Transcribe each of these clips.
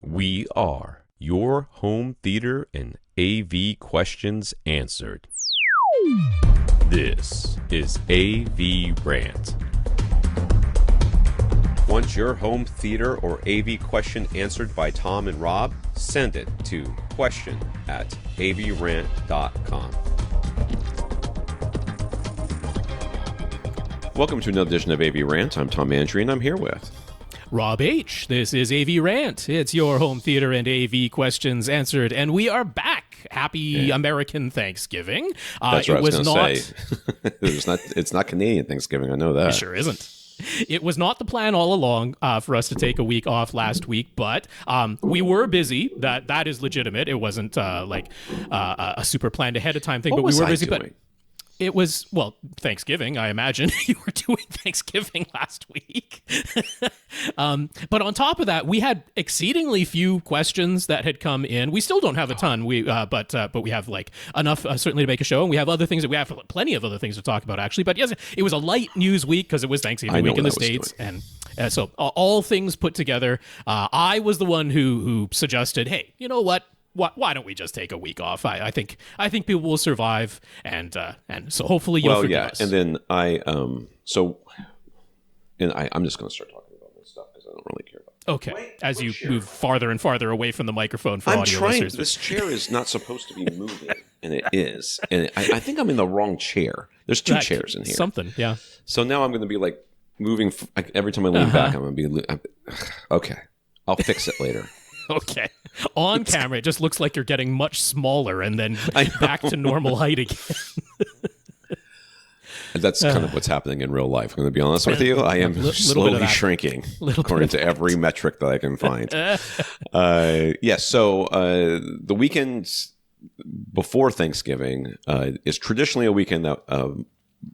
We are your home theater and AV questions answered. This is AVRant. Want your home theater or AV question answered by Tom and Rob? Send it to question@avrant.com. Welcome to another edition of AVRant. I'm Tom Andrew, and I'm here with Rob H. This is AVRant. It's your home theater and AV questions answered, and we are back. Happy American Thanksgiving. That's what I was going to say. It's not Canadian Thanksgiving. I know that. It sure isn't. It was not the plan all along for us to take a week off last week, but we were busy. That is legitimate. It wasn't like a super planned ahead of time thing, What but we was were I busy. doing? But it was, well, Thanksgiving, I imagine. You were doing Thanksgiving last week. But on top of that, we had exceedingly few questions that had come in. We still don't have a ton, but we have like enough certainly to make a show, and we have other things that we have plenty of other things to talk about actually. But yes, it was a light news week because it was Thanksgiving week in the States, and so all things put together, I was the one who suggested, hey, you know what? Why don't we just take a week off? I think people will survive, and so hopefully you'll forgive us. And then I'm just going to start talking about this stuff because I don't really care about it. Okay, as you move farther and farther away from the microphone for audio listeners. This chair is not supposed to be moving, and it is. And I think I'm in the wrong chair. There's two chairs in here. Something, yeah. So now I'm going to be like moving. Every time I lean back, I'm going to be... okay, I'll fix it later. Okay. On camera, it just looks like you're getting much smaller and then back to normal height again. That's kind of what's happening in real life. I'm going to be honest with you. I am slowly shrinking according to every metric that I can find. So the weekends before Thanksgiving is traditionally a weekend that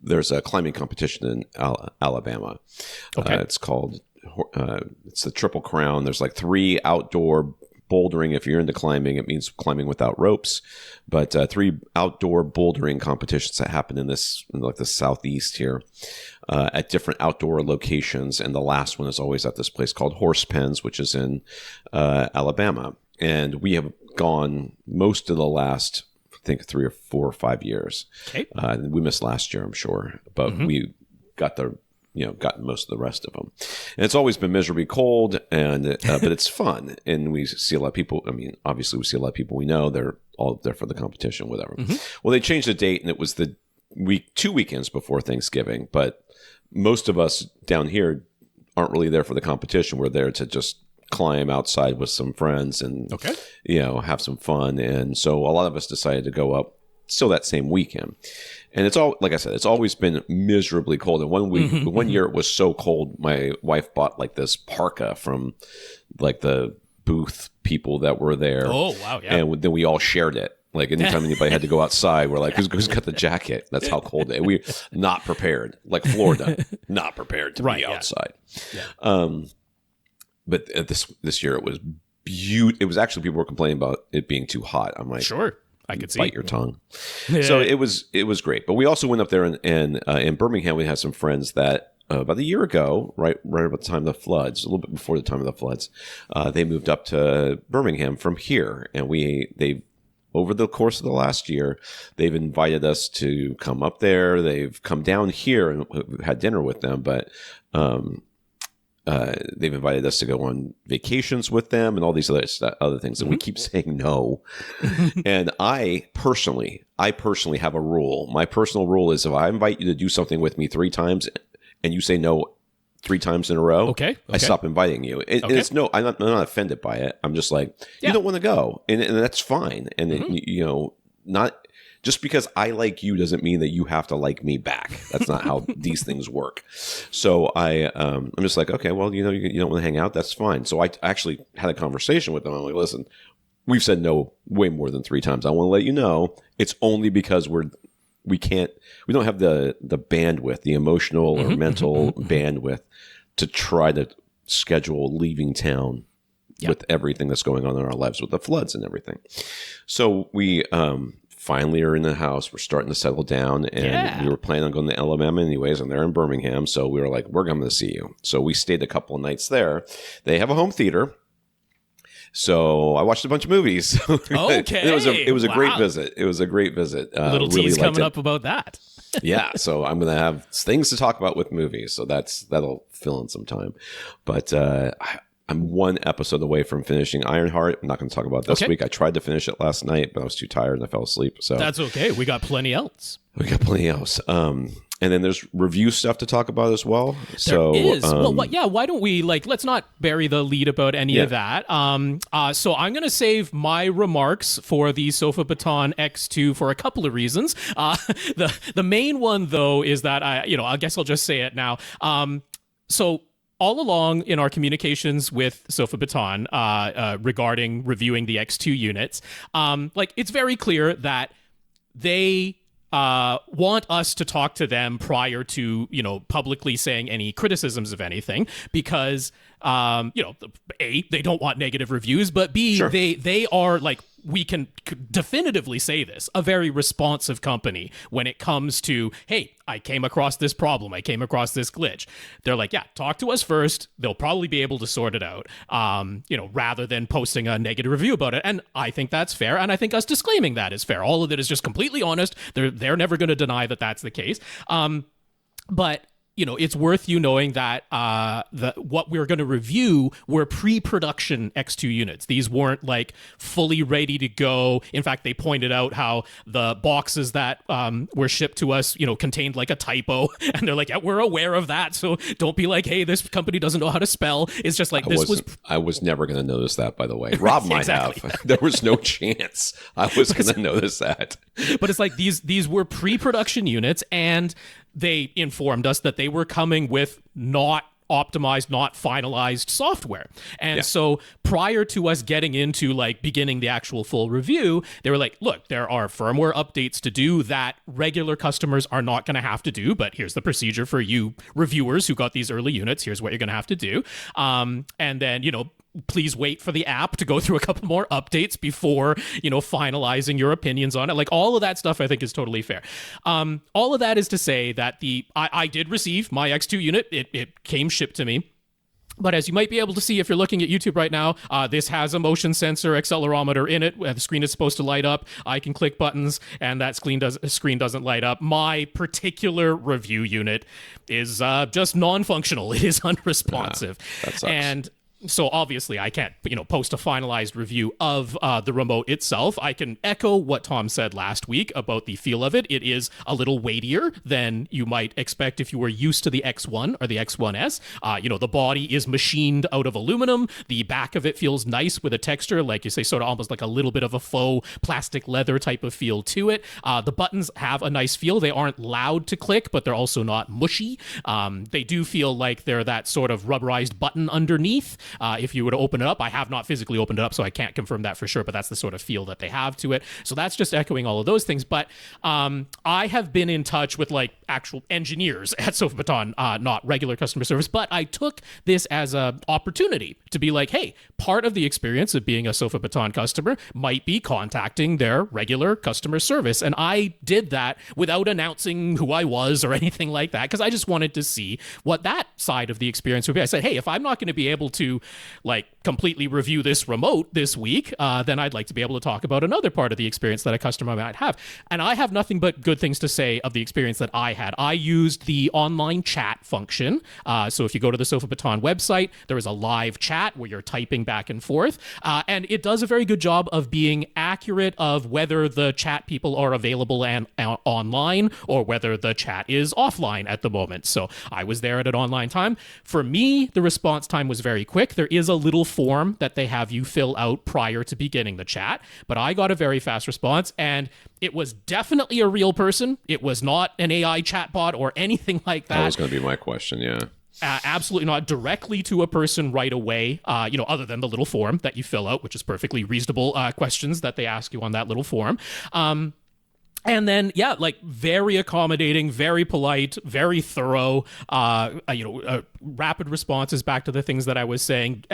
there's a climbing competition in Alabama. Okay. It's called... it's the Triple Crown. There's like 3 outdoor bouldering. If you're into climbing, it means climbing without ropes. But 3 outdoor bouldering competitions that happen in the southeast here at different outdoor locations. And the last one is always at this place called Horse Pens, which is in Alabama. And we have gone most of the last, I think, 3 or 4 or 5 years. Okay. We missed last year, I'm sure, but we got gotten most of the rest of them. And it's always been miserably cold, and but it's fun. And we see a lot of people. I mean, obviously, we see a lot of people we know. They're all there for the competition, whatever. Well, they changed the date, and it was the 2 weekends before Thanksgiving. But most of us down here aren't really there for the competition. We're there to just climb outside with some friends and have some fun. And so a lot of us decided to go up still that same weekend. And it's all, like I said, it's always been miserably cold. And one year it was so cold, my wife bought like this parka from like the booth people that were there. Oh, wow, yeah. And then we all shared it. Like anytime anybody had to go outside, we're like, who's got the jacket? That's how cold it is. We're not prepared. Like Florida, not prepared to be outside. Yeah. But this year it was beautiful. It was actually, people were complaining about it being too hot. I'm like, sure. I could see. Bite your tongue. So it was great. But we also went up there in Birmingham. We had some friends that about a year ago, right about the time of the floods, a little bit before the time of the floods, they moved up to Birmingham from here, and they over the course of the last year, they've invited us to come up there. They've come down here and we've had dinner with them, but they've invited us to go on vacations with them and all these other things, and we keep saying no. And I personally have a rule. My personal rule is if I invite you to do something with me 3 times and you say no 3 times in a row, I stop inviting you. And it's no, I'm not offended by it. I'm just like, you don't want to go, and that's fine. And not. Just because I like you doesn't mean that you have to like me back. That's not how these things work. So I'm just like, okay, well, you don't want to hang out. That's fine. So I actually had a conversation with them. I'm like, listen, we've said no way more than 3 times. I want to let you know it's only because we don't have the bandwidth, the emotional or mental bandwidth to try to schedule leaving town with everything that's going on in our lives with the floods and everything. So we finally are in the house. We're starting to settle down, and we were planning on going to Alabama anyways, and they're in Birmingham. So we were like, we're coming to see you. So we stayed a couple of nights there. They have a home theater. So I watched a bunch of movies. Okay. It was a great Wow. visit. It was a great visit. Little really tease liked coming it. up about that. Yeah, so I'm gonna have things to talk about with movies. So that'll fill in some time. But I'm one episode away from finishing Ironheart. I'm not going to talk about it this week. I tried to finish it last night, but I was too tired and I fell asleep. So That's okay. We got plenty else. We got plenty else. And then there's review stuff to talk about as well. So There is. Why don't we, let's not bury the lead about any of that. So I'm going to save my remarks for the Sofabaton X2 for a couple of reasons. The main one, though, is that I guess I'll just say it now. So all along in our communications with Sofabaton regarding reviewing the X2 units, it's very clear that they want us to talk to them prior to, publicly saying any criticisms of anything because, A, they don't want negative reviews, but B, sure. they are we can definitively say this, a very responsive company when it comes to, hey, I came across this problem. I came across this glitch. They're like, yeah, talk to us first. They'll probably be able to sort it out, rather than posting a negative review about it. And I think that's fair. And I think us disclaiming that is fair. All of it is just completely honest. They're never going to deny that that's the case. But it's worth knowing that what we're going to review were pre-production X2 units. These weren't fully ready to go. In fact, they pointed out how the boxes that were shipped to us, contained a typo, and they're like, yeah, we're aware of that. So don't be like, hey, this company doesn't know how to spell. It's just I was never going to notice that, by the way. Rob might have. There was no chance I was going to notice that. But it's these were pre-production units, and they informed us that they were coming with not optimized, not finalized software. And so prior to us getting into beginning the actual full review, they were like, look, there are firmware updates to do that regular customers are not going to have to do, but here's the procedure for you reviewers who got these early units. Here's what you're going to have to do. And then, please wait for the app to go through a couple more updates before, finalizing your opinions on it. All of that stuff I think is totally fair. All of that is to say that I did receive my X2 unit. It came shipped to me. But as you might be able to see if you're looking at YouTube right now, this has a motion sensor accelerometer in it. The screen is supposed to light up. I can click buttons, and that screen doesn't light up. My particular review unit is just non-functional. It is unresponsive. That sucks. And so obviously I can't, post a finalized review of the remote itself. I can echo what Tom said last week about the feel of it. It is a little weightier than you might expect if you were used to the X1 or the X1S. The body is machined out of aluminum. The back of it feels nice with a texture, like you say, sort of almost like a little bit of a faux plastic leather type of feel to it. The buttons have a nice feel. They aren't loud to click, but they're also not mushy. They do feel like they're that sort of rubberized button underneath. If you were to open it up, I have not physically opened it up, so I can't confirm that for sure, but that's the sort of feel that they have to it. So that's just echoing all of those things. But I have been in touch with actual engineers at Sofabaton, not regular customer service, but I took this as an opportunity to be like, hey, part of the experience of being a Sofabaton customer might be contacting their regular customer service. And I did that without announcing who I was or anything like that, because I just wanted to see what that side of the experience would be. I said, hey, if I'm not going to be able to completely review this remote this week, then I'd like to be able to talk about another part of the experience that a customer might have. And I have nothing but good things to say of the experience that I had. I used the online chat function. So if you go to the Sofabaton website, there is a live chat where you're typing back and forth. And it does a very good job of being accurate of whether the chat people are available and online or whether the chat is offline at the moment. So I was there at an online time. For me, the response time was very quick. There is a little form that they have you fill out prior to beginning the chat, but I got a very fast response, and it was definitely a real person. It was not an AI chatbot or anything like that. That was going to be my question, yeah. Absolutely not. Directly to a person right away, other than the little form that you fill out, which is perfectly reasonable questions that they ask you on that little form. And then, very accommodating, very polite, very thorough, rapid responses back to the things that I was saying,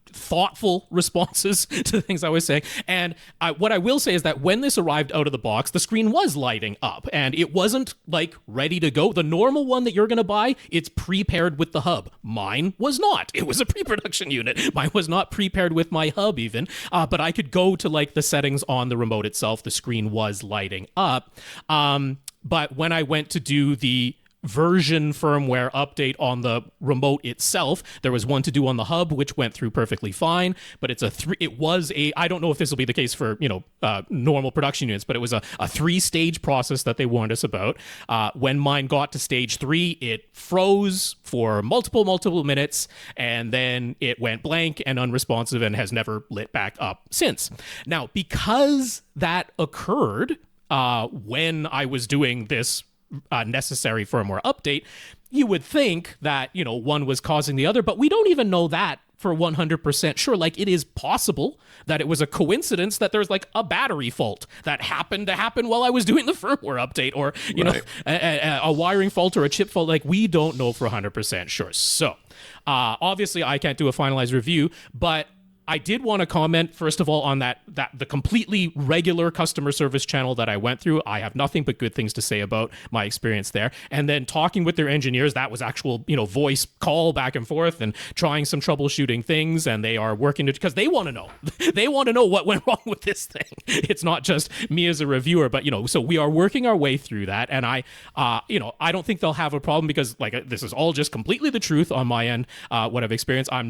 thoughtful responses to the things I was saying. And what I will say is that when this arrived out of the box, the screen was lighting up and it wasn't like ready to go. The normal one that you're going to buy, it's pre-paired with the hub. Mine was not. It was a pre-production unit. Mine was not pre-paired with my hub even, but I could go to like the settings on the remote itself. The screen was lighting up. But when I went to do the version firmware update on the remote itself, there was one to do on the hub, which went through perfectly fine, but I don't know if this will be the case for, normal production units, but it was a 3-stage process that they warned us about. When mine got to stage 3, it froze for multiple minutes, and then it went blank and unresponsive and has never lit back up since. Now, because that occurred when I was doing this necessary firmware update, you would think that, one was causing the other, but we don't even know that for 100% sure. Like, it is possible that it was a coincidence that there's like a battery fault that happened to happen while I was doing the firmware update, or, a wiring fault or a chip fault. Like, we don't know for 100% sure. So, obviously I can't do a finalized review, but I did want to comment, first of all, on that the completely regular customer service channel that I went through. I have nothing but good things to say about my experience there. And then talking with their engineers, that was actual, voice call back and forth and trying some troubleshooting things. And they are working because they want to know. They want to know what went wrong with this thing. It's not just me as a reviewer, but, so we are working our way through that. And I don't think they'll have a problem because, like, this is all just completely the truth on my end, what I've experienced. I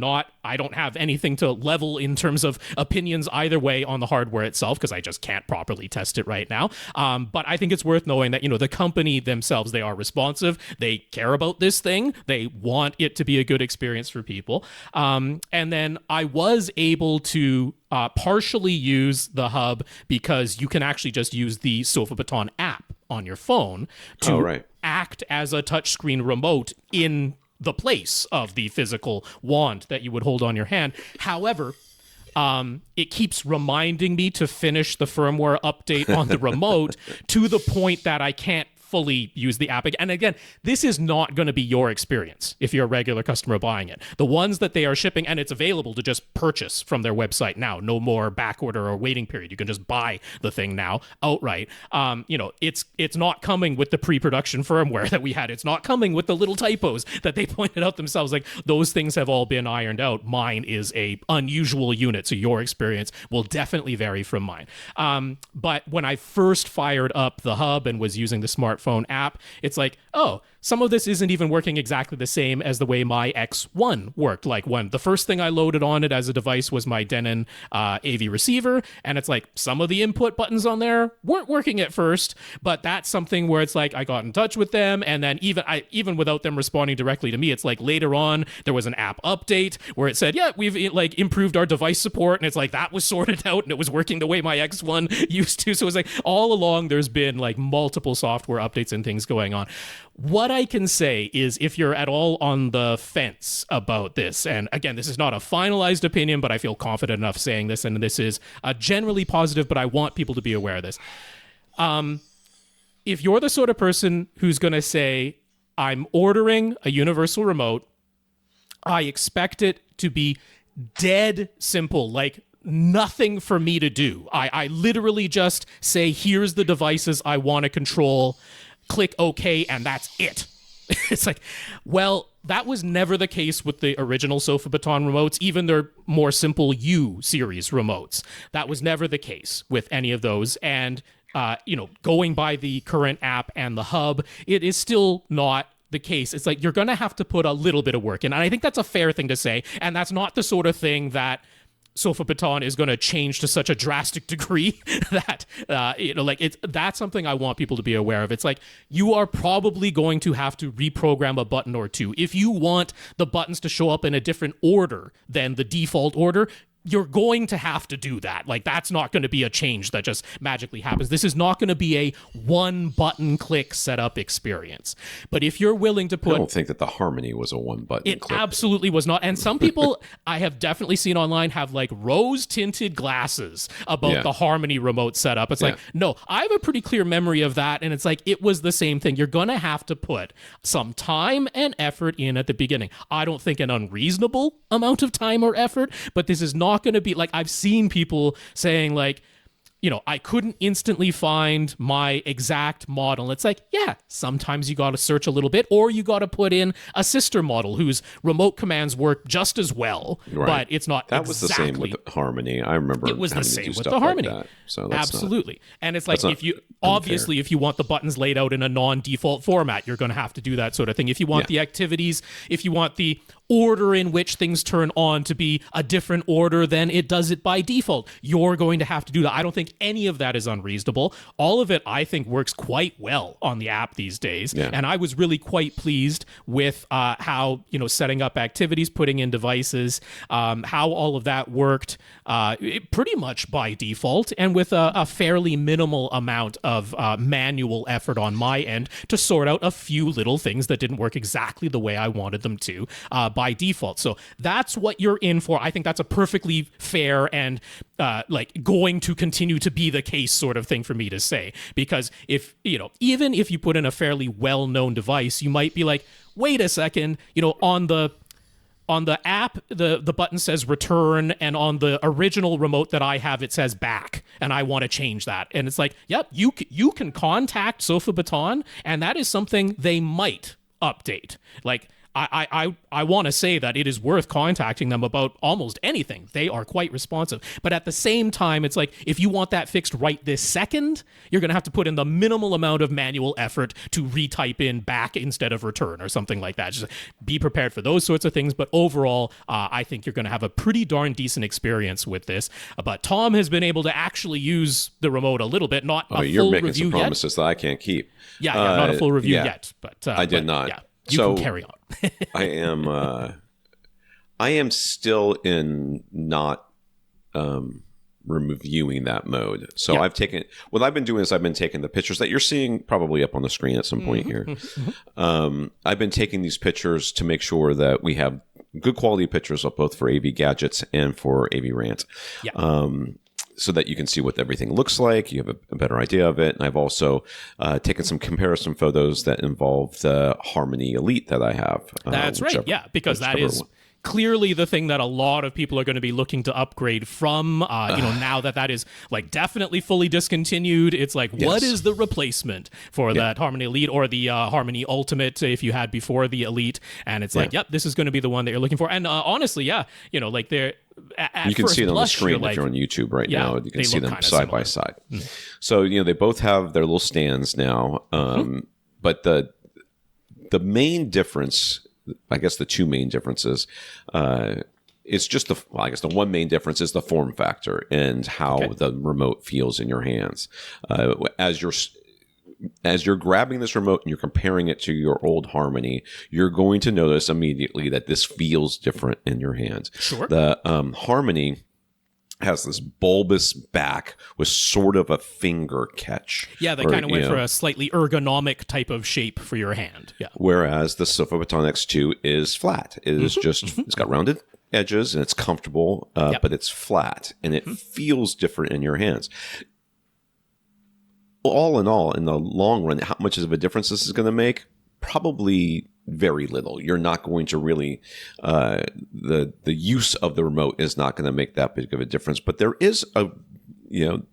don't have anything to level in terms of opinions either way on the hardware itself, because I just can't properly test it right now. But I think it's worth knowing that, the company themselves, they are responsive. They care about this thing. They want it to be a good experience for people. And then I was able to partially use the hub because you can actually just use the Sofabaton app on your phone to act as a touchscreen remote in the place of the physical wand that you would hold on your hand. However, it keeps reminding me to finish the firmware update on the remote to the point that I can't fully use the app. And again, this is not going to be your experience if you're a regular customer buying it. The ones that they are shipping, and it's available to just purchase from their website now. No more back order or waiting period. You can just buy the thing now outright. It's not coming with the pre-production firmware that we had. It's not coming with the little typos that they pointed out themselves. Like, those things have all been ironed out. Mine is a unusual unit, so your experience will definitely vary from mine. But when I first fired up the hub and was using the smartphone app, it's like, oh, some of this isn't even working exactly the same as the way my X1 worked. Like, when the first thing I loaded on it as a device was my Denon AV receiver, and it's like some of the input buttons on there weren't working at first, but that's something where it's like I got in touch with them, and then even without them responding directly to me, it's like later on there was an app update where it said, yeah, we've like improved our device support, and it's like that was sorted out and it was working the way my X1 used to. So it's like all along there's been like multiple software updates and things going on. What I can say is, if you're at all on the fence about this, and again, this is not a finalized opinion, but I feel confident enough saying this, and this is generally positive, but I want people to be aware of this. If you're the sort of person who's going to say, I'm ordering a universal remote, I expect it to be dead simple, like nothing for me to do. I literally just say, here's the devices I want to control, click OK, and that's it. It's like, well, that was never the case with the original Sofabaton remotes, even their more simple U-series remotes. That was never the case with any of those. And, going by the current app and the hub, it is still not the case. It's like you're going to have to put a little bit of work in. And I think that's a fair thing to say. And that's not the sort of thing that Sofabaton is going to change to such a drastic degree that that's something I want people to be aware of. It's like you are probably going to have to reprogram a button or two if you want the buttons to show up in a different order than the default order. you're going to have to do that. Like, that's not going to be a change that just magically happens. This is not going to be a one button click setup experience. But if you're willing to put... I don't think that the Harmony was a one button click. It absolutely was not. And some people I have definitely seen online have like rose tinted glasses about the Harmony remote setup. It's like, no, I have a pretty clear memory of that. And it's like, it was the same thing. You're going to have to put some time and effort in at the beginning. I don't think an unreasonable amount of time or effort, but this is not going to be like, I've seen people saying like, you know, I couldn't instantly find my exact model. It's like, yeah, sometimes you got to search a little bit, or you got to put in a sister model whose remote commands work just as well, but it's not that was the same with the Harmony. I remember it was the same with the Harmony. Like that. So that's absolutely. And it's like, if you obviously, if you want the buttons laid out in a non-default format, you're going to have to do that sort of thing. If you want the activities, if you want the order in which things turn on to be a different order than it does it by default, you're going to have to do that. I don't think any of that is unreasonable. All of it, I think, works quite well on the app these days. And I was really quite pleased with how, you know, setting up activities, putting in devices, how all of that worked pretty much by default, and with a fairly minimal amount of manual effort on my end to sort out a few little things that didn't work exactly the way I wanted them to by default. So that's what you're in for. I think that's a perfectly fair and like going to continue to be the case sort of thing for me to say. Because if, you know, even if you put in a fairly well-known device, you might be like, wait a second, you know, on the app, the button says return, and on the original remote that I have, it says back, and I want to change that. And it's like, yep, you can contact Sofabaton, and that is something they might update. Like, I want to say that it is worth contacting them about almost anything. They are quite responsive. But at the same time, it's like, if you want that fixed right this second, you're going to have to put in the minimal amount of manual effort to retype in back instead of return or something like that. Just be prepared for those sorts of things. But overall, I think you're going to have a pretty darn decent experience with this. But Tom has been able to actually use the remote a little bit, not a full review yet. You're making some promises that I can't keep. Yeah, not a full review yet. But I did not. Yeah. You can carry on. I am still in not reviewing that mode. So I've taken, what I've been doing is I've been taking the pictures that you're seeing probably up on the screen at some point here. I've been taking these pictures to make sure that we have good quality pictures of both for AV Gadgets and for AVRant. So that you can see what everything looks like. You have a better idea of it. And I've also taken some comparison photos that involve the Harmony Elite that I have. That's right. Yeah, because that is clearly the thing that a lot of people are going to be looking to upgrade from. You know, now that is like definitely fully discontinued. It's like, what is the replacement for that Harmony Elite or the Harmony Ultimate if you had before the Elite? And it's like, yep, this is going to be the one that you're looking for. And honestly, you know, like they're... You can see it on the screen if you're on YouTube right now. You can see them side by side. So, you know, they both have their little stands now. But the main difference, I guess the two main differences, it's just the one main difference is the form factor and how the remote feels in your hands. As you're grabbing this remote and you're comparing it to your old Harmony, you're going to notice immediately that this feels different in your hands. Sure. The Harmony has this bulbous back with sort of a finger catch. Yeah, they kind of went for a slightly ergonomic type of shape for your hand. Yeah. Whereas the Sofabaton X2 is flat. It is just, it's got rounded edges and it's comfortable, but it's flat and it feels different in your hands. All in all, in the long run, how much of a difference this is going to make? Probably very little. You're not going to really, the use of the remote is not going to make that big of a difference. But there is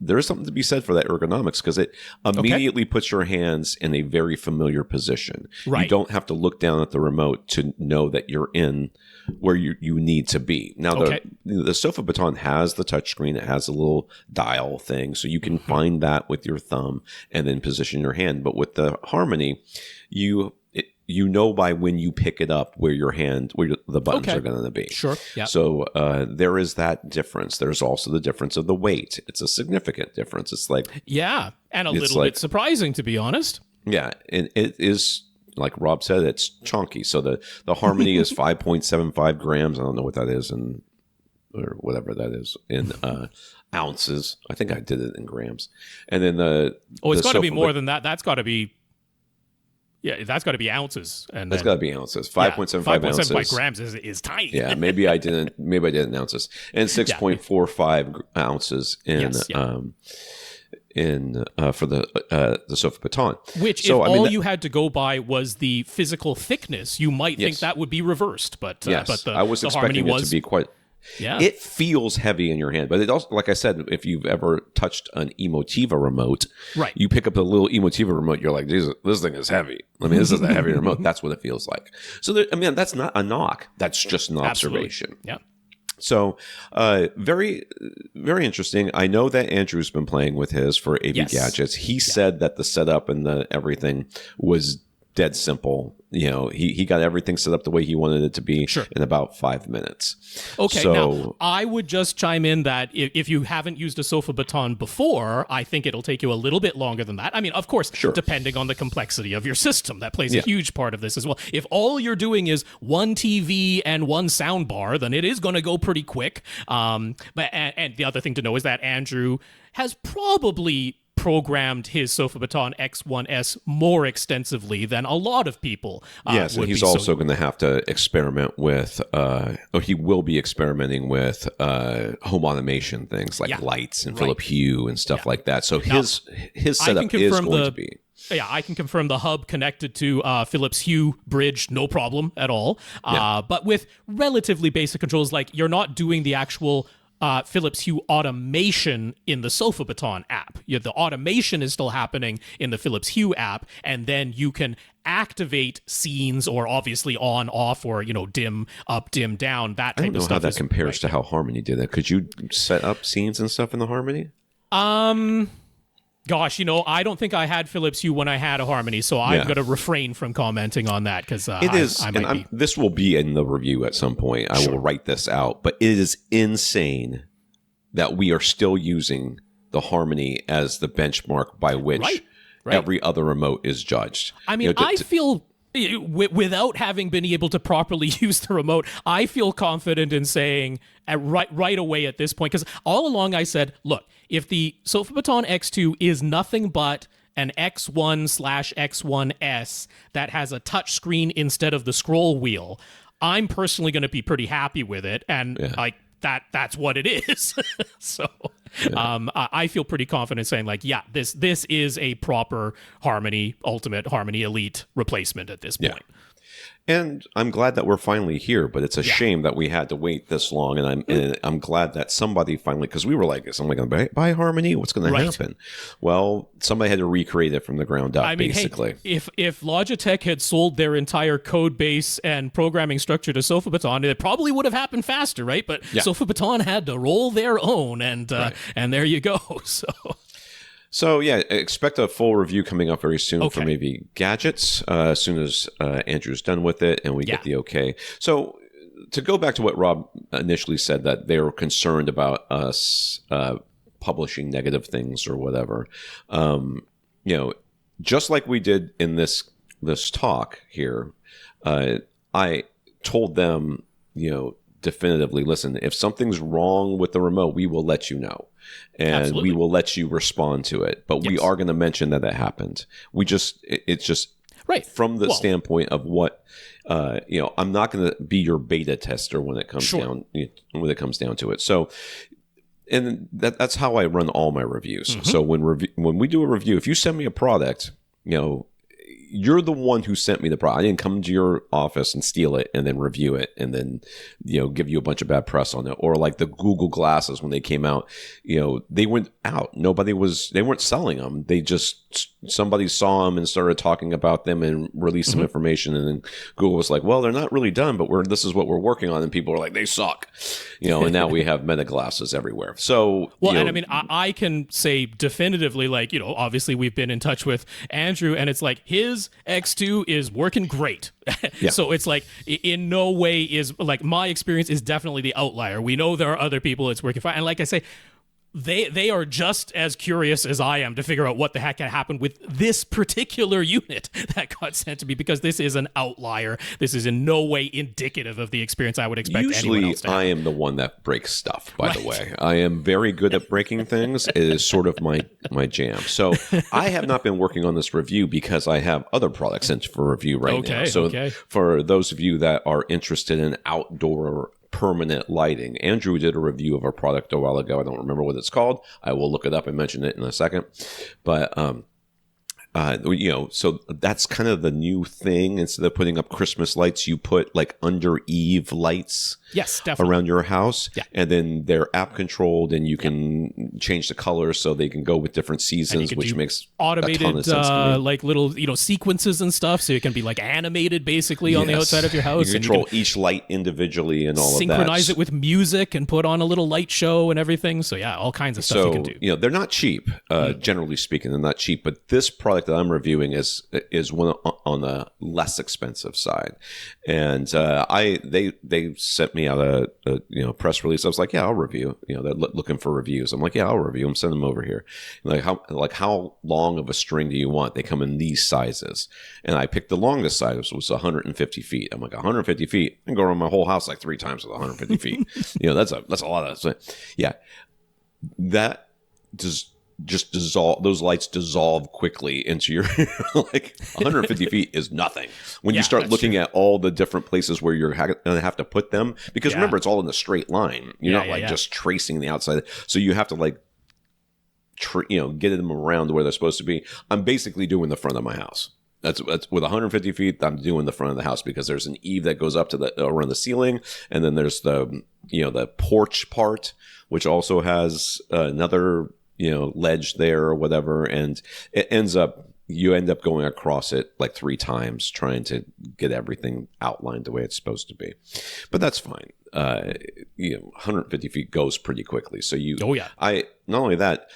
there is something to be said for that ergonomics because it immediately puts your hands in a very familiar position. Right. You don't have to look down at the remote to know that you're in where you need to be. Now, the Sofabaton has the touchscreen. It has a little dial thing, so you can find that with your thumb and then position your hand. But with the Harmony, you know by when you pick it up where the buttons are going to be. Sure. Yeah. So there is that difference. There's also the difference of the weight. It's a significant difference. It's like and a little bit surprising, to be honest. Yeah, and it is. Like Rob said, it's chunky. So the Harmony is 5.75 grams. I don't know what that is in or whatever that is in ounces. I think I did it in grams. And then it's got to be more than that. That's got to be. Yeah, that's got to be ounces, and that's got to be ounces. 5.75 ounces. 5.75 grams is tiny. Yeah, maybe I did in ounces, and 6.45 ounces in for the Sofabaton. Which, if all you had to go by was the physical thickness, you might think that would be reversed. But I was expecting it to be quite. Yeah, it feels heavy in your hand, but it also, like I said, if you've ever touched an Emotiva remote, right? You pick up a little Emotiva remote, you're like, Jesus, this thing is heavy. I mean, this is a heavy remote. That's what it feels like. So, that's not a knock. That's just an observation. Yeah. So, very, very interesting. I know that Andrew's been playing with his for AV Gadgets. He said that the setup and the everything was dead simple. He got everything set up the way he wanted it to be in about 5 minutes. Okay, now I would just chime in that if you haven't used a Sofabaton before, I think it'll take you a little bit longer than that. I mean, of course, depending on the complexity of your system, that plays a huge part of this as well. If all you're doing is one TV and one soundbar, then it is going to go pretty quick. But the other thing to know is that Andrew has probably programmed his Sofabaton X1S more extensively than a lot of people. Yes, and he's also going to have to experiment with, he will be experimenting with home automation things like lights and Philip Hue and stuff like that. So his setup is going to be. Yeah, I can confirm the hub connected to Philips Hue bridge, no problem at all. But with relatively basic controls, like you're not doing the actual Philips Hue automation in the Sofabaton app. The automation is still happening in the Philips Hue app, and then you can activate scenes or obviously on, off, or dim up, dim down, that type of stuff. I don't know how that compares to how Harmony did that. Could you set up scenes and stuff in the Harmony? Gosh, I don't think I had Philips Hue when I had a Harmony, so I'm going to refrain from commenting on that because it is. This will be in the review at some point. I will write this out, but it is insane that we are still using the Harmony as the benchmark by which every other remote is judged. I mean, I feel. Without having been able to properly use the remote, I feel confident in saying right away at this point, because all along I said, look, if the Sofabaton X2 is nothing but an X1/X1S that has a touch screen instead of the scroll wheel, I'm personally going to be pretty happy with it, and that's what it is. So I feel pretty confident saying this is a proper Harmony Ultimate, Harmony Elite replacement at this point. And I'm glad that we're finally here, but it's a shame that we had to wait this long. And I'm glad that somebody finally, because we were like, is somebody going to buy Harmony? What's going to happen? Well, somebody had to recreate it from the ground up, basically. Hey, if Logitech had sold their entire code base and programming structure to Sofabaton, it probably would have happened faster, right? But Sofabaton had to roll their own, and there you go. So, expect a full review coming up very soon for maybe Gadgets as soon as Andrew's done with it and we get the okay. So, to go back to what Rob initially said, that they were concerned about us publishing negative things or whatever, just like we did in this talk here, I told them, definitively, listen, if something's wrong with the remote, we will let you know. And we will let you respond to it. But we are going to mention that happened. It's just from the standpoint of what, I'm not going to be your beta tester when it comes down to it. So, and that's how I run all my reviews. Mm-hmm. So when we do a review, if you send me a product, you're the one who sent me the product. I didn't come to your office and steal it and then review it and then, give you a bunch of bad press on it. Or like the Google glasses when they came out, they went out. They weren't selling them. Somebody saw them and started talking about them and released some information. And then Google was like, well, they're not really done, but this is what we're working on. And people are like, they suck, and now we have Meta glasses everywhere. So, and I mean, I can say definitively, obviously we've been in touch with Andrew and it's like his X2 is working great. So it's like in no way is like my experience is definitely the outlier. We know there are other people it's working fine. And like I say, they are just as curious as I am to figure out what the heck happened with this particular unit that got sent to me, because this is an outlier. This is in no way indicative of the experience I would expect anyone else to have. I am the one that breaks stuff, by the way. I am very good at breaking things. It is sort of my jam. So I have not been working on this review because I have other products in for review right now. So for those of you that are interested in outdoor permanent lighting, Andrew did a review of our product a while ago. I don't remember what it's called. I will look it up and mention it in a second. But so that's kind of the new thing. Instead of putting up Christmas lights, you put like under eave lights. Yes, definitely. Around your house. Yeah. And then they're app controlled, and you can change the colors so they can go with different seasons, which makes automated a ton of sense to me. like little sequences and stuff, so it can be like animated basically on the outside of your house. You control each light individually and all of that. Synchronize it with music and put on a little light show and everything. So yeah, all kinds of stuff you can do. They're not cheap. Generally speaking, they're not cheap. But this product that I'm reviewing is one on the less expensive side. And they sent me out a press release. I was like, yeah, I'll review. They're looking for reviews. I'm like, yeah, I'll review them. Send them over here. How long of a string do you want? They come in these sizes, and I picked the longest size, which was 150 feet. I'm like, 150 feet. I can go around my whole house like 3 times with 150 feet. That's a lot of. Yeah, that does. Just dissolve, those lights dissolve quickly into your 150 feet is nothing when you start looking at all the different places where you're going to have to put them, because remember, it's all in a straight line. You're not just tracing the outside, so you have to get them around where they're supposed to be. I'm basically doing the front of my house. That's with 150 feet. I'm doing the front of the house because there's an eave that goes up to around the ceiling, and then there's the the porch part, which also has another ledge there or whatever, and you end up going across it like 3 times trying to get everything outlined the way it's supposed to be. But that's fine. 150 feet goes pretty quickly. So not only that,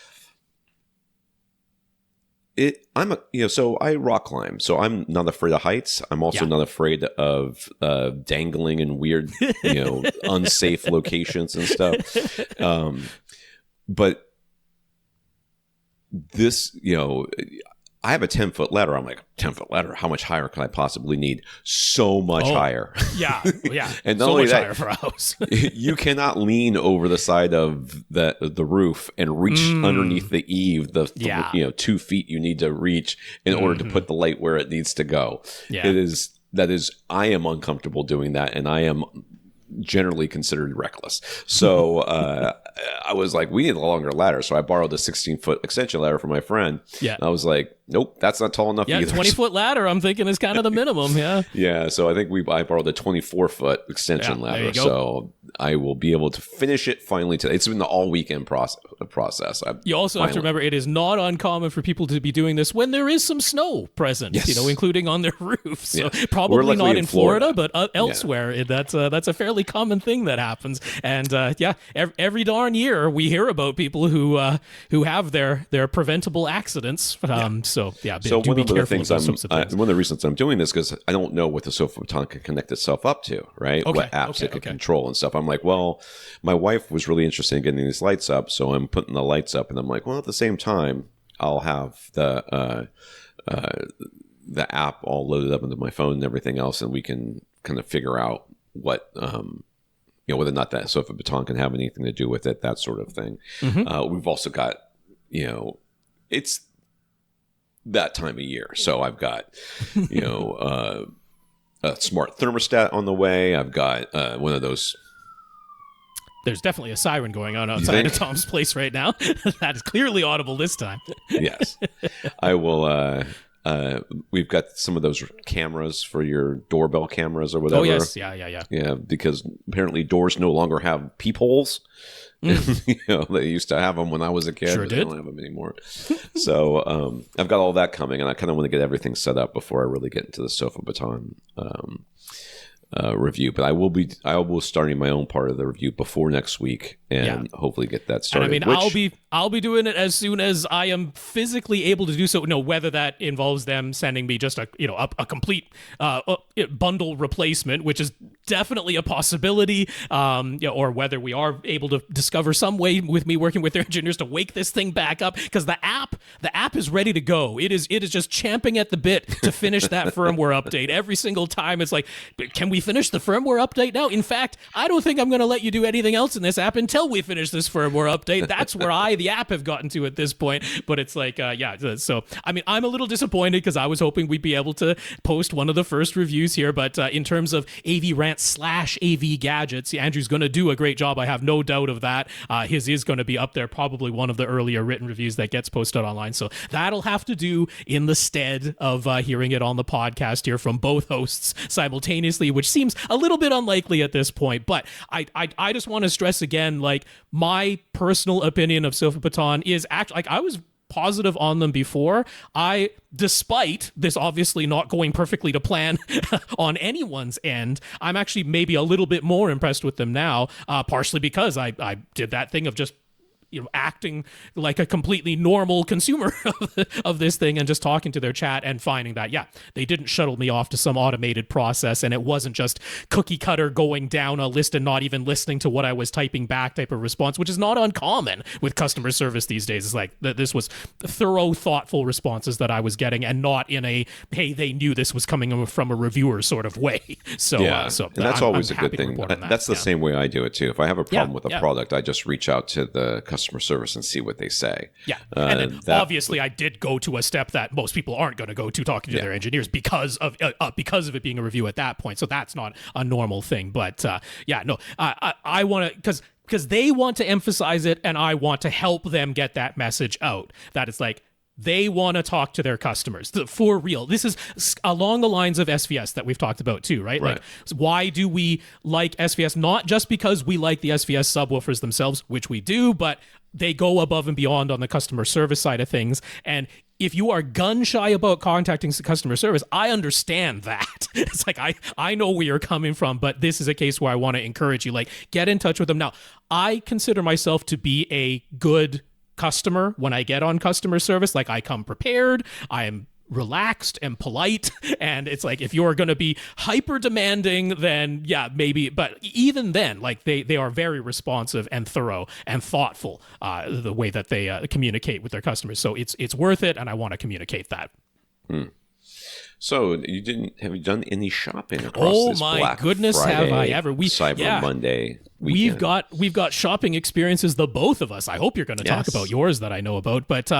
so I rock climb, so I'm not afraid of heights. I'm also not afraid of dangling in weird, unsafe locations and stuff. But this, I have a 10-foot ladder. I'm like, 10-foot ladder? How much higher can I possibly need? So much higher. Yeah. And not so only much that, higher for a house. You cannot lean over the side of the roof and reach underneath the eave, the 2 feet you need to reach in order to put the light where it needs to go. Yeah. I am uncomfortable doing that, and I am generally considered reckless. So I was like, we need a longer ladder. So I borrowed the 16-foot extension ladder from my friend. Yeah. And I was like, nope, that's not tall enough either. 20-foot ladder, I'm thinking, is kind of the minimum. Yeah. Yeah. So I think I borrowed the 24-foot extension ladder. So I will be able to finish it finally today. It's been the all weekend process. You also have to remember, it is not uncommon for people to be doing this when there is some snow present, including on their roofs. So probably not in Florida, but elsewhere, that's a fairly common thing that happens. And every darn year we hear about people who have their preventable accidents. So one of the reasons I'm doing this, because I don't know what the Sofabaton can connect itself up to, right? What apps it can control and stuff. I'm like, well, my wife was really interested in getting these lights up, so I'm putting the lights up, and I'm like, well, at the same time, I'll have the app all loaded up into my phone and everything else, and we can kind of figure out what whether or not that Sofabaton can have anything to do with it, that sort of thing. We've also got it's that time of year, so I've got a smart thermostat on the way. I've got one of those. There's definitely a siren going on outside of Tom's place right now. That is clearly audible this time. Yes. I will. We've got some of those cameras for your doorbell cameras or whatever. Oh, yes. Yeah. Yeah, because apparently doors no longer have peepholes. They used to have them when I was a kid. Sure but did. They don't have them anymore. So I've got all that coming, and I kind of want to get everything set up before I really get into the Sofabaton review, but I will starting my own part of the review before next week, and hopefully get that started. And I mean, I'll be doing it as soon as I am physically able to do so. No, whether that involves them sending me just a complete bundle replacement, which is definitely a possibility, or whether we are able to discover some way with me working with their engineers to wake this thing back up, because the app is ready to go. It is just champing at the bit to finish that firmware update. Every single time it's like, can we finish the firmware update now? In fact, I don't think I'm going to let you do anything else in this app until we finish this firmware update. That's where the app, have gotten to at this point. But it's like, so I mean, I'm a little disappointed because I was hoping we'd be able to post one of the first reviews here. But in terms of AVRant / AV gadgets, Andrew's going to do a great job. I have no doubt of that. His is going to be up there, probably one of the earlier written reviews that gets posted online. So that'll have to do in the stead of hearing it on the podcast here from both hosts simultaneously, which seems a little bit unlikely at this point. But I just want to stress again, like, my personal opinion of Sofabaton is actually, like, I was positive on them before. Despite this obviously not going perfectly to plan on anyone's end, I'm actually maybe a little bit more impressed with them now, partially because I did that thing of just acting like a completely normal consumer of this thing and just talking to their chat and finding that, they didn't shuttle me off to some automated process, and it wasn't just cookie cutter going down a list and not even listening to what I was typing back type of response, which is not uncommon with customer service these days. It's like, this was thorough, thoughtful responses that I was getting, and not in a, hey, they knew this was coming from a reviewer sort of way. So, and that's always a good thing. That's the same way I do it too. If I have a problem with a product, I just reach out to the customer service and see what they say. And then obviously I did go to a step that most people aren't going to go to, talking to their engineers because of it being a review at that point. So that's not a normal thing. But I want to, because they want to emphasize it, and I want to help them get that message out, that it's like, they want to talk to their customers for real. This is along the lines of SVS that we've talked about too, right? Like, why do we like SVS? Not just because we like the SVS subwoofers themselves, which we do, but they go above and beyond on the customer service side of things. And if you are gun shy about contacting customer service, I understand that. It's like, I know where you're coming from, but this is a case where I want to encourage you, like, get in touch with them. Now, I consider myself to be a good customer when I get on customer service. Like, I come prepared, I am relaxed and polite, and it's like, if you're going to be hyper demanding, then maybe, but even then, like, they are very responsive and thorough and thoughtful, the way that they communicate with their customers. So it's worth it, and I want to communicate that. So have you done any shopping across this Black goodness, Friday, have I ever? Cyber Monday weekend? We've got shopping experiences, the both of us. I hope you're going to talk about yours that I know about, but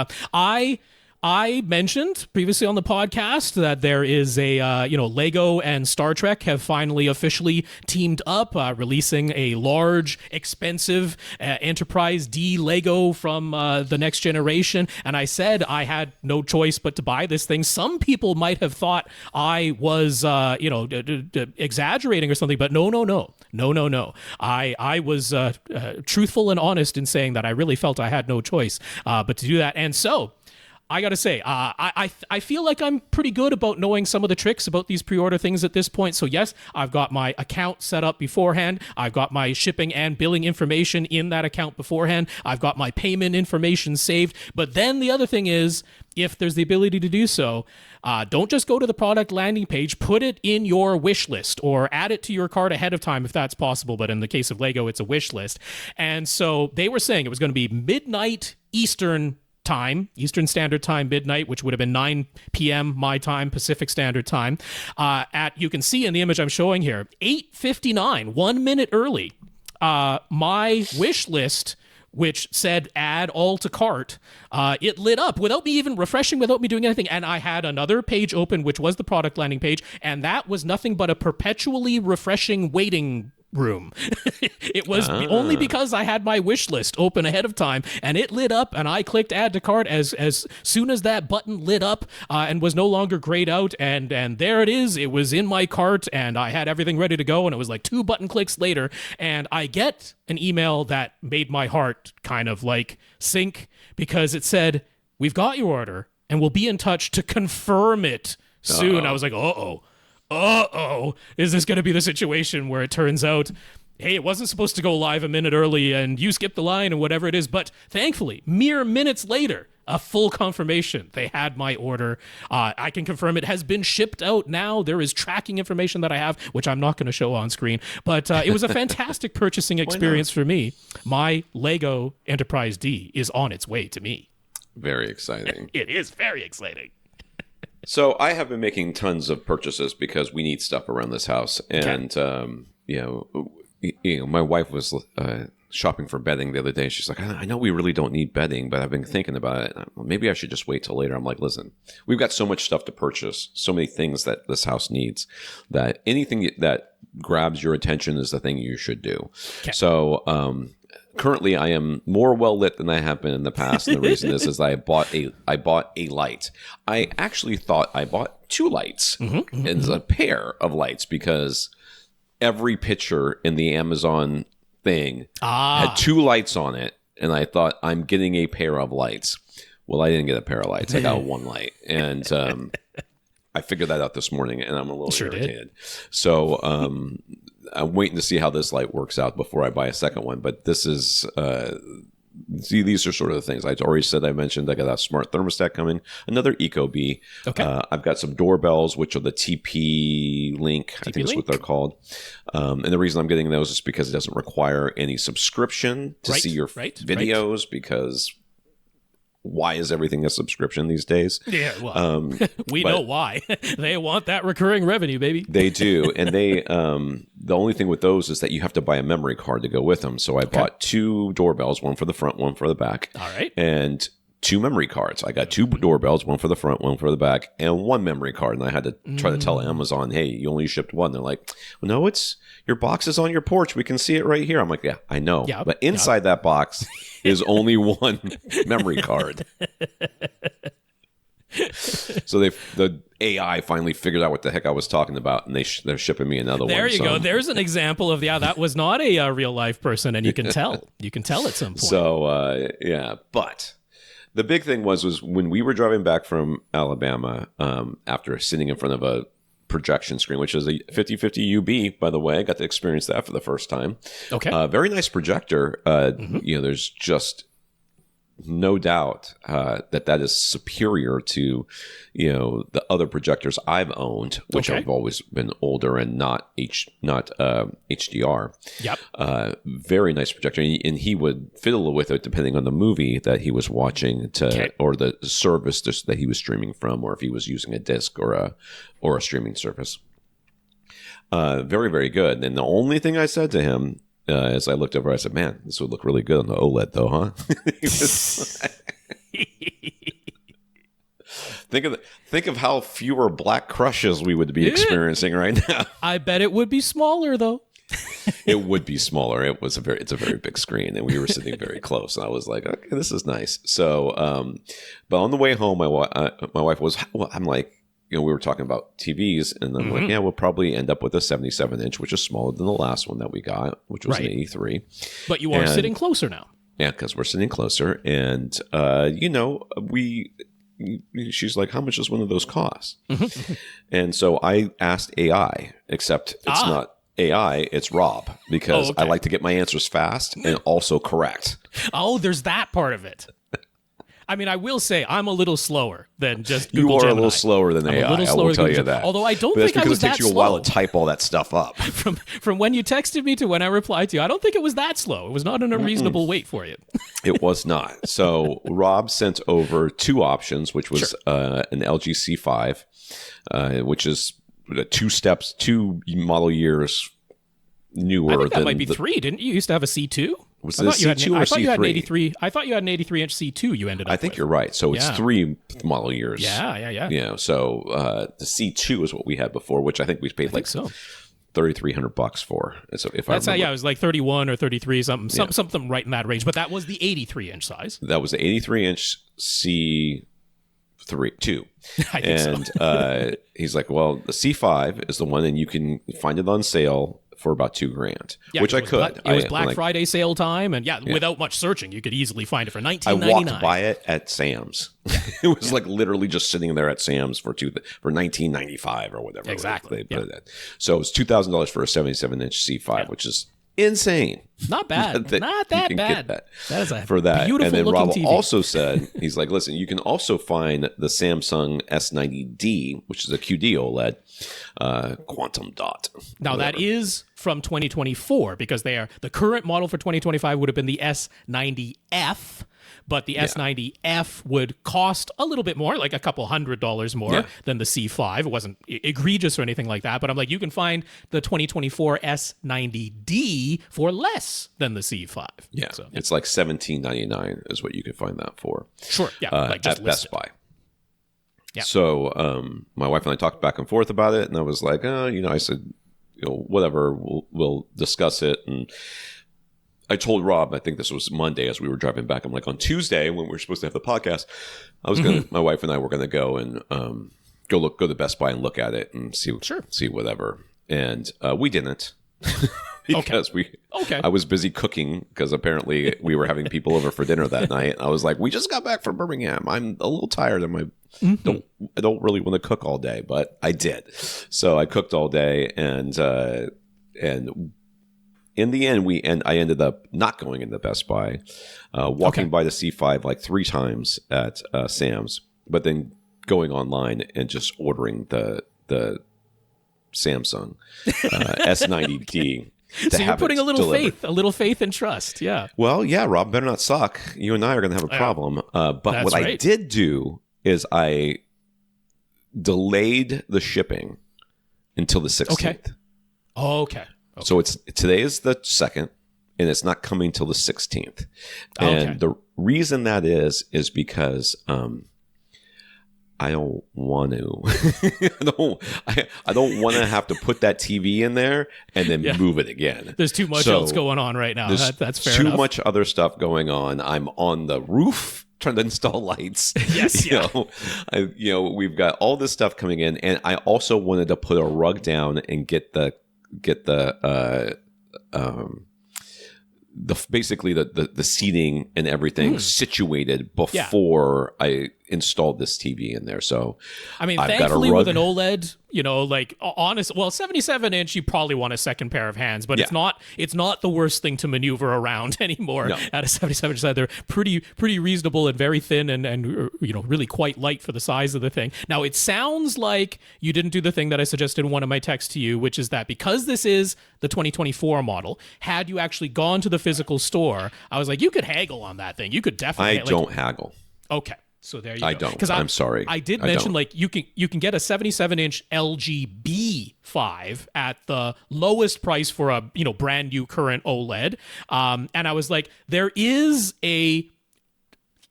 I mentioned previously on the podcast that there is a, Lego and Star Trek have finally officially teamed up, releasing a large, expensive Enterprise D Lego from the next generation. And I said I had no choice but to buy this thing. Some people might have thought I was, exaggerating or something, but no. I was truthful and honest in saying that I really felt I had no choice but to do that. And so, I gotta say, I feel like I'm pretty good about knowing some of the tricks about these pre-order things at this point. So yes, I've got my account set up beforehand. I've got my shipping and billing information in that account beforehand. I've got my payment information saved. But then the other thing is, if there's the ability to do so, don't just go to the product landing page. Put it in your wish list or add it to your cart ahead of time if that's possible. But in the case of Lego, it's a wish list. And so they were saying it was going to be midnight Eastern Standard Time, midnight, which would have been 9 p.m. my time, Pacific Standard Time. You can see in the image I'm showing here, 8:59, 1 minute early. My wish list, which said add all to cart, it lit up without me even refreshing, without me doing anything. And I had another page open, which was the product landing page, and that was nothing but a perpetually refreshing waiting room. It was only because I had my wish list open ahead of time, and it lit up, and I clicked add to cart as soon as that button lit up and was no longer grayed out, and there it is. It was in my cart, and I had everything ready to go, and it was like 2 button clicks later, and I get an email that made my heart kind of like sink, because it said, "We've got your order, and we'll be in touch to confirm it soon." I was like, is this going to be the situation where it turns out, hey, it wasn't supposed to go live a minute early and you skipped the line and whatever it is. But thankfully, mere minutes later, a full confirmation. They had my order. I can confirm it has been shipped out now. There is tracking information that I have, which I'm not going to show on screen. But it was a fantastic purchasing experience for me. My Lego Enterprise D is on its way to me. Very exciting. It is very exciting. So I have been making tons of purchases because we need stuff around this house. And, my wife was shopping for bedding the other day. She's like, I know we really don't need bedding, but I've been thinking about it. Maybe I should just wait till later. I'm like, listen, we've got so much stuff to purchase, so many things that this house needs, that anything that grabs your attention is the thing you should do. Okay. So currently I am more well lit than I have been in the past. And the reason is I bought a light. I actually thought I bought two lights and a pair of lights because every picture in the Amazon thing had two lights on it, and I thought, I'm getting a pair of lights. Well, I didn't get a pair of lights. I got one light, and I figured that out this morning, and I'm a little irritated. So I'm waiting to see how this light works out before I buy a second one. But this is these are sort of the things I already said. I mentioned I got a smart thermostat coming, another Ecobee. Okay. I've got some doorbells, which are the TP Link. I think that's what they're called. And the reason I'm getting those is because it doesn't require any subscription to see your videos. Because why is everything a subscription these days? Yeah, well, we know why. They want that recurring revenue, baby. They do. And they the only thing with those is that you have to buy a memory card to go with them. So I bought two doorbells, one for the front, one for the back. All right. And two memory cards. I got two doorbells, one for the front, one for the back, and one memory card. And I had to try to tell Amazon, hey, you only shipped one. They're like, well, no, your box is on your porch. We can see it right here. I'm like, yeah, I know. Yep. But inside that box is only one memory card. So the AI finally figured out what the heck I was talking about, and they're shipping me another one. There you go. There's an example of that was not a real life person, and you can tell. You can tell at some point. So but the big thing was when we were driving back from Alabama after sitting in front of a projection screen, which is a 5050 UB, by the way. I got to experience that for the first time. Okay. Very nice projector. There's just no doubt that is superior to the other projectors I've owned, which have always been older and not HDR. Yep. Very nice projector, and he would fiddle with it depending on the movie that he was watching or the service that he was streaming from, or if he was using a disc or a streaming service. Very, very good. And the only thing I said to him as I looked over, I said, man, this would look really good on the OLED though, huh? Think of how fewer black crushes we would be experiencing right now. I bet it would be smaller though. It would be smaller. It's a very big screen, and we were sitting very close. And I was like, okay, this is nice. So, but on the way home, my wife was. Well, I'm like, we were talking about TVs, and I'm like, yeah, we'll probably end up with a 77-inch, which is smaller than the last one that we got, which was an 83. But you are sitting closer now. Yeah, because we're sitting closer, and she's like, how much does one of those cost? And so I asked AI, except it's not AI, it's Rob, because I like to get my answers fast and also correct. Oh, there's that part of it. I mean, I will say I'm a little slower than just Google You are Gemini. A little slower than AI, I will tell you that. Although I don't think I was that slow. That's because it takes you a while to type all that stuff up. From when you texted me to when I replied to you, I don't think it was that slow. It was not an unreasonable wait for you. It was not. So Rob sent over two options, which was an LG C5, which is two model years newer. I think that might be three, didn't you? You used to have a C2? Was it a C2 or C3? I thought you had an 83. I thought you had an 83-inch C2 you ended up with. I think you're right. So it's 3 model years. Yeah. So the C2 is what we had before, which I think we paid $3,300 for. If I remember. It was like 31 or 33, something right in that range. But that was the 83-inch size. That was the 83-inch C2. I think so. He's like, well, the C5 is the one, and you can find it on sale for about $2,000, which I could. It was Black Friday sale time, and without much searching, you could easily find it for $19.99. I walked by it at Sam's. Yeah, It was like literally just sitting there at Sam's for $19.95 or whatever. Exactly. They put it at. So it was $2,000 for a 77-inch C5, which is insane. Not bad. Not that bad. That is a for that. beautiful and then looking Rob TV. also said, he's like, listen, you can also find the Samsung S90D, which is a QD-OLED, quantum dot. Now that is from 2024 because the current model for 2025 would have been the S90F. But the S90F would cost a little bit more, like a couple $100 more than the C5. It wasn't egregious or anything like that. But I'm like, you can find the 2024 S90D for less than the C5. Yeah, so, it's like $17.99 is what you could find that for. Sure, yeah, like just at listed. Best Buy. Yeah. So my wife and I talked back and forth about it, and I was like, I said, whatever, we'll discuss it. And I told Rob, I think this was Monday as we were driving back. I'm like, on Tuesday when we were supposed to have the podcast, my wife and I were gonna go and go to Best Buy and look at it and see whatever. And we didn't because I was busy cooking because apparently we were having people over for dinner that night. I was like, we just got back from Birmingham. I'm a little tired and I don't really want to cook all day, but I did. So I cooked all day and in the end, I ended up not going into Best Buy, walking by the C5 like 3 times at Sam's, but then going online and just ordering the Samsung S90D. So you're putting a little faith and trust, yeah. Well, yeah, Rob, better not suck. You and I are going to have a problem. But what I did do is I delayed the shipping until the 16th. Okay. Okay. So today is the 2nd, and it's not coming till the 16th. And the reason that is because I don't want to. I don't want to have to put that TV in there and then move it again. There's too much else going on right now. That's fair enough. Too much other stuff going on. I'm on the roof trying to install lights. Yes, we've got all this stuff coming in, and I also wanted to put a rug down and get the basically the seating and everything situated before I installed this TV in there. So I mean, thankfully with an OLED, like honest, 77-inch, you probably want a second pair of hands, but it's not the worst thing to maneuver around anymore. At a 77-inch side, they're pretty reasonable and very thin and really quite light for the size of the thing. Now it sounds like you didn't do the thing that I suggested in one of my texts to you, which is that because this is the 2024 model, had you actually gone to the physical store, I was like, you could haggle on that thing. You could definitely. I don't haggle. Okay. So there you go. I don't. Because I'm sorry. I did mention like you can get a 77-inch LG B5 at the lowest price for a brand new current OLED. And I was like, there is a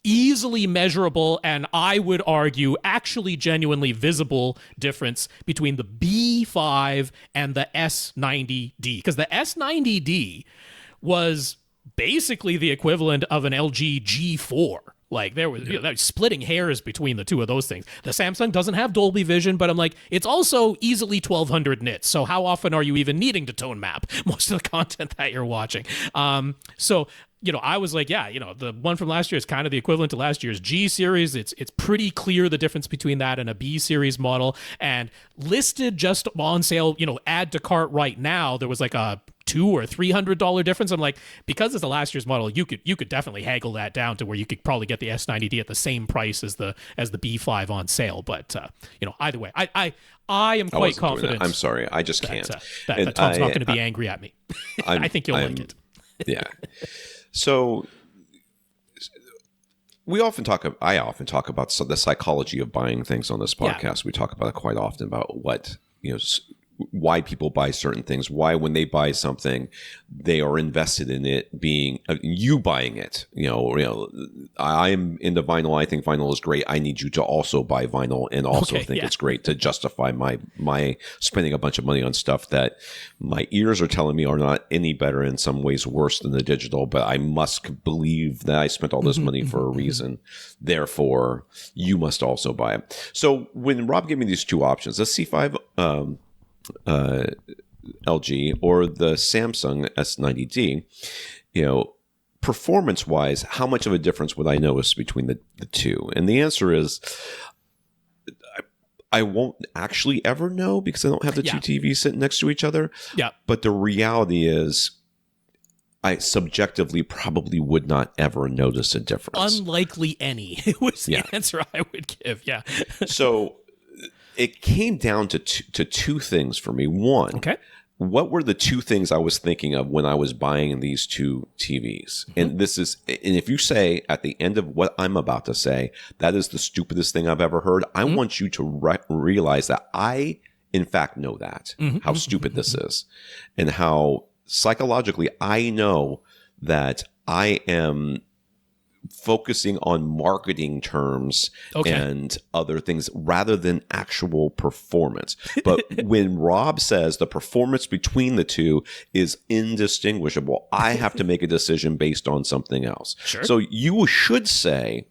easily measurable and I would argue actually genuinely visible difference between the B5 and the S90D, because the S90D was basically the equivalent of an LG G4. Like there was splitting hairs between the two of those things. The Samsung doesn't have Dolby Vision, but I'm like, it's also easily 1200 nits. So how often are you even needing to tone map most of the content that you're watching? So I was like, the one from last year is kind of the equivalent to last year's G series. It's pretty clear the difference between that and a B series model. And listed just on sale, add to cart right now, there was like a $200 or $300 difference. I'm like, because it's the last year's model, you could definitely haggle that down to where you could probably get the S90D at the same price as the B5 on sale. But either way, I am quite confident. I'm sorry, I just can't. That Tom's not going to be angry at me. I think you'll like it. Yeah. So I often talk about the psychology of buying things on this podcast. Yeah. We talk about it quite often about what, why people buy certain things, why when they buy something, they are invested in it being you buying it. I am into vinyl. I think vinyl is great. I need you to also buy vinyl and also think it's great to justify my spending a bunch of money on stuff that my ears are telling me are not any better, in some ways worse than the digital, but I must believe that I spent all this money for a reason. Therefore, you must also buy it. So when Rob gave me these two options, the C5 LG or the Samsung S90D, performance-wise, how much of a difference would I notice between the two? And the answer is I won't actually ever know because I don't have the two TVs sitting next to each other. Yeah. But the reality is I subjectively probably would not ever notice a difference. Unlikely any was the answer I would give. Yeah. So it came down to two things for me. One, what were the two things I was thinking of when I was buying these two TVs? And and if you say at the end of what I'm about to say, that is the stupidest thing I've ever heard, I want you to realize that I, in fact, know that, how stupid this is, and how psychologically I know that I am focusing on marketing terms and other things rather than actual performance. But when Rob says the performance between the two is indistinguishable, I have to make a decision based on something else. Sure. So you should say,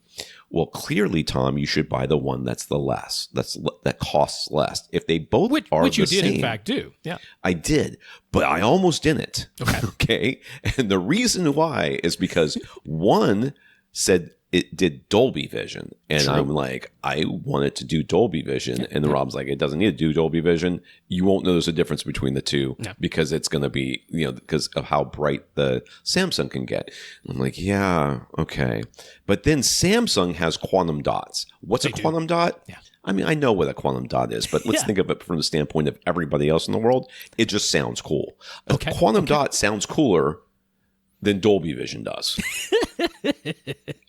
well, clearly, Tom, you should buy the one that's the less, that costs less. If they both are which you the did same, in fact do. Yeah, I did, but I almost didn't. Okay. And the reason why is because one said it did Dolby Vision. And I'm like, I want it to do Dolby Vision. And then Rob's like, it doesn't need to do Dolby Vision. You won't notice a difference between the two because it's going to be, because of how bright the Samsung can get. And I'm like, yeah, okay. But then Samsung has quantum dots. What's a quantum dot? Yeah. I mean, I know what a quantum dot is, but let's think of it from the standpoint of everybody else in the world. It just sounds cool. A quantum dot sounds cooler than Dolby Vision does.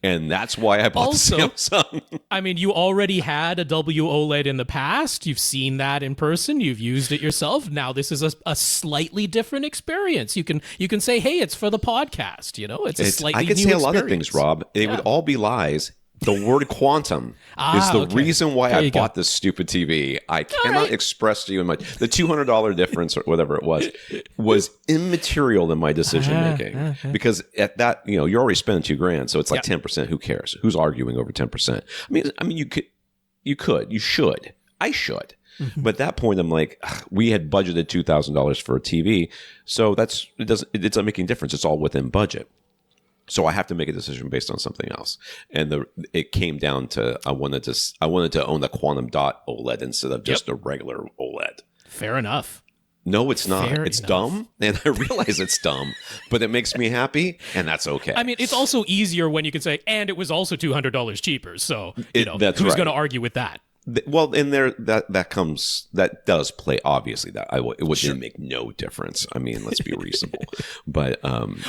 And that's why I bought the Samsung. I mean, you already had a WOLED in the past. You've seen that in person. You've used it yourself. Now this is a slightly different experience. You can say, hey, it's for the podcast. It's a slightly new experience. I could say a lot of things, Rob. They would all be lies. The word quantum is the reason why I bought this stupid TV. I cannot express to you the $200 difference or whatever it was immaterial in my decision making because at that, you're already spending $2,000. So it's like 10%. Who cares? Who's arguing over 10%? I mean, you should. I should. But at that point, I'm like, we had budgeted $2,000 for a TV. So it's not making a difference. It's all within budget. So I have to make a decision based on something else, and it came down to I wanted to own the quantum dot OLED instead of just a regular OLED. Fair enough. No, it's not. It's dumb, and I realize it's dumb, but it makes me happy, and that's okay. I mean, it's also easier when you can say, and it was also $200 cheaper. So that's who's going to argue with that? Well, in there that does play. Obviously, it would make no difference. I mean, let's be reasonable. But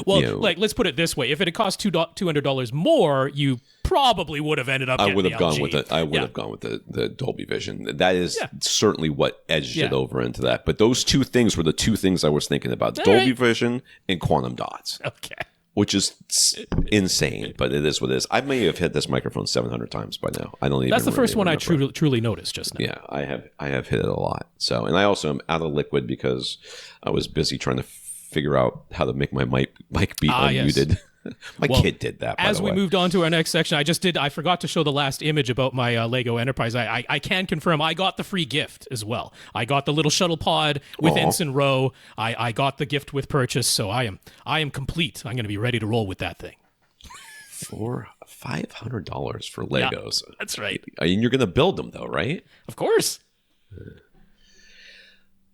let's put it this way: if it had cost $200 more, you probably would have ended up. I would have gone with it. I would have gone with the Dolby Vision. That is certainly what edged it over into that. But those two things were the two things I was thinking about: Dolby Vision and quantum dots. Okay. Which is insane, but it is what it is. I may have hit this microphone 700 times by now. I don't even. That's the first one I truly noticed just now. Yeah, I have hit it a lot. So, and I also am out of liquid because I was busy trying to figure out how to make my mic be unmuted. Yes. My kid did that. As we moved on to our next section, I forgot to show the last image about my Lego Enterprise. I can confirm I got the free gift as well. I got the little shuttle pod with Ensign Row. I got the gift with purchase, so I am complete. I'm going to be ready to roll with that thing. For $500 for Legos. Yeah, that's right. And you're going to build them though, right? Of course.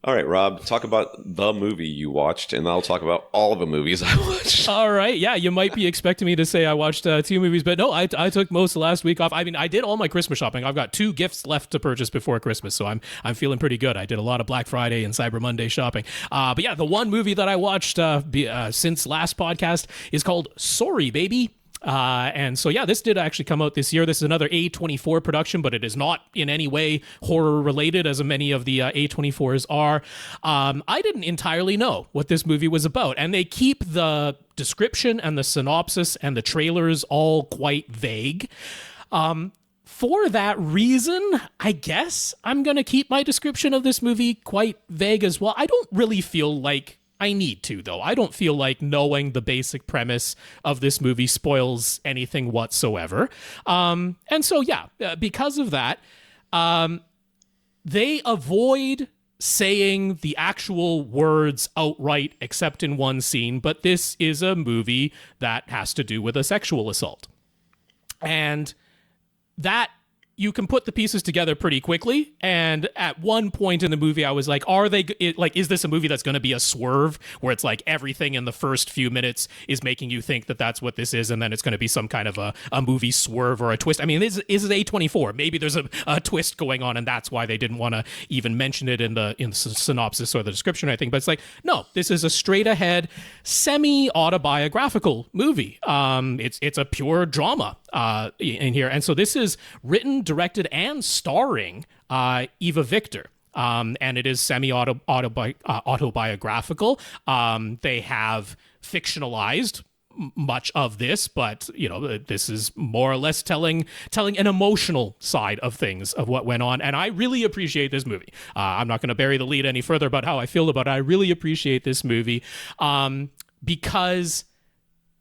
All right, Rob, talk about the movie you watched, and I'll talk about all of the movies I watched. All right. Yeah, you might be expecting me to say I watched 2 movies, but no, I took most of last week off. I mean, I did all my Christmas shopping. I've got 2 gifts left to purchase before Christmas, so I'm feeling pretty good. I did a lot of Black Friday and Cyber Monday shopping. But yeah, the one movie that I watched since last podcast is called Sorry, Baby. And so, yeah, this did actually come out this year. This is another A24 production, but it is not in any way horror related, as many of the A24s are. I didn't entirely know what this movie was about, and they keep the description and the synopsis and the trailers all quite vague. For that reason, I guess I'm going to keep my description of this movie quite vague as well. I don't really feel like I need to, though. I don't feel like knowing the basic premise of this movie spoils anything whatsoever. And so, yeah, because of that, they avoid saying the actual words outright except in one scene, but this is a movie that has to do with a sexual assault. And that you can put the pieces together pretty quickly. And at one point in the movie, I was like, is this a movie that's going to be a swerve where it's like everything in the first few minutes is making you think that that's what this is, and then it's going to be some kind of a movie swerve or a twist? I mean, this is A24. Maybe there's a twist going on, and that's why they didn't want to even mention it in the synopsis or the description, I think. But it's like, no, this is a straight ahead, semi-autobiographical movie. It's a pure drama in here. And so this is written, directed, and starring Eva Victor. And it is semi-autobiographical. They have fictionalized much of this, but this is more or less telling an emotional side of things, of what went on. And I really appreciate this movie. I'm not going to bury the lead any further about how I feel about it. I really appreciate this movie because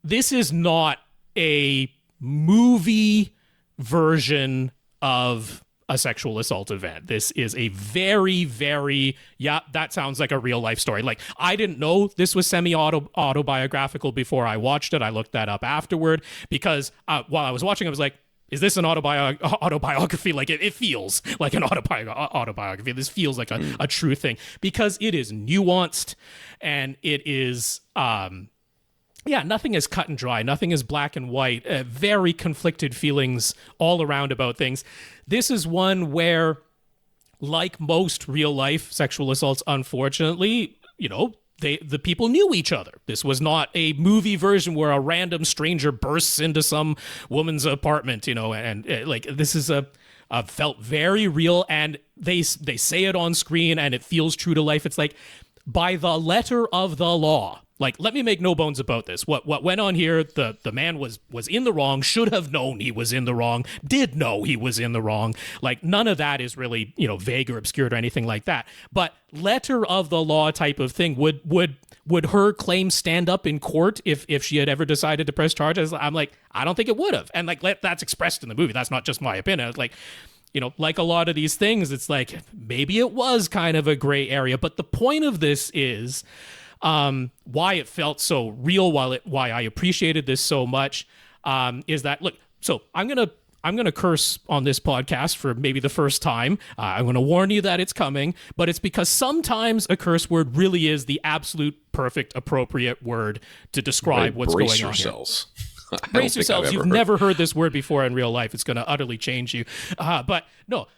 this is not a movie version of a sexual assault event. This is a very, very, that sounds like a real life story. Like, I didn't know this was semi-autobiographical before I watched it. I looked that up afterward because while I was watching, I was like, is this an autobiography? Like, it feels like an autobiography. This feels like a true thing because it is nuanced and it is... nothing is cut and dry. Nothing is black and white. Very conflicted feelings all around about things. This is one where, like most real-life sexual assaults, unfortunately, the people knew each other. This was not a movie version where a random stranger bursts into some woman's apartment, this is felt very real, and they say it on screen, and it feels true to life. It's like, by the letter of the law. Like, let me make no bones about this. What went on here, the man was in the wrong, should have known he was in the wrong, did know he was in the wrong. Like, none of that is really, vague or obscured or anything like that. But letter of the law type of thing, would her claim stand up in court if she had ever decided to press charges? I'm like, I don't think it would have. And like, that's expressed in the movie. That's not just my opinion. It's like, like a lot of these things, it's like, maybe it was kind of a gray area. But the point of this is... why it felt so real, why I appreciated this so much, is that, look, so I'm gonna curse on this podcast for maybe the first time. I'm gonna warn you that it's coming, but it's because sometimes a curse word really is the absolute perfect, appropriate word to describe what's going on here. Brace yourselves. You've never heard this word before in real life. It's gonna utterly change you. But no,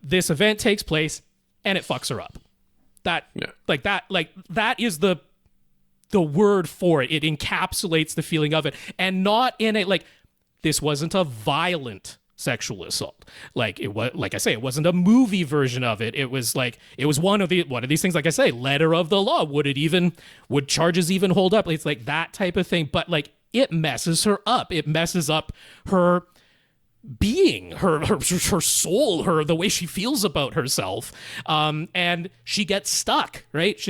this event takes place and it fucks her up. That is the word for it. It encapsulates the feeling of it, and not in a, like, this wasn't a violent sexual assault. Like, it was, like I say, it wasn't a movie version of it. It was like, it was one of these things, like I say, letter of the law. Would charges even hold up? It's like that type of thing. But like, it messes her up. It messes up her being, her soul, the way she feels about herself, and she gets stuck, right?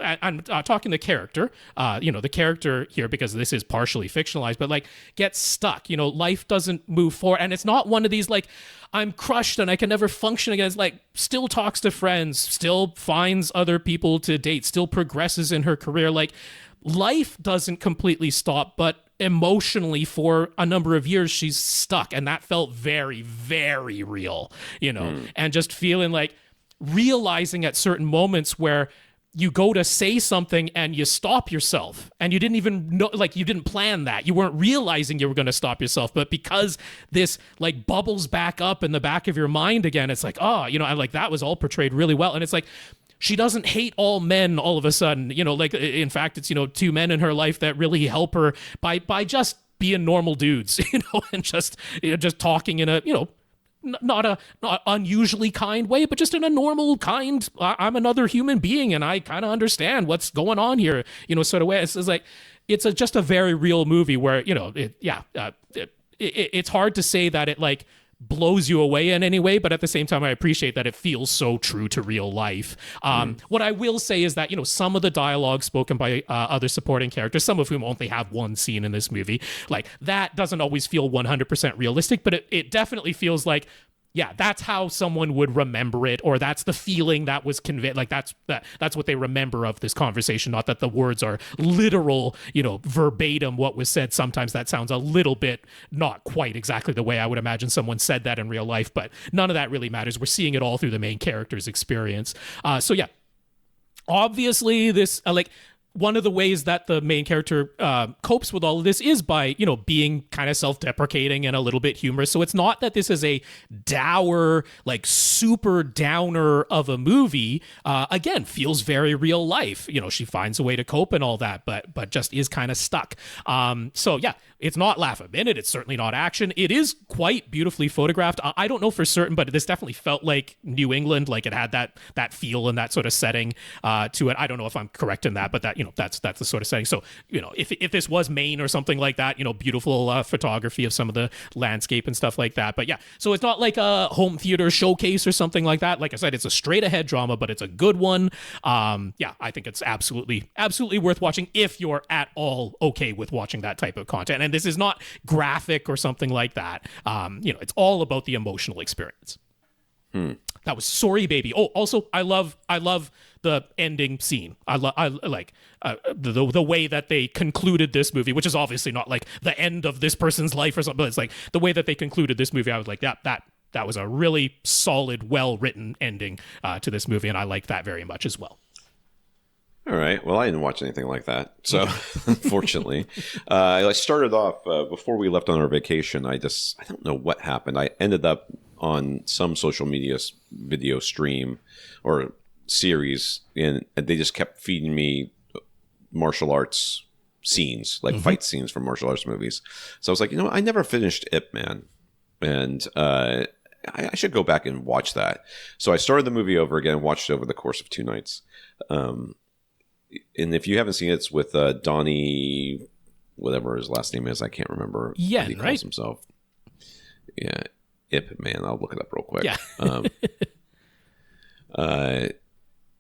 I'm talking the character, the character here, because this is partially fictionalized, but like, gets stuck. Life doesn't move forward, and it's not one of these like, I'm crushed and I can never function again. It's like, still talks to friends, still finds other people to date, still progresses in her career. Like, life doesn't completely stop, but emotionally for a number of years she's stuck, and that felt very, very real, and just feeling like, realizing at certain moments where you go to say something and you stop yourself, and you didn't even know, like, you didn't plan that, you weren't realizing you were going to stop yourself, but because this like bubbles back up in the back of your mind again, it's like, and like, that was all portrayed really well. And it's like, she doesn't hate all men all of a sudden, like, in fact, it's, two men in her life that really help her by just being normal dudes, and just talking in a, not unusually kind way, but just in a normal, kind, I'm another human being and I kind of understand what's going on here, sort of way. It's like, it's just a very real movie where, it's hard to say that it like blows you away in any way, but at the same time, I appreciate that it feels so true to real life. What I will say is that, some of the dialogue spoken by other supporting characters, some of whom only have one scene in this movie, like, that doesn't always feel 100% realistic, but it definitely feels like Yeah, that's how someone would remember it, or that's the feeling that was conveyed. Like that's what they remember of this conversation. Not that the words are literal, verbatim what was said. Sometimes that sounds a little bit not quite exactly the way I would imagine someone said that in real life, but none of that really matters. We're seeing it all through the main character's experience. So yeah, obviously this one of the ways that the main character copes with all of this is by, being kind of self-deprecating and a little bit humorous. So it's not that this is a dour, super downer of a movie. Again, feels very real life. She finds a way to cope and all that, but just is kind of stuck. So yeah, it's not laugh a minute. It's certainly not action. It is quite beautifully photographed. I don't know for certain, but this definitely felt like New England. Like it had that feel and that sort of setting to it. I don't know if I'm correct in that, but that, that's the sort of setting. So, if this was Maine or something like that, beautiful photography of some of the landscape and stuff like that. But yeah, so it's not like a home theater showcase or something like that. Like I said, it's a straight ahead drama, but it's a good one. Yeah, I think it's absolutely worth watching if you're at all okay with watching that type of content. And this is not graphic or something like that. It's all about the emotional experience. That was Sorry Baby. Oh, also, I love the ending scene. I like the way that they concluded this movie, which is obviously not like the end of this person's life or something, but it's like the way that they concluded this movie. I was like, that was a really solid, well-written ending to this movie, and I liked that very much as well. All right. Well, I didn't watch anything like that. So, unfortunately, I started off before we left on our vacation. I don't know what happened. I ended up on some social media video stream or series, and they just kept feeding me martial arts scenes, like fight scenes from martial arts movies. So I was like, I never finished Ip Man, and I should go back and watch that. So I started the movie over again, watched it over the course of 2 nights. And if you haven't seen it, it's with Donnie, whatever his last name is, I can't remember. Yeah, what he calls himself. Yeah, Ip Man. I'll look it up real quick. Yeah.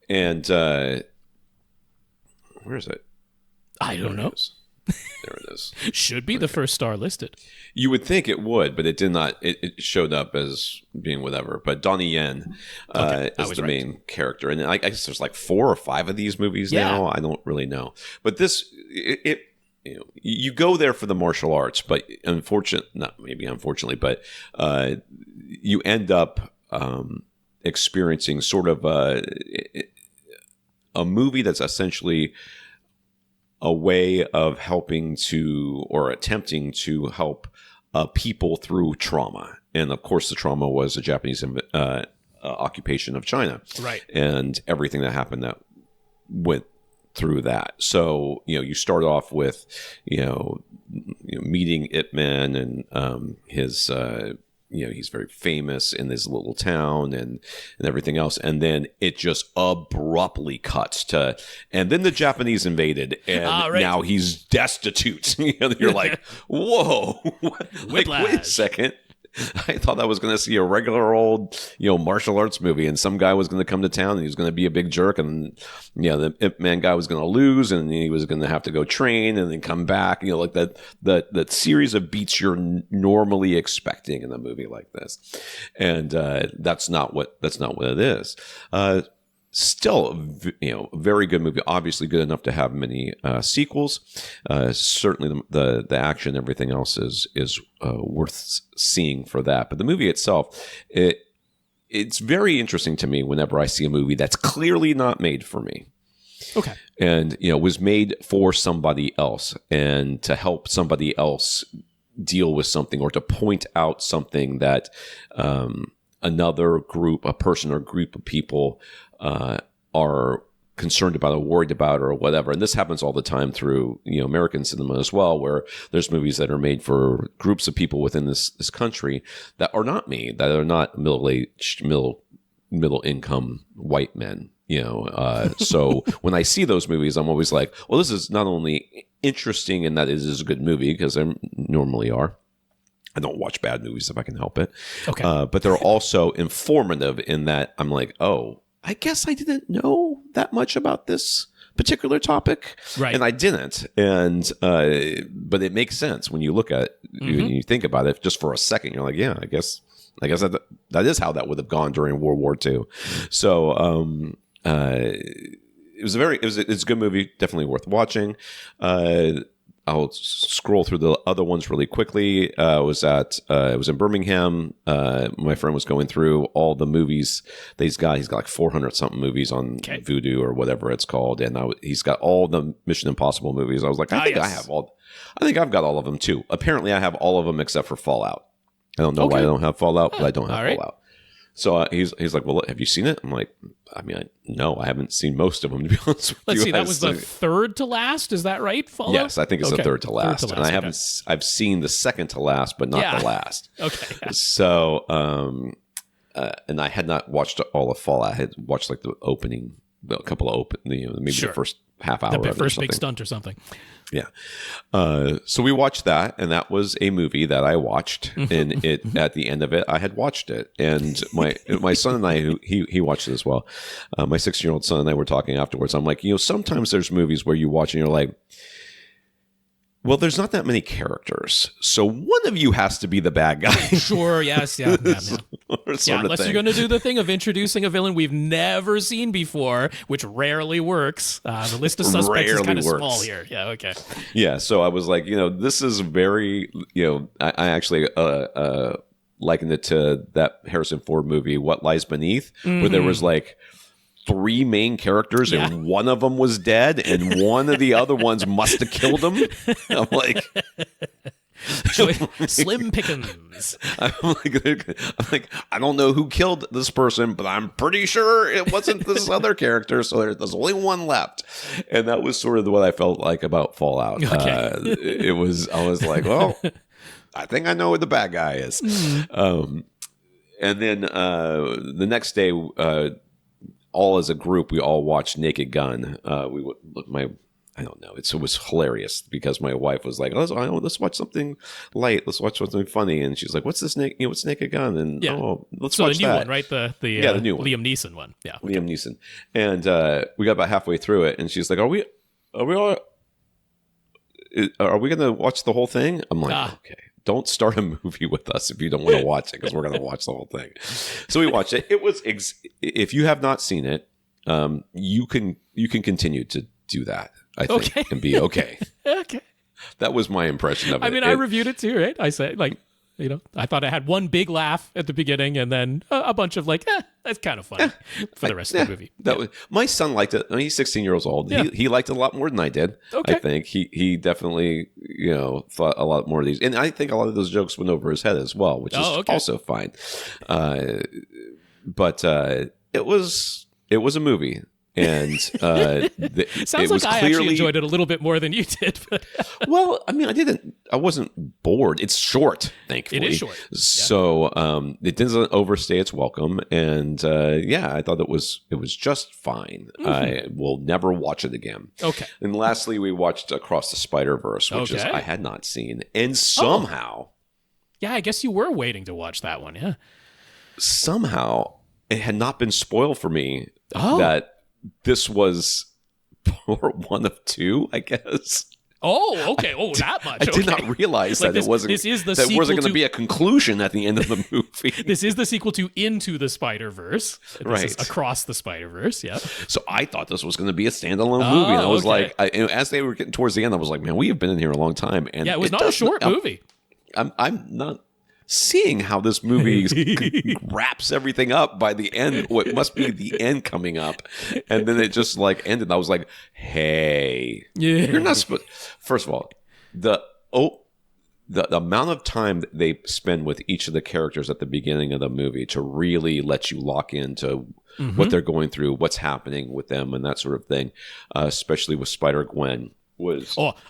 And where is it? I don't know. There it is. Should be the first star listed. You would think it would, but it did not. It showed up as being whatever. But Donnie Yen is the main character. And I guess there's like 4 or 5 of these movies now. I don't really know. But this, you go there for the martial arts, but unfortunately, but you end up experiencing sort of a movie that's essentially a way of helping to, or attempting to help people through trauma. And of course, the trauma was the Japanese occupation of China. Right. And everything that happened that went through that. So, you start off with, meeting Ip Man and his he's very famous in this little town and everything else. And then it just abruptly cuts to, and then the Japanese invaded and now he's destitute. You're like, whoa, wait a second. I thought I was going to see a regular old, martial arts movie, and some guy was going to come to town and he was going to be a big jerk, and the Ip Man guy was going to lose, and he was going to have to go train and then come back. Like that series of beats you're normally expecting in a movie like this, and that's not what it is. Still, very good movie. Obviously, good enough to have many sequels. Certainly, the action, everything else is worth seeing for that. But the movie itself, it's very interesting to me whenever I see a movie that's clearly not made for me. Okay, and was made for somebody else, and to help somebody else deal with something, or to point out something that another group, a person or group of people are concerned about or worried about or whatever. And this happens all the time through, American cinema as well, where there's movies that are made for groups of people within this country that are not made, that are not middle-aged, middle income white men, So when I see those movies, I'm always like, well, this is not only interesting in that it is a good movie, because they normally are. I don't watch bad movies if I can help it. Okay. But they're also informative in that I'm like, oh, I guess I didn't know that much about this particular topic. Right. And I didn't. And but it makes sense when you look at it, when you think about it just for a second. You're like, yeah, I guess I guess that is how that would have gone during World War II. So it's a good movie, definitely worth watching. I'll scroll through the other ones really quickly. It was in Birmingham. My friend was going through all the movies that he's got like 400 something movies on Vudu or whatever it's called, and he's got all the Mission Impossible movies. I was like, I think I've got all of them too. Apparently, I have all of them except for Fallout. I don't know why I don't have Fallout, but I don't have Fallout. So he's like, well, have you seen it? I'm like, no, I haven't seen most of them, to be honest with you. Let's see, that was the third to last. Is that right, Fallout? Yes, I think it's the third to last. And I've seen the second to last, but not the last. Okay. Yeah. So, and I had not watched all of Fallout. I had watched like the opening, a couple of maybe the first half hour. The first big stunt or something. Yeah. So we watched that, and that was a movie that I watched. And at the end of it, I had watched it, and my son and I, he watched it as well. My 16-year-old son and I were talking afterwards. I'm like, sometimes there's movies where you watch and you're like, well, there's not that many characters, so one of you has to be the bad guy. Sure, yes, yeah. Unless you're going to do the thing of introducing a villain we've never seen before, which rarely works. The list of suspects is kind of small here. Yeah, okay. Yeah, so I was like, this is very, I actually likened it to that Harrison Ford movie, What Lies Beneath, where there was like 3 main characters and one of them was dead and one of the other ones must have killed him. I'm like, Slim Pickens. I'm like, I don't know who killed this person, but I'm pretty sure it wasn't this other character. So there's only one left, and that was sort of what I felt like about Fallout. Okay. I was like, well, I think I know who the bad guy is. And then the next day, all as a group, we all watched Naked Gun. I don't know. It was hilarious because my wife was like, let's watch something light. Let's watch something funny. And she's like, what's this? What's Naked Gun? And let's watch the new that. one, right? The new one. Liam Neeson one. Yeah. Okay. Liam Neeson. And we got about halfway through it, and she's like, are we going to watch the whole thing? I'm like, okay. Don't start a movie with us if you don't want to watch it, because we're going to watch the whole thing. So we watched it. It was if you have not seen it, you can continue to do that, I think, and be okay. Okay. That was my impression of it. I reviewed it too, right? I said, I thought I had one big laugh at the beginning and then a bunch of that's kind of funny for the rest of the movie. My son liked it. He's 16 years old. Yeah. He liked it a lot more than I did. Okay. I think he definitely, thought a lot more of these. And I think a lot of those jokes went over his head as well, which is also fine. But it was a movie. And sounds like I actually enjoyed it a little bit more than you did. Well, I wasn't bored. It's short, thankfully. It is short. So it doesn't overstay its welcome. And I thought it was just fine. I will never watch it again. Okay. And lastly, we watched Across the Spider-Verse, which I had not seen. And somehow... Yeah, I guess you were waiting to watch that one, yeah. Somehow, it had not been spoiled for me that this was part 1 of 2, I guess. Oh, okay. Oh, that much. I did not realize that it wasn't going to be a conclusion at the end of the movie. This is the sequel to Into the Spider-Verse. This is Across the Spider-Verse, yeah. So I thought this was going to be a standalone movie. And I was like, as they were getting towards the end, I was like, man, we have been in here a long time. And it was not a short movie. I'm not seeing how this movie wraps everything up by the end, what must be the end coming up, and then it just ended. I was like, "Hey, you're not supposed." First of all, the amount of time that they spend with each of the characters at the beginning of the movie to really let you lock into what they're going through, what's happening with them, and that sort of thing, especially with Spider-Gwen.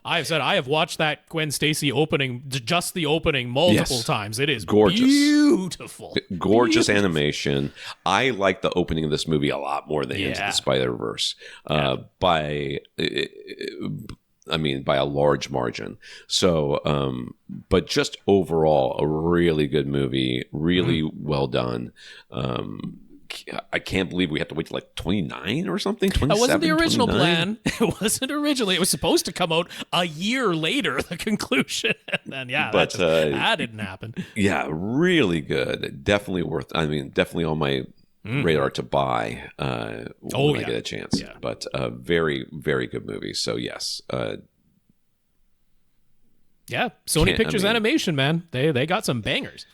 I've said I have watched that Gwen Stacy opening, just the opening, multiple times. It is gorgeous, beautiful, gorgeous animation. I like the opening of this movie a lot more than Into the Spider-Verse, by a large margin. So, but just overall, a really good movie, really well done. I can't believe we have to wait till like 29 or something. That wasn't the original 29? plan. It wasn't originally. It was supposed to come out a year later, the conclusion. And then, that didn't happen. Yeah, really good. Definitely definitely on my radar to buy when I get a chance. Yeah. But very, very good movie. So, yes. Sony Pictures Animation, man. They got some bangers.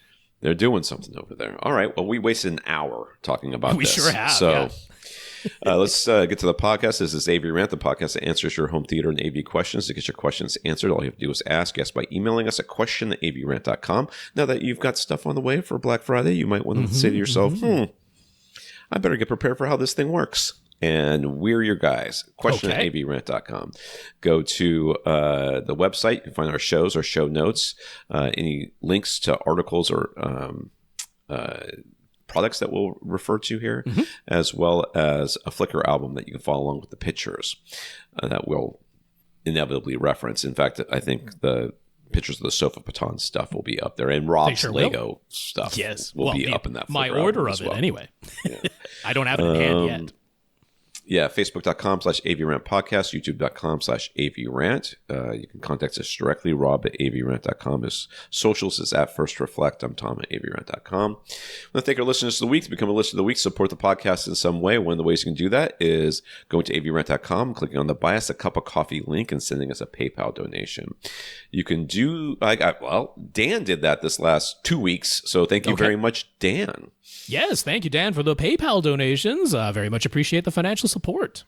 They're doing something over there. All right. Well, we wasted an hour talking about this. We sure have. So let's get to the podcast. This is AVRant, the podcast that answers your home theater and AV questions. To get your questions answered, all you have to do is ask us by emailing us at question@avrant.com. Now that you've got stuff on the way for Black Friday, you might want to say to yourself, I better get prepared for how this thing works. And we're your guys. Question@avrant.com. Go to the website. You can find our shows, our show notes, any links to articles or products that we'll refer to here, as well as a Flickr album that you can follow along with the pictures that we'll inevitably reference. In fact, I think the pictures of the Sofabaton stuff will be up there, and Rob's Lego stuff will be up in that Flickr my order of it anyway. I don't have it in hand yet. Yeah, Facebook.com/AVRant podcast, YouTube.com/AVRant. You can contact us directly, Rob@AVRant.com. His socials is @FirstReflect. I'm Tom @AVRant.com. I want to thank our listeners of the week. To become a listener of the week, support the podcast in some way. One of the ways you can do that is going to AVRant.com, clicking on the Buy Us a Cup of Coffee link, and sending us a PayPal donation. You can do, Dan did that this last 2 weeks, so thank you very much, Dan. Yes, thank you, Dan, for the PayPal donations. Very much appreciate the financial support.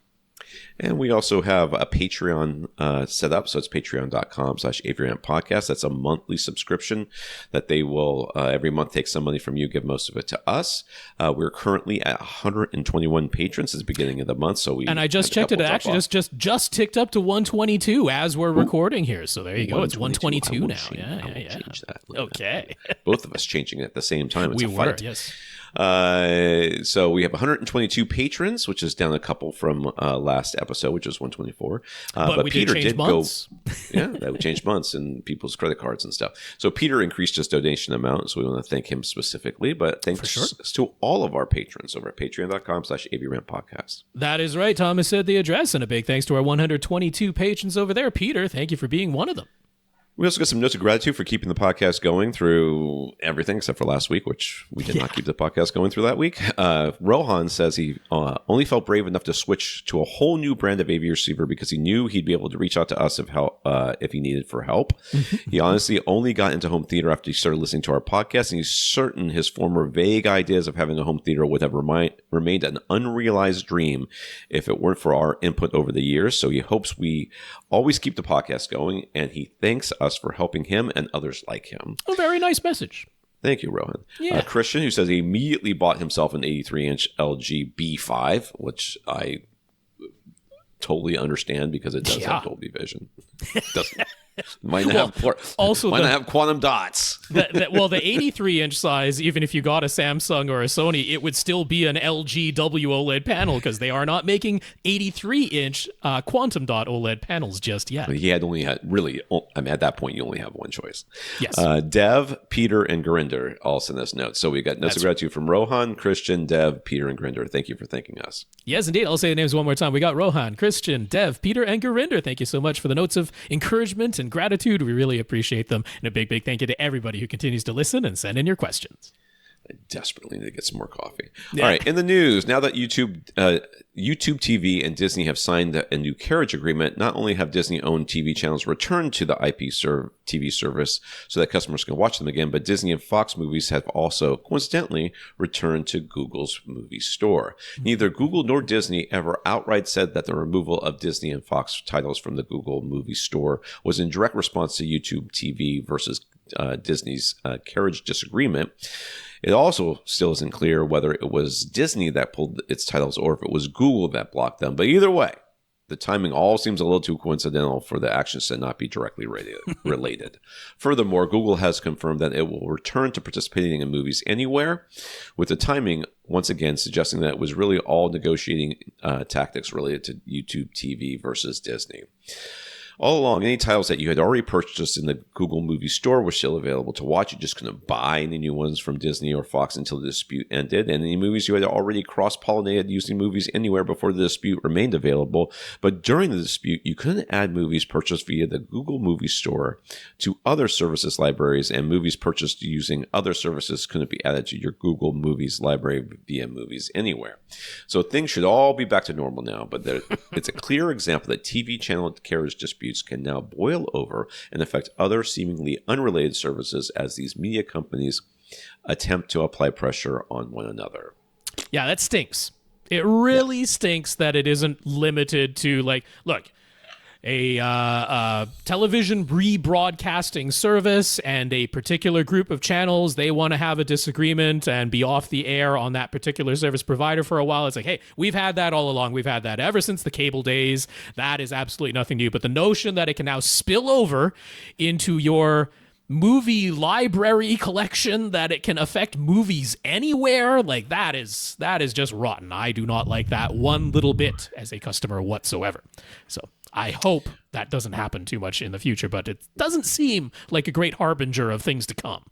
And we also have a Patreon set up. So it's patreon.com/AVRant podcast. That's a monthly subscription that they will every month take some money from you, give most of it to us. We're currently at 121 patrons at the beginning of the month. And I just checked it. It actually just ticked up to 122 as we're recording here. So there you go. It's 122 now. Yeah. Change that. Okay. Both of us changing it at the same time. It's we a fight. were, yes. So we have 122 patrons, which is down a couple from last episode, which was 124. But Peter did months. That would change months and people's credit cards and stuff. So Peter increased his donation amount, so we want to thank him specifically. But thanks to all of our patrons over at patreon.com/AVRant podcast. That is right. Thomas said the address, and a big thanks to our 122 patrons over there. Peter, thank you for being one of them. We also got some notes of gratitude for keeping the podcast going through everything except for last week, which we did not keep the podcast going through that week. Rohan says he only felt brave enough to switch to a whole new brand of AV receiver because he knew he'd be able to reach out to us if he needed for help. He honestly only got into home theater after he started listening to our podcast, and he's certain his former vague ideas of having a home theater would have remained an unrealized dream if it weren't for our input over the years. So he hopes we always keep the podcast going, and he thanks us for helping him and others like him. A very nice message. Thank you, Rohan. Yeah. Christian, who says he immediately bought himself an 83-inch LG B5, which I totally understand because it does have Dolby Vision. It doesn't. Might not have quantum dots. The 83-inch size, even if you got a Samsung or a Sony, it would still be an LG WOLED panel because they are not making 83-inch quantum dot OLED panels just yet. At that point, you only have one choice. Yes. Dev, Peter, and Gurinder all send us notes. So we got notes of gratitude from Rohan, Christian, Dev, Peter, and Gurinder. Thank you for thanking us. Yes, indeed. I'll say the names one more time. We got Rohan, Christian, Dev, Peter, and Gurinder. Thank you so much for the notes of encouragement and gratitude. We really appreciate them. And a big, big thank you to everybody who continues to listen and send in your questions. I desperately need to get some more coffee. Yeah. All right. In the news, now that YouTube TV and Disney have signed a new carriage agreement, not only have Disney-owned TV channels returned to the IP TV service so that customers can watch them again, but Disney and Fox movies have also, coincidentally, returned to Google's movie store. Neither Google nor Disney ever outright said that the removal of Disney and Fox titles from the Google movie store was in direct response to YouTube TV versus Disney's carriage disagreement. It also still isn't clear whether it was Disney that pulled its titles or if it was Google that blocked them. But either way, the timing all seems a little too coincidental for the actions to not be directly related. Furthermore, Google has confirmed that it will return to participating in movies anywhere, with the timing once again suggesting that it was really all negotiating tactics related to YouTube TV versus Disney. All along, any titles that you had already purchased in the Google Movie Store were still available to watch. You just couldn't buy any new ones from Disney or Fox until the dispute ended. And any movies you had already cross-pollinated using Movies Anywhere before the dispute remained available. But during the dispute, you couldn't add movies purchased via the Google Movie Store to other services libraries, and movies purchased using other services couldn't be added to your Google Movies library via Movies Anywhere. So things should all be back to normal now, but it's a clear example that TV channel carriage disputes can now boil over and affect other seemingly unrelated services as these media companies attempt to apply pressure on one another. Yeah, that stinks. It really stinks that it isn't limited to, like, look, a television rebroadcasting service and a particular group of channels, they want to have a disagreement and be off the air on that particular service provider for a while. It's like, hey, we've had that all along. We've had that ever since the cable days. That is absolutely nothing new. But the notion that it can now spill over into your movie library collection, that it can affect movies anywhere, like that is just rotten. I do not like that one little bit as a customer whatsoever. So I hope that doesn't happen too much in the future, but it doesn't seem like a great harbinger of things to come.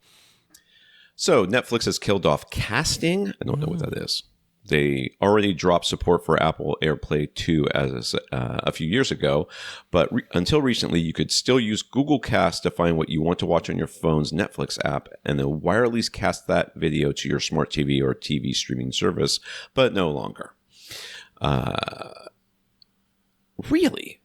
So Netflix has killed off casting. I don't know what that is. They already dropped support for Apple AirPlay 2 as a few years ago, but until recently, you could still use Google Cast to find what you want to watch on your phone's Netflix app and then wirelessly cast that video to your smart TV or TV streaming service, but no longer. Really?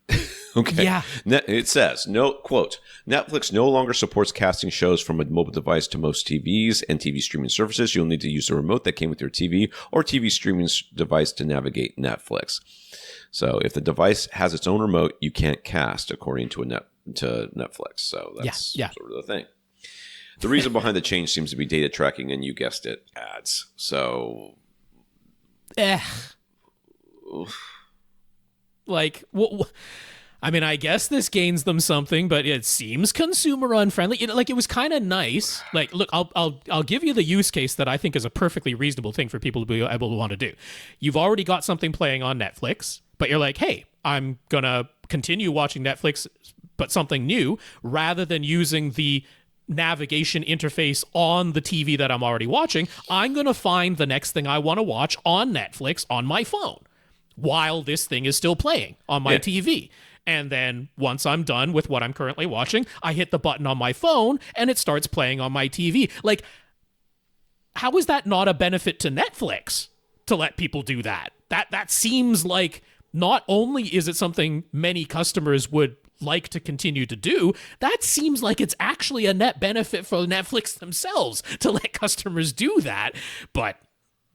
Okay. Yeah. It says, quote, Netflix no longer supports casting shows from a mobile device to most TVs and TV streaming services. You'll need to use the remote that came with your TV or TV streaming device to navigate Netflix. So if the device has its own remote, you can't cast according to Netflix. So that's sort of the thing. The reason behind the change seems to be data tracking and, you guessed it, ads. So... Like, I mean, I guess this gains them something, but it seems consumer unfriendly. Like, it was kind of nice. Like, look, I'll give you the use case that I think is a perfectly reasonable thing for people to be able to want to do. You've already got something playing on Netflix, but you're like, hey, I'm gonna continue watching Netflix, but something new, rather than using the navigation interface on the TV that I'm already watching. I'm gonna find the next thing I want to watch on Netflix on my phone while this thing is still playing on my TV. And then once I'm done with what I'm currently watching, I hit the button on my phone and it starts playing on my TV. Like, how is that not a benefit to Netflix to let people do that? That seems like not only is it something many customers would like to continue to do, that seems like it's actually a net benefit for Netflix themselves to let customers do that. But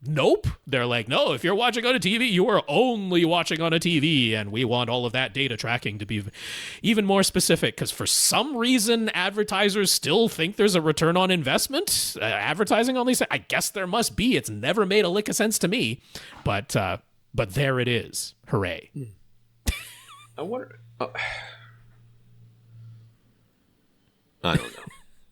nope. They're like, no, if you're watching on a TV, you are only watching on a TV, and we want all of that data tracking to be even more specific, because for some reason, advertisers still think there's a return on investment advertising on these things. I guess there must be. It's never made a lick of sense to me, but there it is. Hooray. I wonder... I don't know.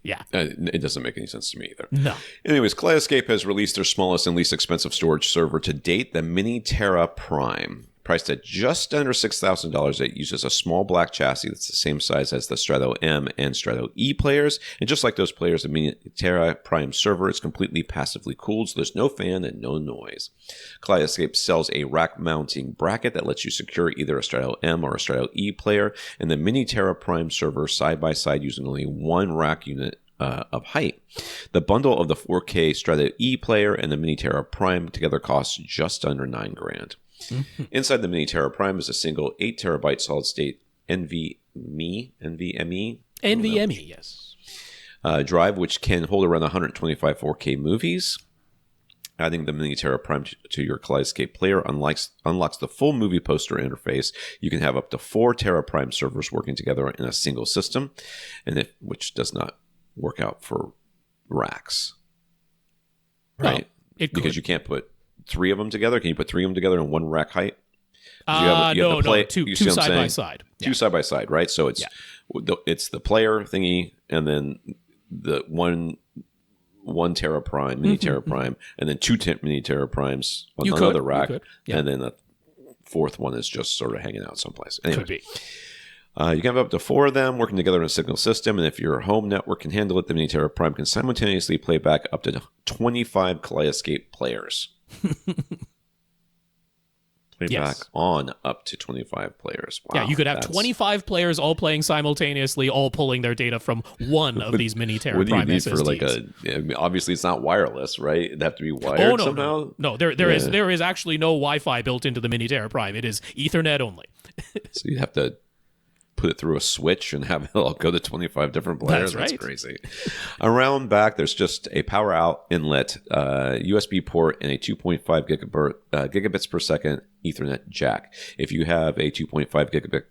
Yeah. It doesn't make any sense to me either. No. Anyways, Kaleidescape has released their smallest and least expensive storage server to date, the Mini Terra Prime. Priced at just under $6,000, it uses a small black chassis that's the same size as the Strato M and Strato E players. And just like those players, the Mini Terra Prime server is completely passively cooled, so there's no fan and no noise. Kaleidescape sells a rack mounting bracket that lets you secure either a Strato M or a Strato E player, and the Mini Terra Prime server side by side using only one rack unit of height. The bundle of the 4K Strato E player and the Mini Terra Prime together costs just under $9,000. Mm-hmm. Inside the Mini Terra Prime is a single 8 terabyte solid state NVMe, yes, drive, which can hold around 125 4K movies. Adding the Mini Terra Prime to your Kaleidescape player unlocks the full movie poster interface. You can have up to 4 Terra Prime servers working together in a single system, which does not work out for racks, right? Because you can't put 3 of them together. Can you put 3 of them together in one rack height? No, two side by side. Two side by side, right? So it's the player thingy, and then the one Terra Prime, Mini Terra Prime, and then 2 Mini Terra Primes on another rack, and then the fourth one is just sort of hanging out someplace. Anyway. Could be. You can have up to 4 of them working together in a single system, and if your home network can handle it, the Mini Terra Prime can simultaneously play back up to 25 Kaleidescape players. Back on up to 25 players. Wow, yeah, you could have 25 players all playing simultaneously, all pulling their data from one of these Mini Terra Prime SSDs. Obviously, it's not wireless, right? It'd have to be wired somehow. No, there is actually no Wi-Fi built into the Mini Terra Prime. It is Ethernet only. So you have to put it through a switch and have it all go to 25 different players. That's right. That's crazy. Around back, there's just a power out inlet, USB port, and a 2.5 gigabits per second Ethernet jack. If you have a 2.5 gigabit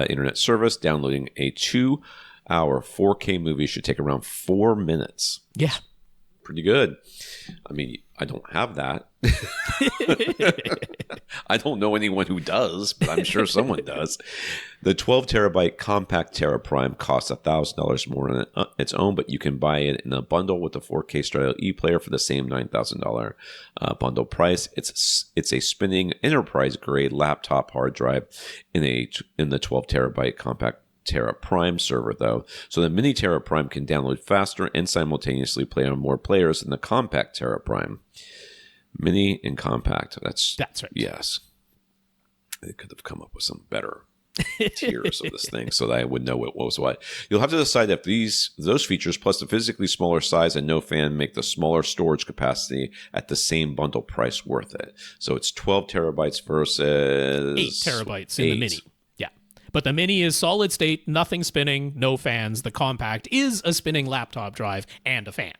internet service, downloading a 2-hour 4K movie should take around 4 minutes. Yeah. Pretty good. I mean, I don't have that. I don't know anyone who does, but I'm sure someone does. The 12 terabyte compact Terra Prime costs $1,000 more on its own, but you can buy it in a bundle with the 4K Strato E player for the same $9,000 bundle price. It's a spinning enterprise grade laptop hard drive in the 12 terabyte compact Terra Prime server, though, so the Mini Terra Prime can download faster and simultaneously play on more players than the compact Terra Prime. Mini and compact. That's right. Yes. They could have come up with some better tiers of this thing so that I would know what was what. You'll have to decide if those features plus the physically smaller size and no fan make the smaller storage capacity at the same bundle price worth it. So it's 12 terabytes versus 8 terabytes in the Mini. But the Mini is solid state, nothing spinning, no fans. The compact is a spinning laptop drive and a fan.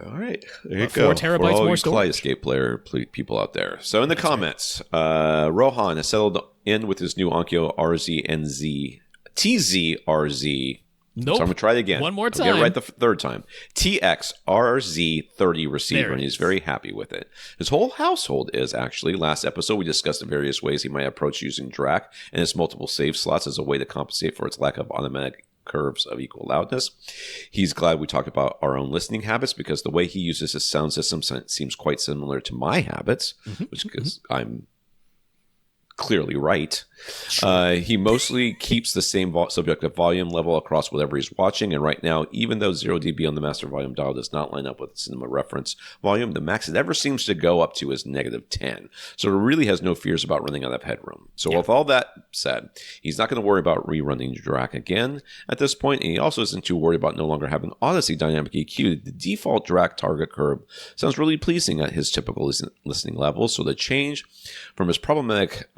All right. There you go. 4 terabytes for all more storage. Kaleidescape player people out there. So in the comments, Rohan has settled in with his new Onkyo RZNZ TZRZ. Nope. So I'm going to try it again. One more time. I'll get it right the third time. TXRZ30 receiver, and he's very happy with it. His whole household is, actually. Last episode, we discussed the various ways he might approach using DRAC and its multiple save slots as a way to compensate for its lack of automatic curves of equal loudness. He's glad we talked about our own listening habits because the way he uses his sound system seems quite similar to my habits, which because I'm clearly right. He mostly keeps the same subjective volume level across whatever he's watching, and right now, even though 0 dB on the master volume dial does not line up with cinema reference volume, the max it ever seems to go up to is -10. So it really has no fears about running out of headroom. So with all that said, he's not going to worry about rerunning DRAC again at this point, and he also isn't too worried about no longer having Odyssey dynamic EQ. The default DRAC target curve sounds really pleasing at his typical listening levels, so the change from his problematic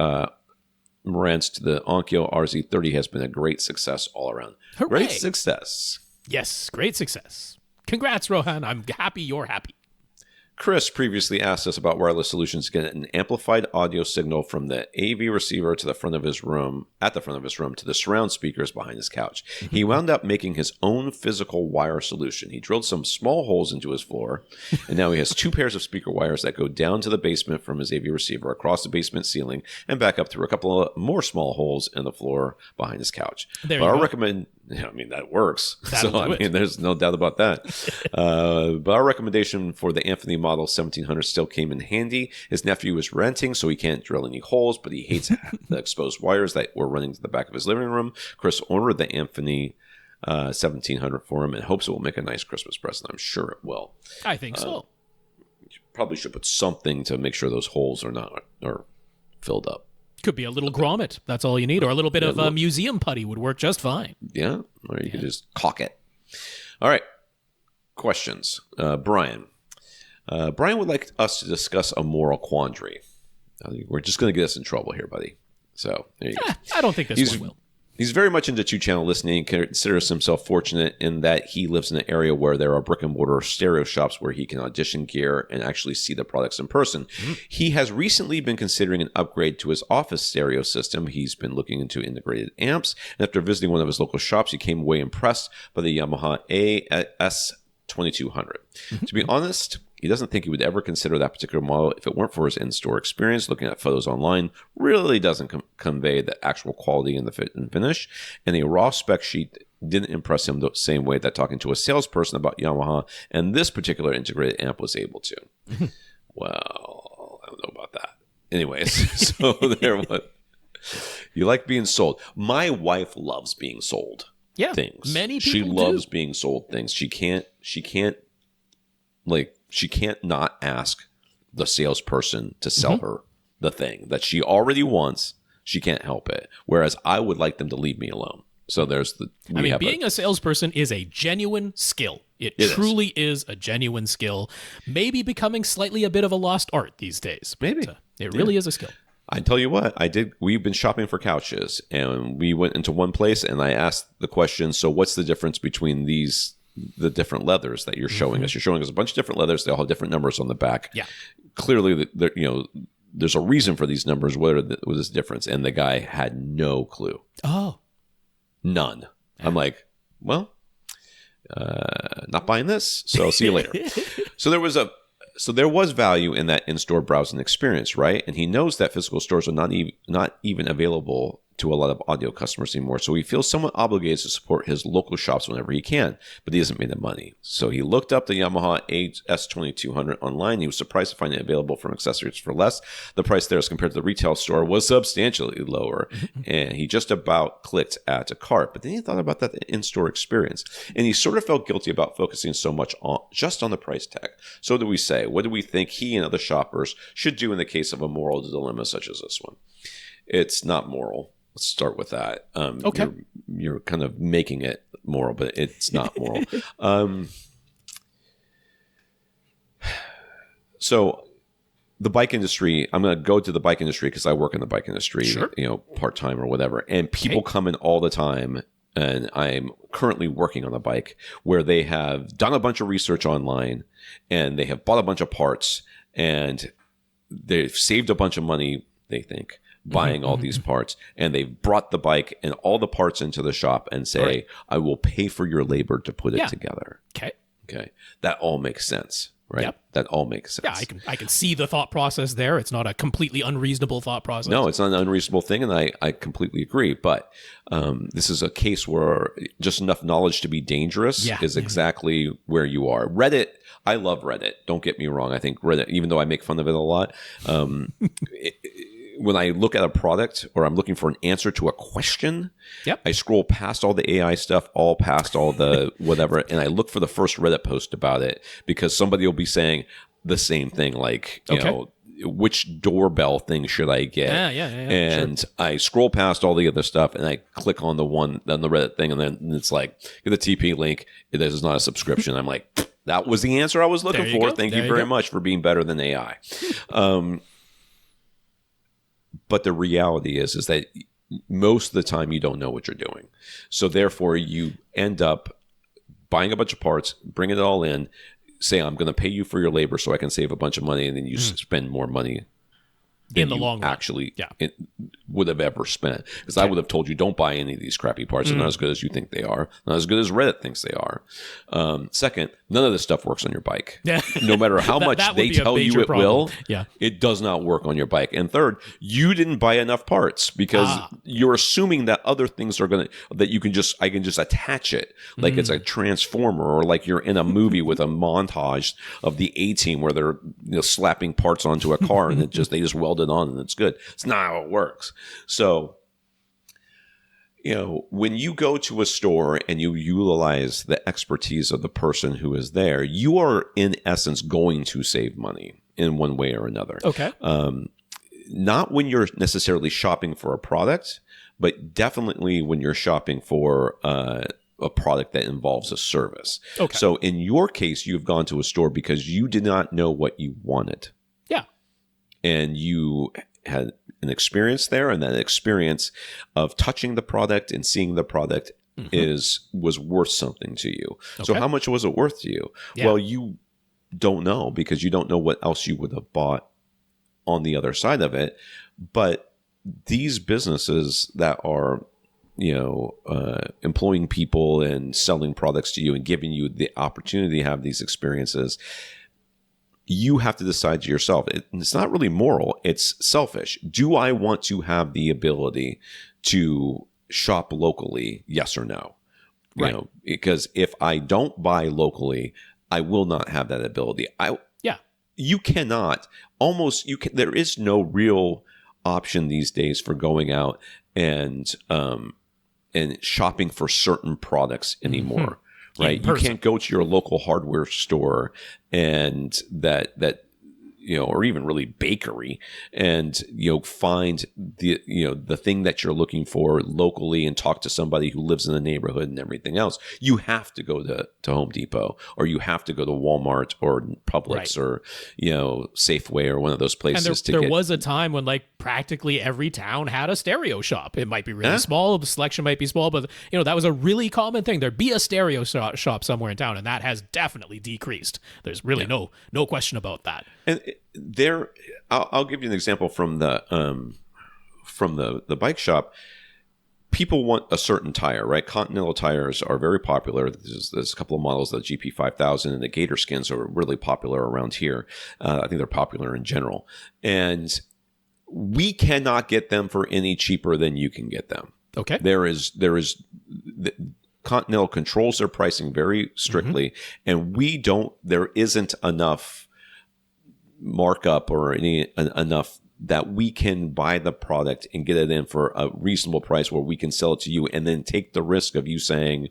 rants to the Onkyo RZ30 has been a great success all around. Hooray. Great success. Yes, great success. Congrats, Rohan. I'm happy you're happy. Chris previously asked us about wireless solutions to get an amplified audio signal from the AV receiver to the front of his room, to the surround speakers behind his couch. He wound up making his own physical wire solution. He drilled some small holes into his floor, and now he has 2 pairs of speaker wires that go down to the basement from his AV receiver, across the basement ceiling, and back up through a couple of more small holes in the floor behind his couch. There you go. That works. That'll do it. There's no doubt about that. But our recommendation for the Amphony Model 1700 still came in handy. His nephew is renting, so he can't drill any holes, but he hates the exposed wires that were running to the back of his living room. Chris ordered the Amphony 1700 for him and hopes it will make a nice Christmas present. I'm sure it will. I think so. You probably should put something to make sure those holes are filled up. Could be a little grommet. That's all you need. Or a little bit of museum putty would work just fine. Yeah. Or you could just caulk it. All right. Questions. Brian. Brian would like us to discuss a moral quandary. We're just going to get us in trouble here, buddy. So there you go. I don't think this one will. He's very much into 2-channel listening and considers himself fortunate in that he lives in an area where there are brick and mortar stereo shops where he can audition gear and actually see the products in person. He has recently been considering an upgrade to his office stereo system. He's been looking into integrated amps, and after visiting one of his local shops, he came away impressed by the Yamaha AS2200. To be honest, he doesn't think he would ever consider that particular model if it weren't for his in-store experience. Looking at photos online really doesn't convey the actual quality in the fit and finish, and a raw spec sheet didn't impress him the same way that talking to a salesperson about Yamaha and this particular integrated amp was able to. Well, I don't know about that. Anyways, so there was. You like being sold. My wife loves being sold things. Many people She loves do. being sold things. She can't not ask the salesperson to sell her the thing that she already wants. She can't help it. Whereas I would like them to leave me alone. So being a salesperson is a genuine skill. It truly is a genuine skill. Maybe becoming slightly a bit of a lost art these days. Maybe. It really is a skill. I tell you what, we've been shopping for couches, and we went into one place, and I asked the question, so what's the difference between the different leathers that you're showing us? You're showing us a bunch of different leathers. They all have different numbers on the back. Yeah. Clearly, there's a reason for these numbers. What is the difference? And the guy had no clue. Oh. None. I'm like, well, not buying this, so I'll see you later. So there was value in that in-store browsing experience, right? And he knows that physical stores are not even available to a lot of audio customers anymore. So he feels somewhat obligated to support his local shops whenever he can, but he hasn't made the money. So he looked up the Yamaha S2200 online. He was surprised to find it available from accessories for less. The price there as compared to the retail store was substantially lower. And he just about clicked add to cart. But then he thought about that in-store experience. And he sort of felt guilty about focusing so much just on the price tag. So what do we say? What do we think he and other shoppers should do in the case of a moral dilemma such as this one? It's not moral. Let's start with that. Okay. You're kind of making it moral, but it's not moral. So the bike industry, I'm going to go to the bike industry because I work in the bike industry, sure. part-time or whatever. And people come in all the time, and I'm currently working on a bike where they have done a bunch of research online, and they have bought a bunch of parts, and they've saved a bunch of money, they think, buying all these parts, and they've brought the bike and all the parts into the shop and say, I will pay for your labor to put it together. Okay. That all makes sense, right? Yep. That all makes sense. Yeah, I can see the thought process there. It's not a completely unreasonable thought process. No, it's not an unreasonable thing, and I completely agree. But this is a case where just enough knowledge to be dangerous is exactly where you are. Reddit, I love Reddit. Don't get me wrong. I think Reddit, even though I make fun of it a lot, when I look at a product or I'm looking for an answer to a question, I scroll past all the AI stuff, past all the whatever, and I look for the first Reddit post about it because somebody will be saying the same thing, like, you know, which doorbell thing should I get? And I scroll past all the other stuff and I click on the Reddit thing, and then it's like, get the TP link. This is not a subscription. I'm like, that was the answer I was looking for. Thank you very much for being better than AI. But the reality is that most of the time you don't know what you're doing. So therefore you end up buying a bunch of parts, bringing it all in, say, I'm going to pay you for your labor so I can save a bunch of money, and then you spend more money than in the long run. Actually would have ever spent. Because I would have told you, don't buy any of these crappy parts. They're not as good as you think they are. Not as good as Reddit thinks they are. Second, none of this stuff works on your bike. No matter how much they tell you it will, it does not work on your bike. And third, you didn't buy enough parts because you're assuming that other things are I can just attach it like it's a transformer, or like you're in a movie with a montage of the A-Team where they're slapping parts onto a car and they just weld it on and it's good. It's not how it works. So, when you go to a store and you utilize the expertise of the person who is there, you are in essence going to save money in one way or another. Okay. Not when you're necessarily shopping for a product, but definitely when you're shopping for a product that involves a service. Okay. So in your case, you've gone to a store because you did not know what you wanted. Yeah. And you had an experience there, and that experience of touching the product and seeing the product was worth something to you. Okay. So how much was it worth to you? Yeah. Well, you don't know because you don't know what else you would have bought on the other side of it. But these businesses that are employing people and selling products to you and giving you the opportunity to have these experiences, you have to decide to yourself. It's not really moral. It's selfish. Do I want to have the ability to shop locally? Yes or no? Right. Because if I don't buy locally, I will not have that ability. You cannot there is no real option these days for going out and shopping for certain products anymore. Right? You can't go to your local hardware store and that or even really bakery and, find the thing that you're looking for locally and talk to somebody who lives in the neighborhood and everything else. You have to go to Home Depot, or you have to go to Walmart or Publix or, Safeway or one of those places. And there was a time when practically every town had a stereo shop. It might be really small. The selection might be small, but that was a really common thing. There'd be a stereo shop somewhere in town, and that has definitely decreased. There's really no question about that. And I'll give you an example from the bike shop. People want a certain tire, right? Continental tires are very popular. There's a couple of models, the GP5000 and the Gator Skins are really popular around here. I think they're popular in general. And we cannot get them for any cheaper than you can get them. Okay. Continental controls their pricing very strictly, and there isn't enough markup or enough that we can buy the product and get it in for a reasonable price where we can sell it to you and then take the risk of you saying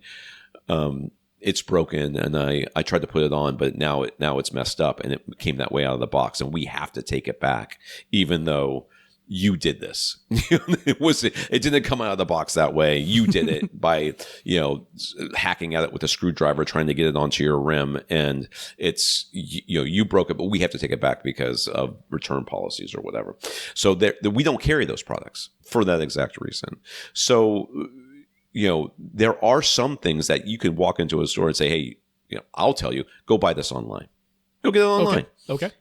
it's broken and I tried to put it on, but now it's messed up and it came that way out of the box and we have to take it back even though you did this. It didn't come out of the box that way. You did it by, hacking at it with a screwdriver, trying to get it onto your rim. And it's, you broke it, but we have to take it back because of return policies or whatever. So we don't carry those products for that exact reason. So, there are some things that you can walk into a store and say, hey, I'll tell you, go buy this online. Go get it online. Okay.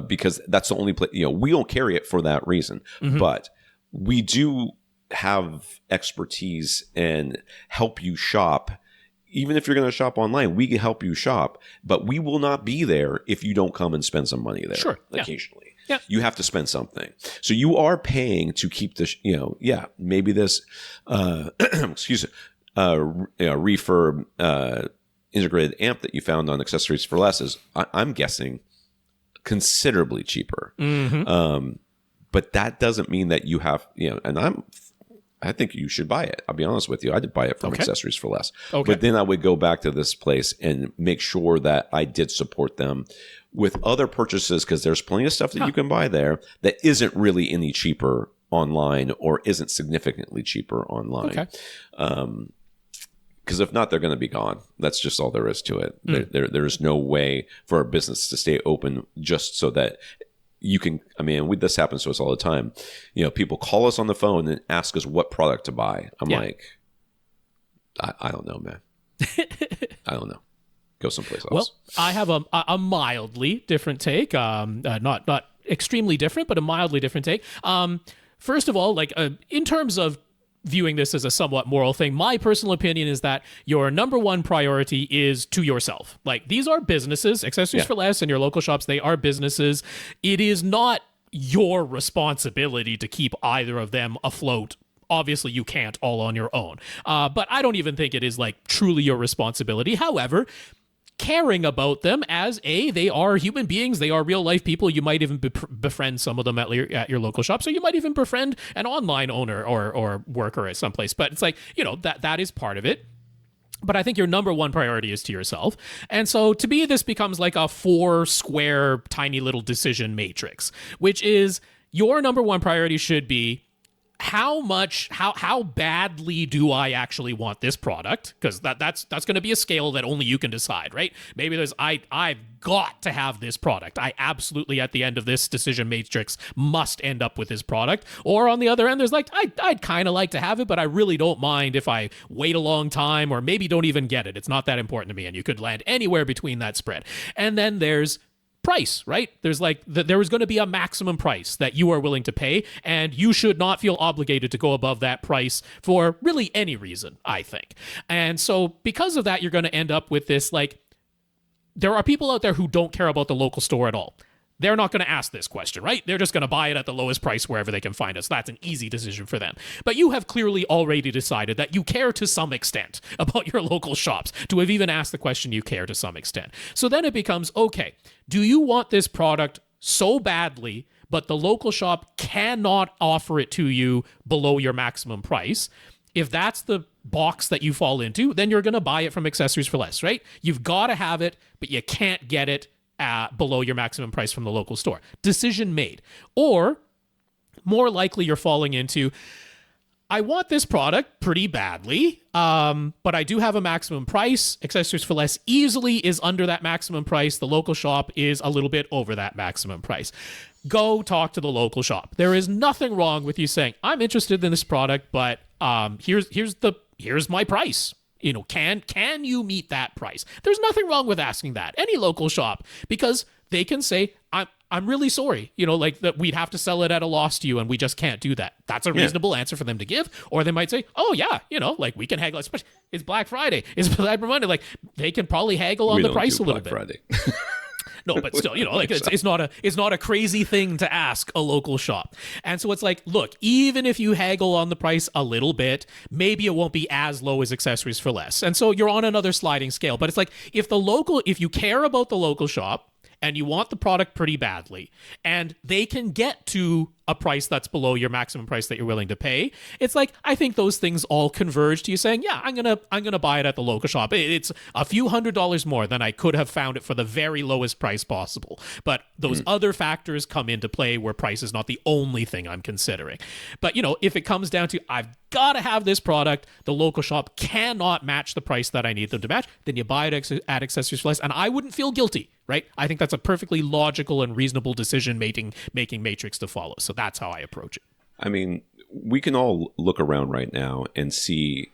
Because that's the only place, we don't carry it for that reason, but we do have expertise and help you shop. Even if you're going to shop online, we can help you shop, but we will not be there if you don't come and spend some money there occasionally. Yeah. You have to spend something. So you are paying to keep this, maybe this, refurb, integrated amp that you found on Accessories for Less is, I'm guessing, considerably cheaper. But that doesn't mean that you have, and I think you should buy it. I'll be honest with you. I did buy it from Accessories for Less. But then I would go back to this place and make sure that I did support them with other purchases, because there's plenty of stuff that you can buy there that isn't really any cheaper online or isn't significantly cheaper online. Because if not, they're going to be gone. That's just all there is to it. There's no way for a business to stay open just so that you can. I mean, this happens to us all the time. People call us on the phone and ask us what product to buy. I'm like, I don't know, man. I don't know. Go someplace else. Well, I have a mildly different take. Not extremely different, but a mildly different take. First of all, in terms of viewing this as a somewhat moral thing, my personal opinion is that your number one priority is to yourself. These are businesses, Accessories for Less and your local shops, they are businesses. It is not your responsibility to keep either of them afloat. Obviously, you can't all on your own. But I don't even think it is truly your responsibility. However, caring about them as they are human beings, they are real life people. You might even befriend some of them at your local shop, so you might even befriend an online owner or worker at someplace. But it's that is part of it. But I think your number one priority is to yourself. And so to me, this becomes like a 4-square tiny little decision matrix, which is your number one priority should be how badly do I actually want this product? Because that's going to be a scale that only you can decide, right? Maybe there's I've got to have this product. I absolutely, at the end of this decision matrix, must end up with this product. Or on the other end, there's I'd kind of like to have it, but I really don't mind if I wait a long time or maybe don't even get it. It's not that important to me, and you could land anywhere between that spread. And then there's price, right? There's there is going to be a maximum price that you are willing to pay, and you should not feel obligated to go above that price for really any reason, I think. And so because of that, you're going to end up with this, there are people out there who don't care about the local store at all. They're not going to ask this question, right? They're just going to buy it at the lowest price wherever they can find us. That's an easy decision for them. But you have clearly already decided that you care to some extent about your local shops. To have even asked the question, you care to some extent. So then it becomes, okay, do you want this product so badly, but the local shop cannot offer it to you below your maximum price. If that's the box that you fall into, then you're going to buy it from Accessories for Less, right? You've got to have it, but you can't get it below your maximum price from the local store. Decision made. Or more likely you're falling into, I want this product pretty badly, but I do have a maximum price. Accessories for Less easily is under that maximum price. The local shop is a little bit over that maximum price. Go talk to the local shop. There is nothing wrong with you saying, I'm interested in this product, but here's my price. You know, can you meet that price? There's nothing wrong with asking that. Any local shop, because they can say, I'm really sorry, you know, like that we'd have to sell it at a loss to you and we just can't do that. That's a reasonable answer for them to give. Or they might say, oh yeah, you know, like we can haggle, especially it's Black Friday, it's Cyber Monday, like they can probably haggle on the price a little bit. Friday. No, but still, you know, like it's not a crazy thing to ask a local shop. And so it's like, look, even if you haggle on the price a little bit, maybe it won't be as low as Accessories for Less. And so you're on another sliding scale. But it's like if you care about the local shop and you want the product pretty badly, and they can get to a price that's below your maximum price that you're willing to pay, it's like I think those things all converge to you saying, yeah, I'm gonna buy it at the local shop. It's a few $100s more than I could have found it for the very lowest price possible. But those other factors come into play where price is not the only thing I'm considering. But you know, if it comes down to I've got to have this product, the local shop cannot match the price that I need them to match, then you buy it at Accessories for Less, and I wouldn't feel guilty, right? I think that's a perfectly logical and reasonable decision making matrix to follow. So that's how I approach it. I mean, we can all look around right now and see,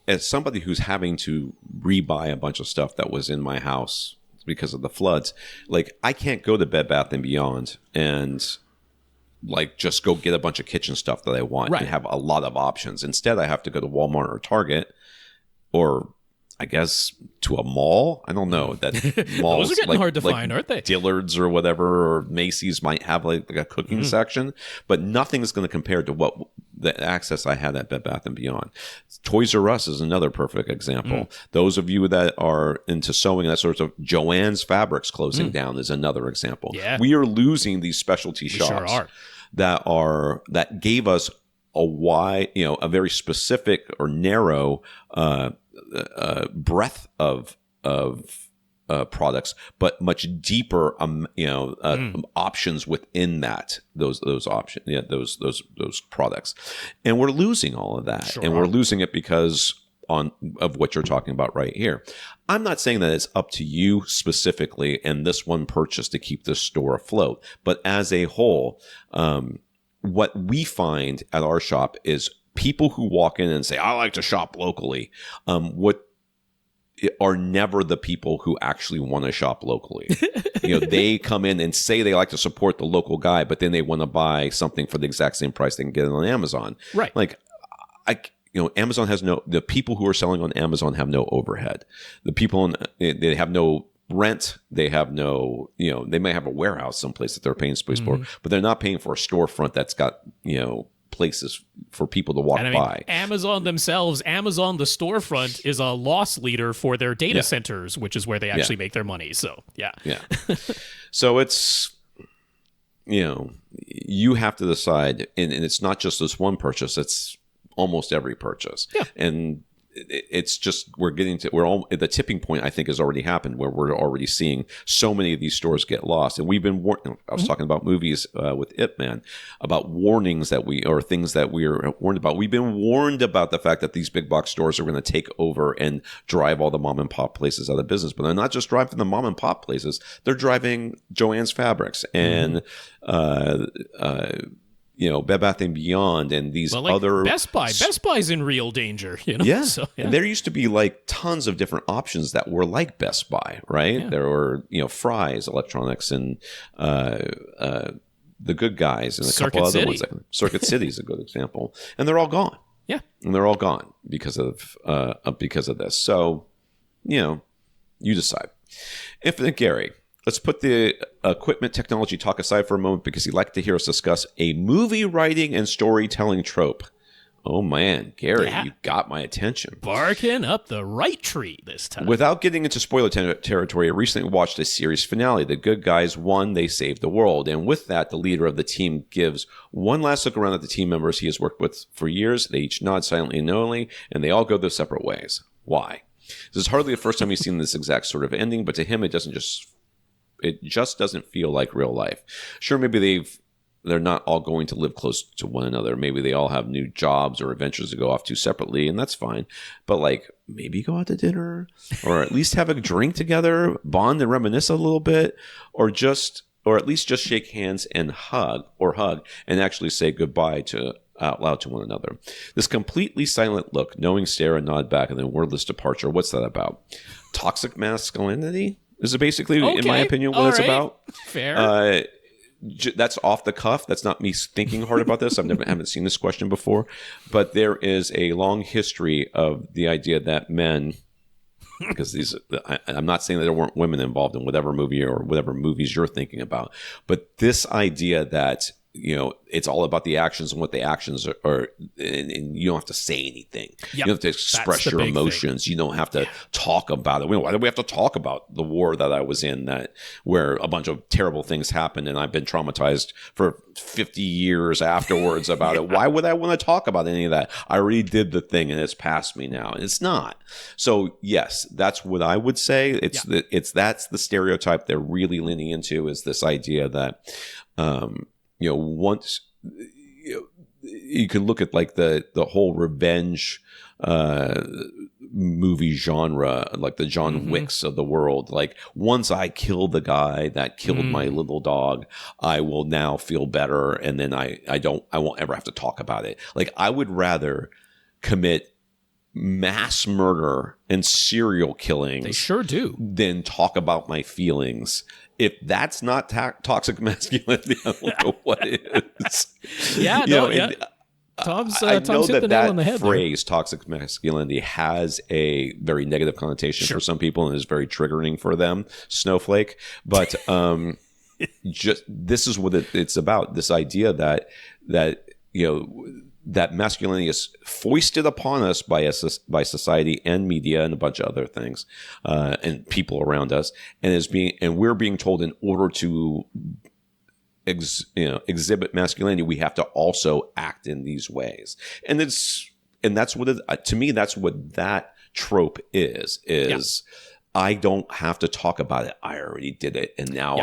as somebody who's having to rebuy a bunch of stuff that was in my house because of the floods, like I can't go to Bed Bath & Beyond and like just go get a bunch of kitchen stuff that I want and have a lot of options. Instead, I have to go to Walmart or Target or I guess to a mall. I don't know that malls those are getting hard to find, aren't they? Dillard's or whatever, or Macy's might have like a cooking section, but nothing is going to compare to what the access I had at Bed Bath & Beyond. Toys R Us is another perfect example. Those of you that are into sewing, that sort of Joann's Fabrics closing down is another example. Yeah. We are losing these specialty shops sure that gave us a wide, you know, a very specific or narrow breadth of products, but much deeper, options within those options, those products, and we're losing all of that, we're losing it because of what you're talking about right here. I'm not saying that it's up to you specifically and this one purchase to keep this store afloat, but as a whole, what we find at our shop is people who walk in and say, I like to shop locally, are never the people who actually want to shop locally. You know, they come in and say they like to support the local guy, but then they want to buy something for the exact same price they can get it on Amazon. Right. Like, Amazon has the people who are selling on Amazon have no overhead. The people they have no rent. They have no, they may have a warehouse someplace that they're paying space for, but they're not paying for a storefront that's got, places for people to walk by. Amazon themselves, the storefront is a loss leader for their data centers, which is where they actually make their money. So, yeah. So it's, you have to decide, and it's not just this one purchase, it's almost every purchase. Yeah. And it's just the tipping point I think has already happened where we're already seeing so many of these stores get lost, and we've been warned. I was talking about movies with Ip Man about warnings things that we're warned about. We've been warned about the fact that these big box stores are going to take over and drive all the mom and pop places out of business, but they're not just driving the mom and pop places; they're driving Joann's Fabrics and Bed Bath & Beyond and these other... Best Buy's in real danger, Yeah. So, there used to be like tons of different options that were like Best Buy, right? Yeah. There were, Fry's Electronics and The Good Guys and a couple other ones. Circuit City is a good example. And they're all gone. Yeah. And they're all gone because of this. So, you decide. Infinite Gary. Let's put the equipment technology talk aside for a moment because he'd like to hear us discuss a movie writing and storytelling trope Oh man, Gary, Yeah. you got my attention. Barking up the right tree this time. Without getting into spoiler territory, I recently watched a series finale. The good guys won, they saved the world. And with that, the leader of the team gives one last look around at the team members he has worked with for years. They each nod silently and knowingly, and they all go their separate ways. Why? This is hardly the first time he's seen this exact sort of ending, but to him, it just doesn't feel like real life. Sure, maybe they're not all going to live close to one another. Maybe they all have new jobs or adventures to go off to separately, and that's fine. But like, maybe go out to dinner, or at least have a drink together, bond and reminisce a little bit, or at least just shake hands and hug, and actually say goodbye out loud to one another. This completely silent look, knowing stare and nod back, and then wordless departure. What's that about? Toxic masculinity? Is it basically, in my opinion, what it's about? Fair. That's off the cuff. That's not me thinking hard about this. Haven't seen this question before, but there is a long history of the idea that men, because I'm not saying that there weren't women involved in whatever movie or whatever movies you're thinking about, but this idea that, you know, it's all about the actions and what the actions are, and you don't have to say anything. Yep. You don't have to express your emotions. You don't have to talk about it. Why do we have to talk about the war that I was in, where a bunch of terrible things happened and I've been traumatized for 50 years afterwards about it? Why would I want to talk about any of that? I already did the thing and it's past me now, and it's not. So yes, that's what I would say. That's the stereotype they're really leaning into, is this idea that, you know, once you can look at like the whole revenge movie genre, like the John Wicks of the world. Like, once I kill the guy that killed my little dog, I will now feel better, and then I won't ever have to talk about it. Like, I would rather commit mass murder and serial killings. They sure do. Than talk about my feelings. If that's not toxic masculinity, I don't know what is. Yeah, Tom's I hit know the nail on the head. That phrase, toxic masculinity, has a very negative connotation for some people and is very triggering for them. Snowflake. But just this is what it's about. This idea that you know, that masculinity is foisted upon us by society and media and a bunch of other things, and people around us, and we're being told, in order to exhibit masculinity, we have to also act in these ways. And that's what to me, that's what that trope is. I don't have to talk about it. I already did it, and now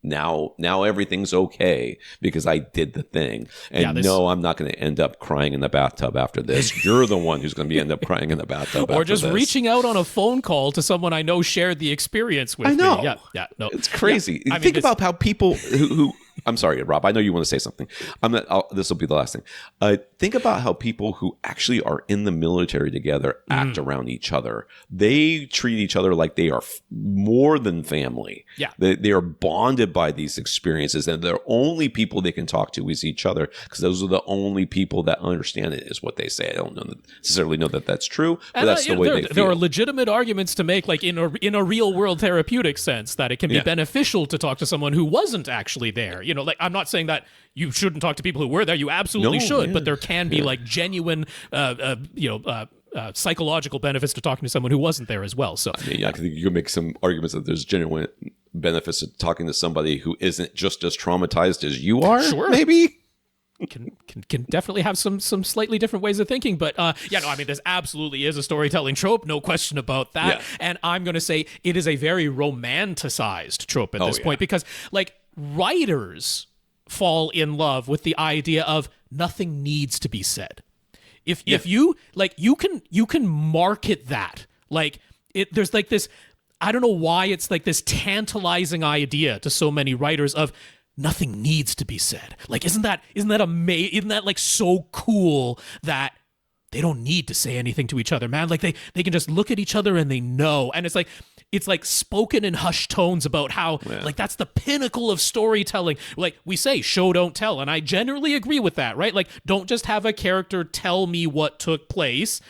Now everything's okay because I did the thing. And no, I'm not going to end up crying in the bathtub after this. You're the one who's going to end up crying in the bathtub or just reaching out on a phone call to someone I know shared the experience with me. I know. Yeah, no. It's crazy. Yeah. Think about how people who I'm sorry, Rob, I know you want to say something. This will be the last thing. Think about how people who actually are in the military together act around each other. They treat each other like they are more than family. Yeah. They are bonded by these experiences, and the only people they can talk to is each other, because those are the only people that understand it, is what they say. I don't necessarily know that that's true, but that's the way they feel. There are legitimate arguments to make, like in a real world therapeutic sense, that it can be beneficial to talk to someone who wasn't actually there. You know, like, I'm not saying that you shouldn't talk to people who were there. You absolutely should, but there can be like genuine, psychological benefits to talking to someone who wasn't there as well. So I mean, I think you can make some arguments that there's genuine benefits to talking to somebody who isn't just as traumatized as you are. Sure, maybe. Can definitely have some slightly different ways of thinking, but this absolutely is a storytelling trope, no question about that. And I'm going to say it is a very romanticized trope at this point, because like writers fall in love with the idea of nothing needs to be said. If you like, you can market that like it. There's like this, I don't know why it's like this tantalizing idea to so many writers of nothing needs to be said. Like, isn't that amazing? Isn't that like so cool that they don't need to say anything to each other, man? Like they can just look at each other and they know. And it's like spoken in hushed tones about how like that's the pinnacle of storytelling. Like we say, show don't tell, and I generally agree with that, right? Like, don't just have a character tell me what took place.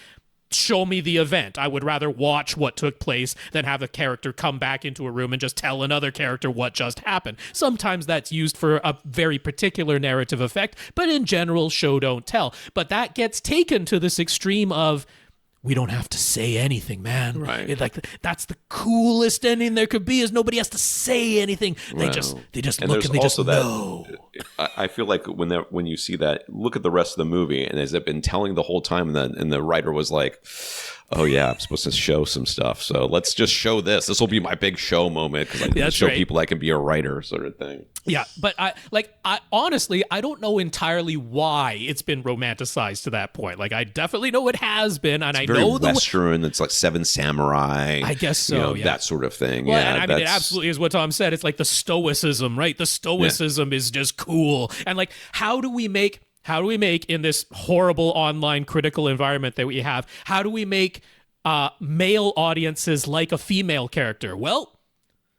show me the event. I would rather watch what took place than have a character come back into a room and just tell another character what just happened. Sometimes that's used for a very particular narrative effect, but in general, show don't tell. But that gets taken to this extreme of, we don't have to say anything, man. Right. That's the coolest ending there could be, is nobody has to say anything. They just look and they just know. I feel like when you see that, look at the rest of the movie, and has it been telling the whole time, and the writer was like, oh yeah, I'm supposed to show some stuff, so let's just show this. This will be my big show moment because I can show people I can be a writer, sort of thing. Yeah, but I honestly, I don't know entirely why it's been romanticized to that point. Like, I definitely know it has been, and I know the Western. It's like Seven Samurai. I guess so. That sort of thing. Well, and I mean, it absolutely is what Tom said. It's like the stoicism, right? The stoicism is just cool, and like, how do we make in this horrible online critical environment that we have, how do we make male audiences like a female character? Well,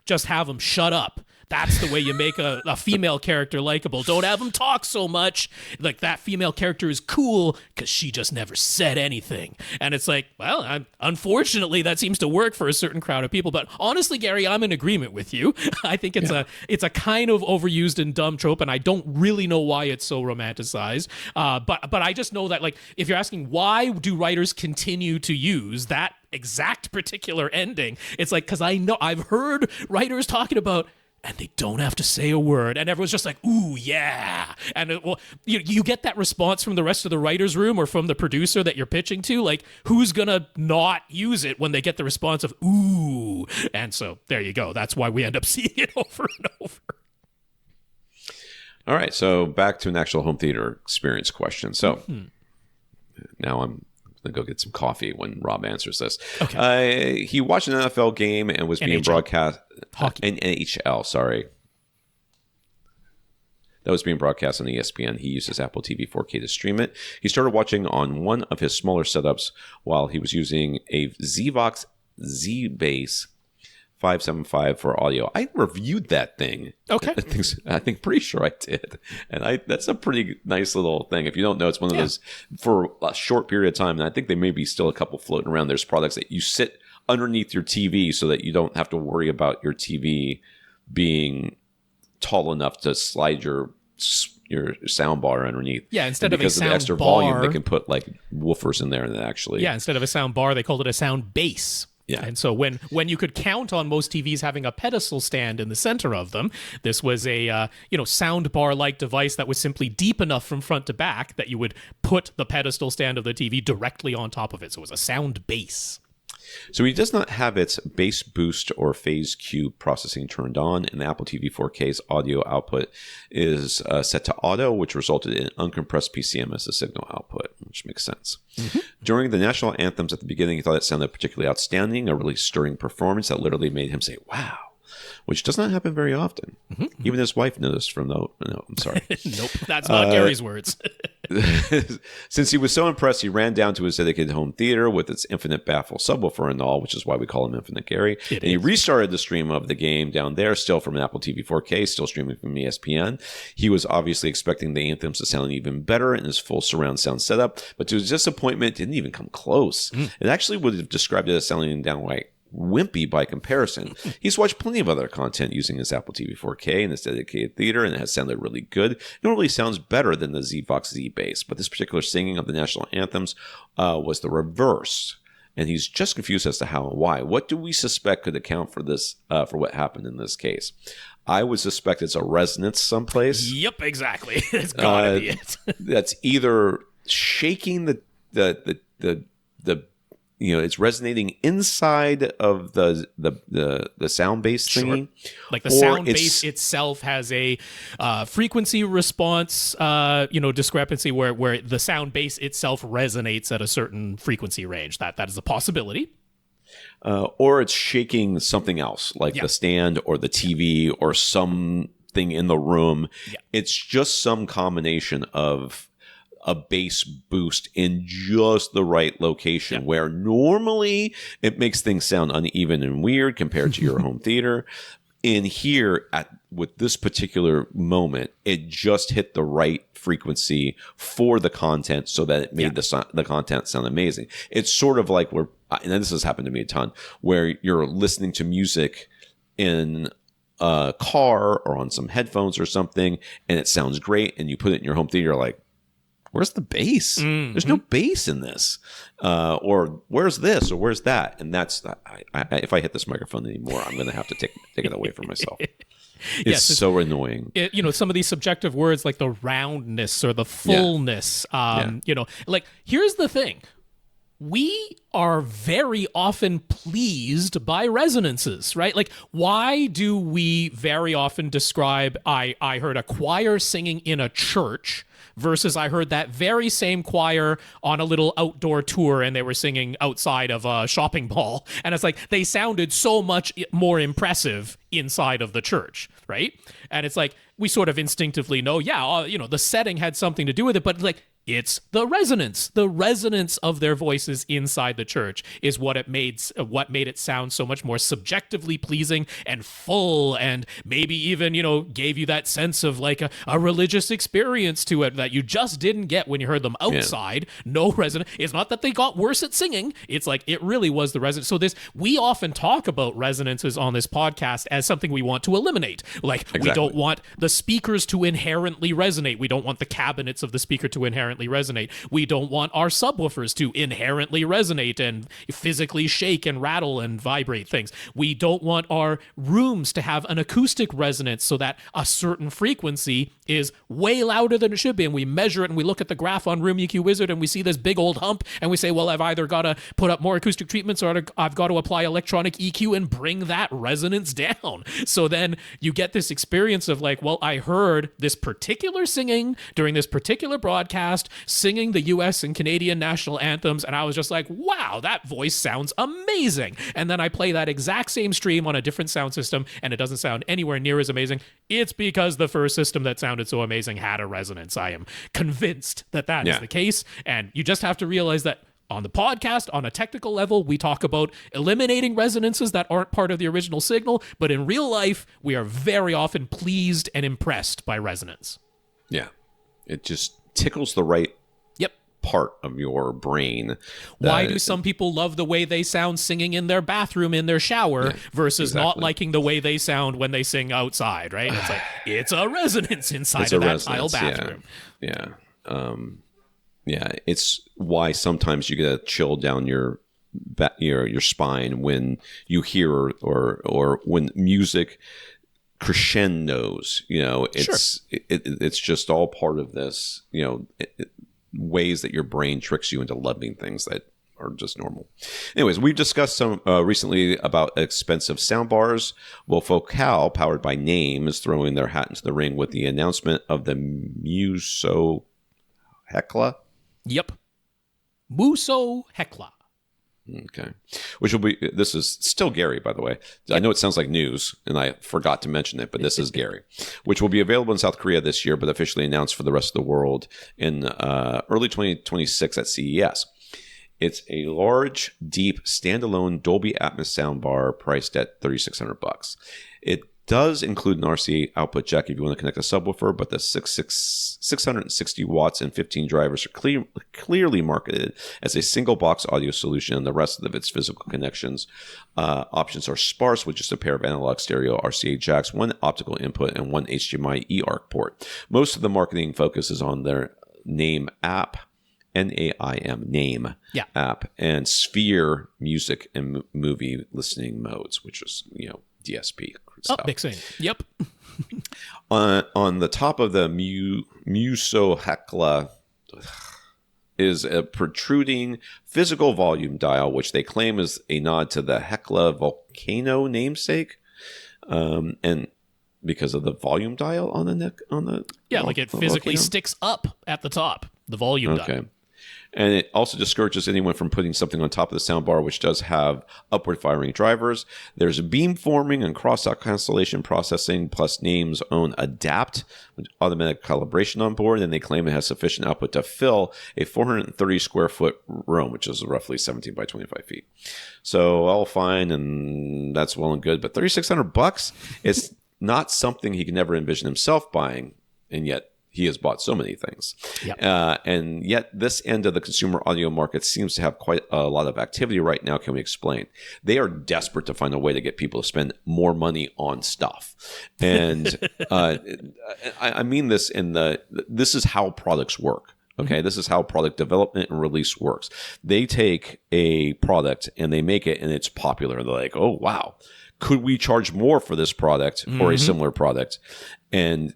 just have them shut up. That's the way you make a female character likable. Don't have them talk so much. Like, that female character is cool because she just never said anything. And it's like, well, unfortunately, that seems to work for a certain crowd of people. But honestly, Gary, I'm in agreement with you. I think it's a kind of overused and dumb trope, and I don't really know why it's so romanticized. But I just know that, like, if you're asking why do writers continue to use that exact particular ending, it's like, because I know I've heard writers talking about, and they don't have to say a word, and everyone's just like, ooh, yeah. And you get that response from the rest of the writer's room or from the producer that you're pitching to, like, who's gonna not use it when they get the response of ooh? And so there you go. That's why we end up seeing it over and over. All right, so back to an actual home theater experience question. So now I'm going to go get some coffee when Rob answers this. Okay. He watched an NFL game and was being broadcast. Hockey. NHL, sorry. That was being broadcast on ESPN. He used his Apple TV 4K to stream it. He started watching on one of his smaller setups while he was using a Zvox Z-Bass 575 for audio. I reviewed that thing. Okay. I think pretty sure I did. And that's a pretty nice little thing. If you don't know, it's one of those for a short period of time. And I think they may be still a couple floating around. There's products that you sit underneath your TV so that you don't have to worry about your TV being tall enough to slide your sound bar underneath. Yeah, instead of a because of the extra volume, they can put like woofers in there and actually. Yeah, instead of a sound bar, they called it a sound base. Yeah. And so when you could count on most TVs having a pedestal stand in the center of them, this was a sound bar like device that was simply deep enough from front to back that you would put the pedestal stand of the TV directly on top of it. So it was a sound base. So he does not have its bass boost or phase cue processing turned on, and the Apple TV 4K's audio output is set to auto, which resulted in uncompressed PCM as the signal output, which makes sense. Mm-hmm. During the national anthems at the beginning, he thought it sounded particularly outstanding, a really stirring performance that literally made him say, wow, which does not happen very often. Mm-hmm. Even his wife noticed from no, I'm sorry. Nope, that's not Gary's words. Since he was so impressed, he ran down to his dedicated home theater with its infinite baffle subwoofer and all, which is why we call him Infinite Gary. He restarted the stream of the game down there, still from an Apple TV 4K, still streaming from ESPN. He was obviously expecting the anthems to sound even better in his full surround sound setup, but to his disappointment, it didn't even come close. It actually would have described it as sounding downright wimpy by comparison. He's watched plenty of other content using his Apple TV 4K in his dedicated theater, and it has sounded really good. It normally sounds better than the Zvox Z-Bass, but this particular singing of the national anthems was the reverse. And he's just confused as to how and why. What do we suspect could account for this, for what happened in this case? I would suspect it's a resonance someplace. Yep, exactly. It's gotta be it. That's either shaking the it's resonating inside of the sound base thingy. Like the sound base itself has a frequency response, discrepancy where the sound base itself resonates at a certain frequency range. That is a possibility. Or it's shaking something else, like the stand or the TV or something in the room. Yeah. It's just some combination of a bass boost in just the right location where normally it makes things sound uneven and weird compared to your home theater. in here with this particular moment, it just hit the right frequency for the content so that it made the content sound amazing. It's sort of like and this has happened to me a ton, where you're listening to music in a car or on some headphones or something, and it sounds great, and you put it in your home theater, you're like, where's the bass? Mm-hmm. There's no bass in this. Or where's this? Or where's that? And that's, if I hit this microphone anymore, I'm going to have to take it away from myself. It's so annoying. Some of these subjective words like the roundness or the fullness, like here's the thing. We are very often pleased by resonances, right? Like, why do we very often describe, I heard a choir singing in a church versus I heard that very same choir on a little outdoor tour and they were singing outside of a shopping mall. And it's like, they sounded so much more impressive inside of the church, right? And it's like, we sort of instinctively know, the setting had something to do with it, but like, it's the resonance. The resonance of their voices inside the church is what made it sound so much more subjectively pleasing and full, and maybe even, gave you that sense of like a religious experience to it that you just didn't get when you heard them outside. Yeah. No resonance. It's not that they got worse at singing. It's like it really was the resonance. So we often talk about resonances on this podcast as something we want to eliminate. Like we don't want the speakers to inherently resonate. We don't want the cabinets of the speaker to inherently resonate. We don't want our subwoofers to inherently resonate and physically shake and rattle and vibrate things. We don't want our rooms to have an acoustic resonance so that a certain frequency is way louder than it should be, and we measure it and we look at the graph on Room EQ Wizard and we see this big old hump and we say, well, I've either got to put up more acoustic treatments or I've got to apply electronic EQ and bring that resonance down. So then you get this experience of like, well, I heard this particular singing during this particular broadcast singing the US and Canadian national anthems, and I was just like, wow, that voice sounds amazing. And then I play that exact same stream on a different sound system and it doesn't sound anywhere near as amazing. It's because the first system that sounded so amazing had a resonance. I am convinced that is the case, and you just have to realize that on the podcast, on a technical level, we talk about eliminating resonances that aren't part of the original signal, but in real life, we are very often pleased and impressed by resonance. Yeah. It just tickles the right part of your brain. Why do some people love the way they sound singing in their bathroom in their shower versus not liking the way they sound when they sing outside, right? It's like, it's a resonance inside of that tile bathroom. Yeah. It's why sometimes you get a chill down your spine when you hear or when music crescendos, it's just all part of this, ways that your brain tricks you into loving things that are just normal. Anyways, we've discussed some recently about expensive soundbars. Well, Focal, powered by Name, is throwing their hat into the ring with the announcement of the Muso Hecla. Yep. Muso Hecla. Okay. This is still Gary, by the way. I know it sounds like news, and I forgot to mention it, but this is Gary, which will be available in South Korea this year, but officially announced for the rest of the world in early 2026 at CES. It's a large, deep, standalone Dolby Atmos soundbar priced at $3,600. It does include an RCA output jack if you want to connect a subwoofer, but the 660 watts and 15 drivers are clearly marketed as a single box audio solution, and the rest of its physical connections options are sparse with just a pair of analog stereo RCA jacks, one optical input, and one HDMI eARC port. Most of the marketing focuses on their Name app, NAIM, Name app, and Sphere music and movie listening modes, which is, DSP. Stuff. Mixing. Yep. On the top of the Muso Hecla is a protruding physical volume dial, which they claim is a nod to the Hecla volcano namesake, and because of the volume dial on the neck on the like it physically volcano? Sticks up at the top. The volume dial. And it also discourages anyone from putting something on top of the soundbar, which does have upward firing drivers. There's beamforming and cross-talk cancellation processing, plus Name's own Adapt, with automatic calibration on board. And they claim it has sufficient output to fill a 430 square foot room, which is roughly 17 by 25 feet. So all fine, and that's well and good. But $3,600 is not something he can ever envision himself buying, and yet he has bought so many things. Yep. And yet this end of the consumer audio market seems to have quite a lot of activity right now. Can we explain? They are desperate to find a way to get people to spend more money on stuff. And I mean this this is how products work. Okay, this is how product development and release works. They take a product and they make it and it's popular. They're like, oh, wow, could we charge more for this product or a similar product? And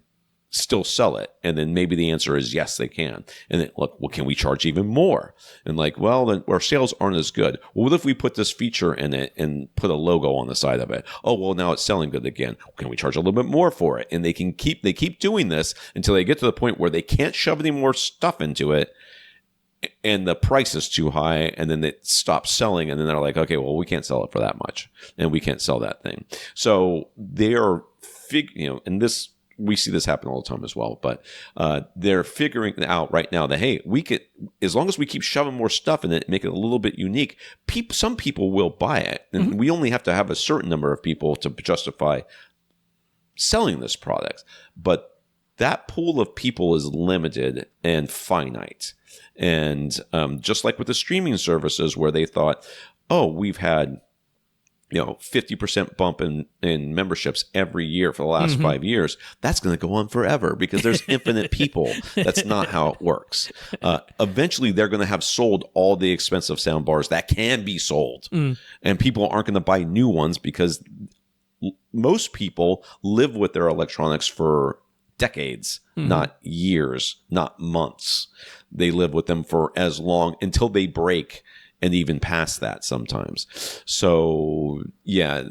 still sell it? And then maybe the answer is yes, they can. And then look, well, can we charge even more? And like, well, then our sales aren't as good. Well, what if we put this feature in it and put a logo on the side of it? Oh, well, now it's selling good again. Can we charge a little bit more for it? And they keep doing this until they get to the point where they can't shove any more stuff into it, and the price is too high, and then it stops selling, and then they're like, okay, well, we can't sell it for that much, and we can't sell that thing. So they are and this, we see this happen all the time as well, but they're figuring out right now that, hey, we could, as long as we keep shoving more stuff in it, make it a little bit unique, some people will buy it. And we only have to have a certain number of people to justify selling this product. But that pool of people is limited and finite. And just like with the streaming services where they thought, oh, we've had 50% bump in memberships every year for the last 5 years. That's going to go on forever because there's infinite people. That's not how it works. Eventually, they're going to have sold all the expensive sound bars that can be sold. And people aren't going to buy new ones because most people live with their electronics for decades, not years, not months. They live with them for as long until they break, and even past that sometimes. So yeah,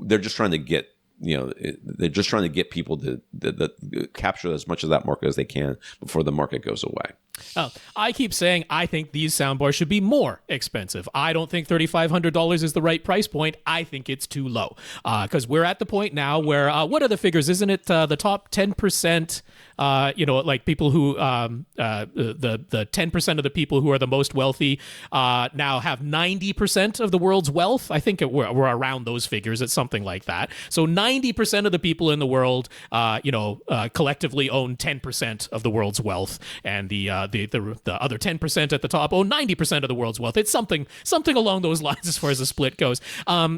they're just trying to get people to capture as much of that market as they can before the market goes away. Oh, I keep saying I think these soundbars should be more expensive. I don't think $3,500 is the right price point. I think it's too low because we're at the point now where what are the figures? Isn't it the top 10%? Like people who the 10% of the people who are the most wealthy now have 90% of the world's wealth. I think we're around those figures. It's something like that. So 90% of the people in the world, collectively own 10% of the world's wealth, and the other 10% at the top own 90% of the world's wealth. It's something along those lines as far as the split goes.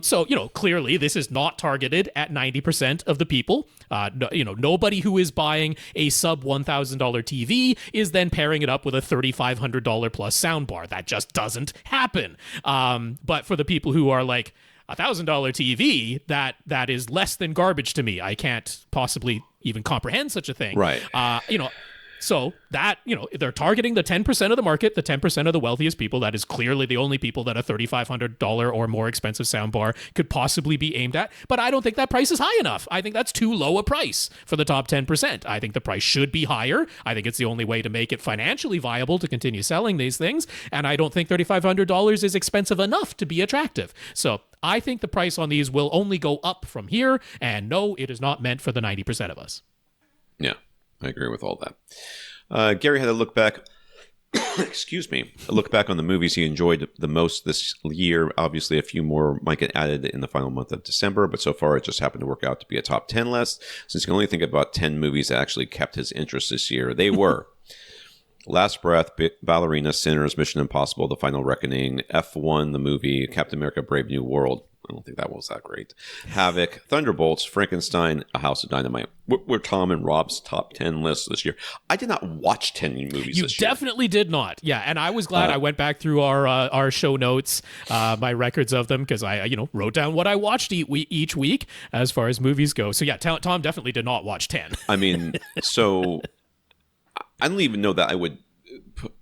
So clearly this is not targeted at 90% of the people. Nobody who is buying a sub $1,000 TV is then pairing it up with a $3,500 plus soundbar. That just doesn't happen. But for the people who are like $1,000 TV, that is less than garbage to me. I can't possibly even comprehend such a thing. Right. So that, they're targeting the 10% of the market, the 10% of the wealthiest people. That is clearly the only people that a $3,500 or more expensive soundbar could possibly be aimed at. But I don't think that price is high enough. I think that's too low a price for the top 10%. I think the price should be higher. I think it's the only way to make it financially viable to continue selling these things. And I don't think $3,500 is expensive enough to be attractive. So I think the price on these will only go up from here. And no, it is not meant for the 90% of us. Yeah. I agree with all that. Gary had a look back. Excuse me. A look back on the movies he enjoyed the most this year. Obviously, a few more might get added in the final month of December, but so far it just happened to work out to be a top 10 list. Since you can only think about 10 movies that actually kept his interest this year, they were Last Breath, Ballerina, Sinners, Mission Impossible, The Final Reckoning, F1, the movie, Captain America, Brave New World. I don't think that was that great. Havoc, Thunderbolts, Frankenstein, A House of Dynamite. We're Tom and Rob's top 10 lists this year. I did not watch 10 movies this year. You definitely did not. Yeah, and I was glad I went back through our show notes, my records of them, because I wrote down what I watched each week as far as movies go. So yeah, Tom definitely did not watch 10. I mean, so I don't even know that I would put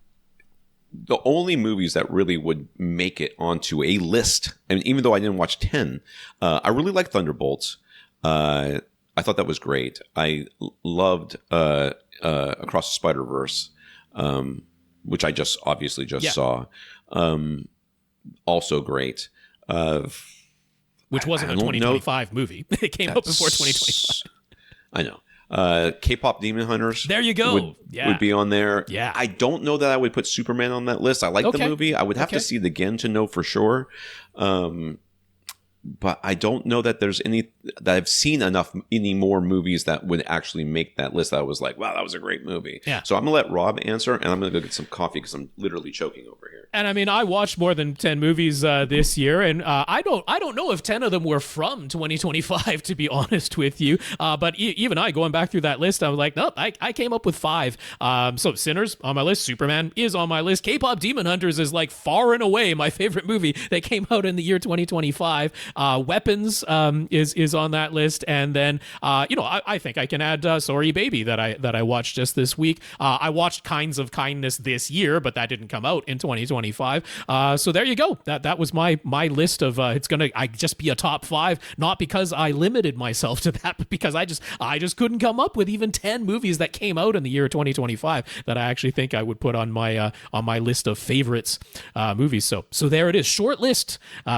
the only movies that really would make it onto a list. I mean, even though I didn't watch 10, I really liked Thunderbolts. I thought that was great. I loved Across the Spider-Verse. which I just obviously just Yeah. saw. Also great. Which wasn't a 2025 movie. It came out before 2025. I know. K-pop Demon Hunters. There you go. Would be on there. Yeah. I don't know that I would put Superman on that list. I like the movie. I would have to see it again to know for sure. But I don't know that there's that I've seen any more movies that would actually make that list that I was like, wow, that was a great movie. Yeah. So I'm going to let Rob answer, and I'm going to go get some coffee because I'm literally choking over here. And I mean, I watched more than 10 movies this year, and I don't know if 10 of them were from 2025, to be honest with you. But even going back through that list, I was like, nope, I came up with 5. So Sinners on my list, Superman is on my list, K-pop Demon Hunters is like far and away my favorite movie that came out in the year 2025. Weapons is on that list, and then I think I can add Sorry Baby that I watched just this week. I watched Kinds of Kindness this year, but that didn't come out in 2025. So there you go. That was my list of it's gonna just be a top 5, not because I limited myself to that, but because I just couldn't come up with even 10 movies that came out in the year 2025 that I actually think I would put on my list of favorites movies. So there it is, short list,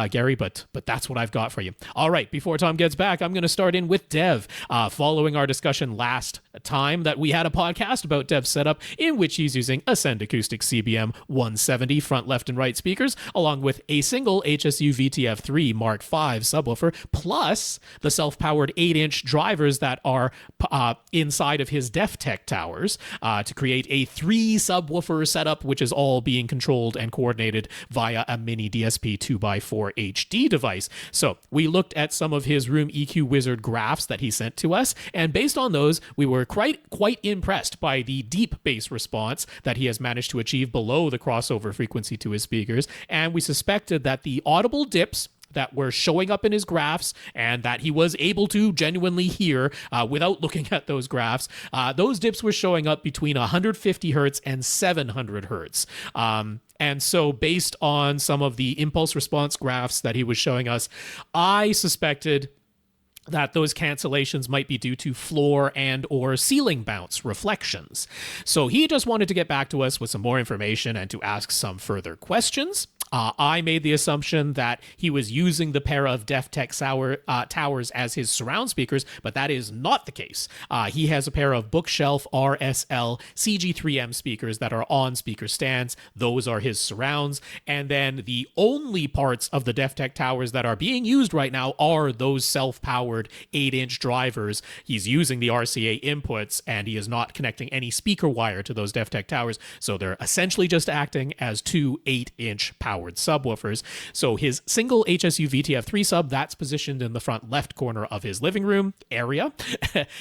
Gary, but that's what I've got for you. All right, before Tom gets back, I'm going to start in with Dev. Following our discussion last time that we had a podcast about Dev's setup, in which he's using Ascend Acoustic CBM 170 front, left, and right speakers, along with a single HSU VTF3 Mark V subwoofer, plus the self-powered 8-inch drivers that are inside of his DefTech towers to create a 3 subwoofer setup, which is all being controlled and coordinated via a mini DSP 2x4 HD device. So we looked at some of his Room EQ Wizard graphs that he sent to us, and based on those, we were quite impressed by the deep bass response that he has managed to achieve below the crossover frequency to his speakers, and we suspected that the audible dips that were showing up in his graphs and that he was able to genuinely hear without looking at those graphs, those dips were showing up between 150 hertz and 700 hertz. And so based on some of the impulse response graphs that he was showing us, I suspected that those cancellations might be due to floor and or ceiling bounce reflections. So he just wanted to get back to us with some more information and to ask some further questions. I made the assumption that he was using the pair of DefTech towers as his surround speakers, but that is not the case. He has a pair of Bookshelf RSL CG3M speakers that are on speaker stands. Those are his surrounds. And then the only parts of the DefTech towers that are being used right now are those self-powered 8-inch drivers. He's using the RCA inputs, and he is not connecting any speaker wire to those DefTech towers. So they're essentially just acting as 2 8-inch powered subwoofers. So his single HSU VTF3 sub, that's positioned in the front left corner of his living room area.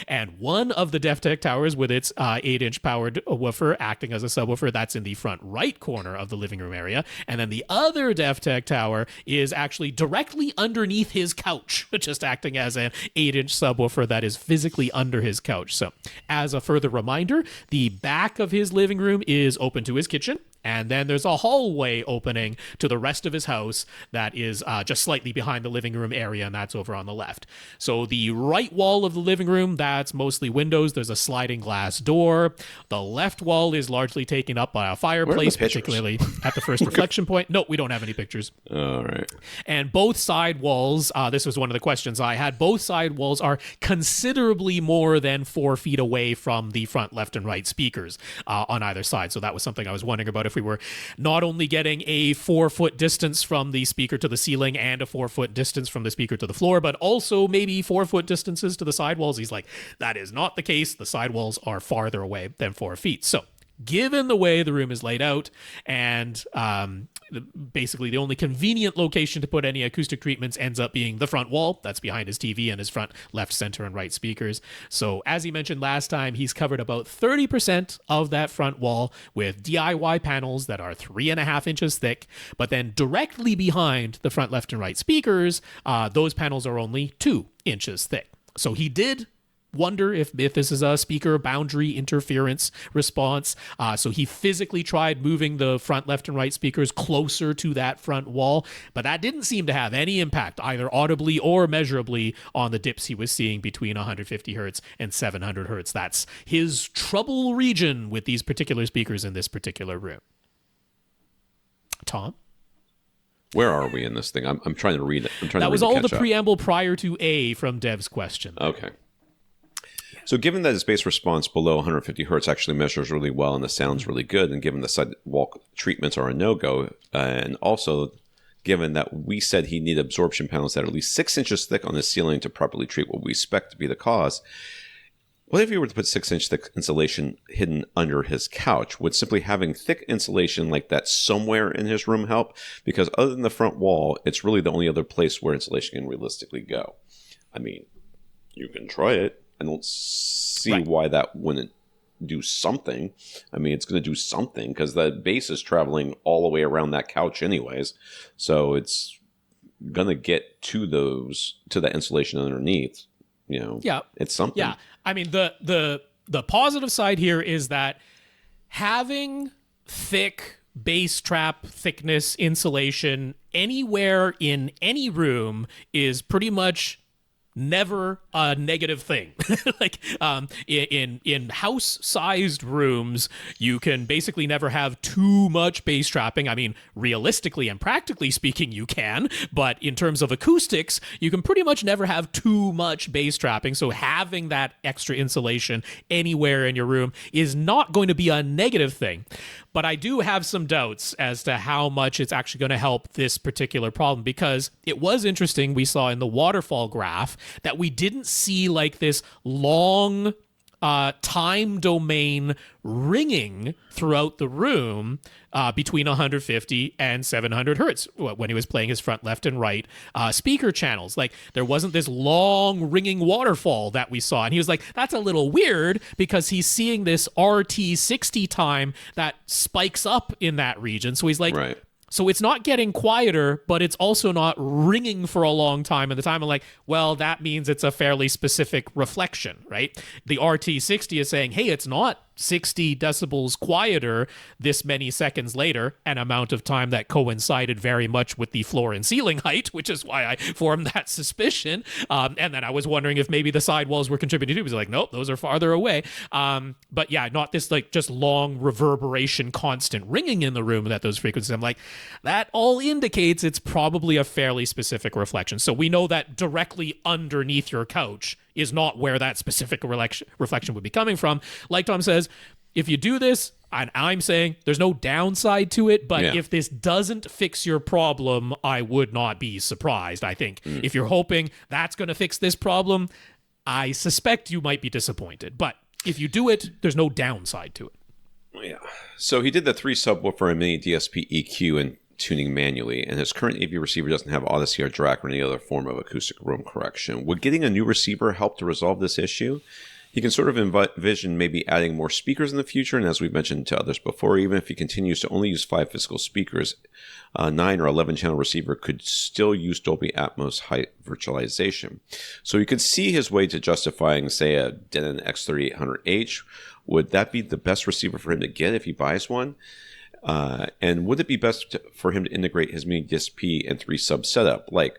And one of the DefTech towers with its 8-inch powered woofer acting as a subwoofer, that's in the front right corner of the living room area. And then the other DefTech tower is actually directly underneath his couch, just acting as an 8-inch subwoofer that is physically under his couch. So as a further reminder, the back of his living room is open to his kitchen. And then there's a hallway opening to the rest of his house that is just slightly behind the living room area, and that's over on the left. So the right wall of the living room, that's mostly windows. There's a sliding glass door. The left wall is largely taken up by a fireplace, particularly at the first reflection point. No, we don't have any pictures. All right. And both side walls, this was one of the questions I had, both side walls are considerably more than 4 feet away from the front left and right speakers on either side. So that was something I was wondering about, if we were not only getting a 4-foot distance from the speaker to the ceiling and a 4-foot distance from the speaker to the floor, but also maybe 4-foot distances to the sidewalls. He's like, that is not the case. The sidewalls are farther away than 4 feet. So given the way the room is laid out, and basically the only convenient location to put any acoustic treatments ends up being the front wall that's behind his TV and his front left, center, and right speakers. So as he mentioned last time, he's covered about 30% of that front wall with DIY panels that are 3.5 inches thick, but then directly behind the front left and right speakers, those panels are only 2 inches thick. So he did wonder if this is a speaker boundary interference response. So he physically tried moving the front left and right speakers closer to that front wall, but that didn't seem to have any impact, either audibly or measurably, on the dips he was seeing between 150 hertz and 700 hertz. That's his trouble region with these particular speakers in this particular room. Tom? Where are we in this thing? I'm trying to read it. That was all the preamble prior to A from Dev's question. Okay. So given that his bass response below 150 hertz actually measures really well and the sound's really good, and given the sidewalk treatments are a no-go, and also given that we said he needed absorption panels that are at least 6 inches thick on his ceiling to properly treat what we expect to be the cause, what if you were to put 6-inch thick insulation hidden under his couch? Would simply having thick insulation like that somewhere in his room help? Because other than the front wall, it's really the only other place where insulation can realistically go. I mean, you can try it. I don't see why that wouldn't do something. I mean, it's going to do something because the base is traveling all the way around that couch anyways. So it's going to get to that insulation underneath. You know, it's something. Yeah. I mean, the positive side here is that having thick bass trap thickness insulation anywhere in any room is pretty much never a negative thing. Like in house-sized rooms, you can basically never have too much bass trapping. I mean, realistically and practically speaking, you can, but in terms of acoustics, you can pretty much never have too much bass trapping. So having that extra insulation anywhere in your room is not going to be a negative thing. But I do have some doubts as to how much it's actually going to help this particular problem, because it was interesting, we saw in the waterfall graph that we didn't see like this long time domain ringing throughout the room between 150 and 700 hertz when he was playing his front, left, and right speaker channels. Like, there wasn't this long ringing waterfall that we saw. And he was like, that's a little weird, because he's seeing this RT60 time that spikes up in that region. So he's like, right. So it's not getting quieter, but it's also not ringing for a long time. And the time I'm like, well, that means it's a fairly specific reflection, right? The RT60 is saying, hey, it's not 60 decibels quieter this many seconds later, an amount of time that coincided very much with the floor and ceiling height, which is why I formed that suspicion. And then I was wondering if maybe the sidewalls were contributing to it. He was like, nope, those are farther away. But yeah, not this like just long reverberation, constant ringing in the room that those frequencies. I'm like, that all indicates it's probably a fairly specific reflection. So we know that directly underneath your couch is not where that specific reflection would be coming from. Like Tom says, if you do this, and I'm saying there's no downside to it, but if this doesn't fix your problem, I would not be surprised. I think if you're hoping that's going to fix this problem, I suspect you might be disappointed. But if you do it, there's no downside to it. Yeah. So he did the 3 subwoofer and mini DSP EQ and tuning manually, and his current AV receiver doesn't have Odyssey or DRAC or any other form of acoustic room correction. Would getting a new receiver help to resolve this issue? He can sort of envision maybe adding more speakers in the future, and as we've mentioned to others before, even if he continues to only use 5 physical speakers, a 9 or 11 channel receiver could still use Dolby Atmos high virtualization. So you could see his way to justifying, say, a Denon X3800H. Would that be the best receiver for him to get if he buys one? And would it be best for him to integrate his mini DSP and 3 sub setup? Like,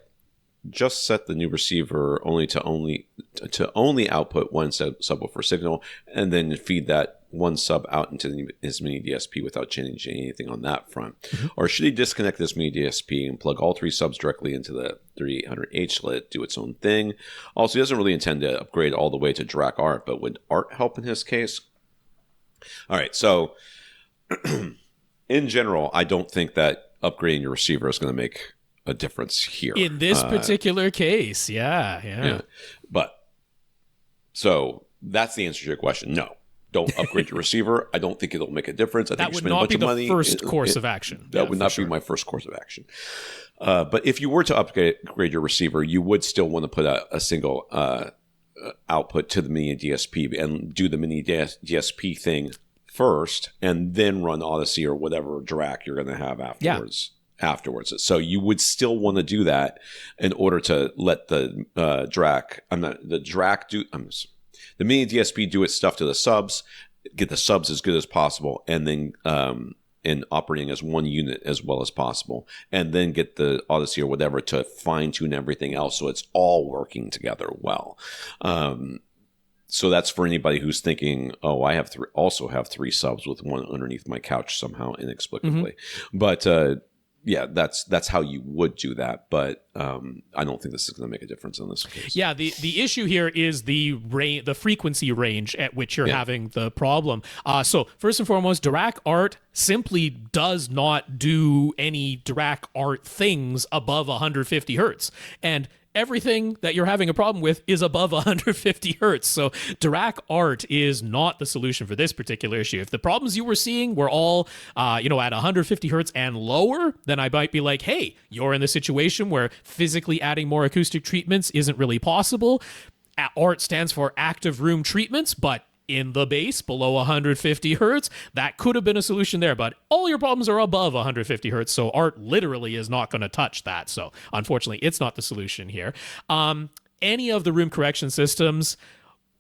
just set the new receiver to only output one subwoofer signal, and then feed that one sub out into his mini DSP without changing anything on that front? Mm-hmm. Or should he disconnect this mini DSP and plug all 3 subs directly into the 3800H, let it do its own thing? Also, he doesn't really intend to upgrade all the way to DRAC Art, but would Art help in his case? All right, so in general, I don't think that upgrading your receiver is going to make a difference here. In this particular case, yeah. But, so, that's the answer to your question. No. Don't upgrade your receiver. I don't think it'll make a difference. I think that would not be the first course of action. That would not be my first course of action. But if you were to upgrade your receiver, you would still want to put a single output to the mini DSP and do the mini DSP thing first, and then run Odyssey or whatever DRAC you're going to have afterwards. So you would still want to do that in order to let the the mini DSP do its stuff to the subs, get the subs as good as possible, and then and operating as one unit as well as possible, and then get the Odyssey or whatever to fine tune everything else so it's all working together well. So that's for anybody who's thinking, oh, I also have 3 subs with one underneath my couch somehow inexplicably. Mm-hmm. But yeah, that's how you would do that. But I don't think this is going to make a difference in this case. Yeah, the issue here is the frequency range at which you're having the problem. So first and foremost, Dirac Art simply does not do any Dirac Art things above 150 hertz. And everything that you're having a problem with is above 150 hertz. So Dirac Art is not the solution for this particular issue. If the problems you were seeing were all, at 150 hertz and lower, then I might be like, hey, you're in the situation where physically adding more acoustic treatments isn't really possible. ART stands for active room treatments, but in the base below 150 hertz, that could have been a solution there, but all your problems are above 150 hertz, so ART literally is not going to touch that. So unfortunately, it's not the solution here. Any of the room correction systems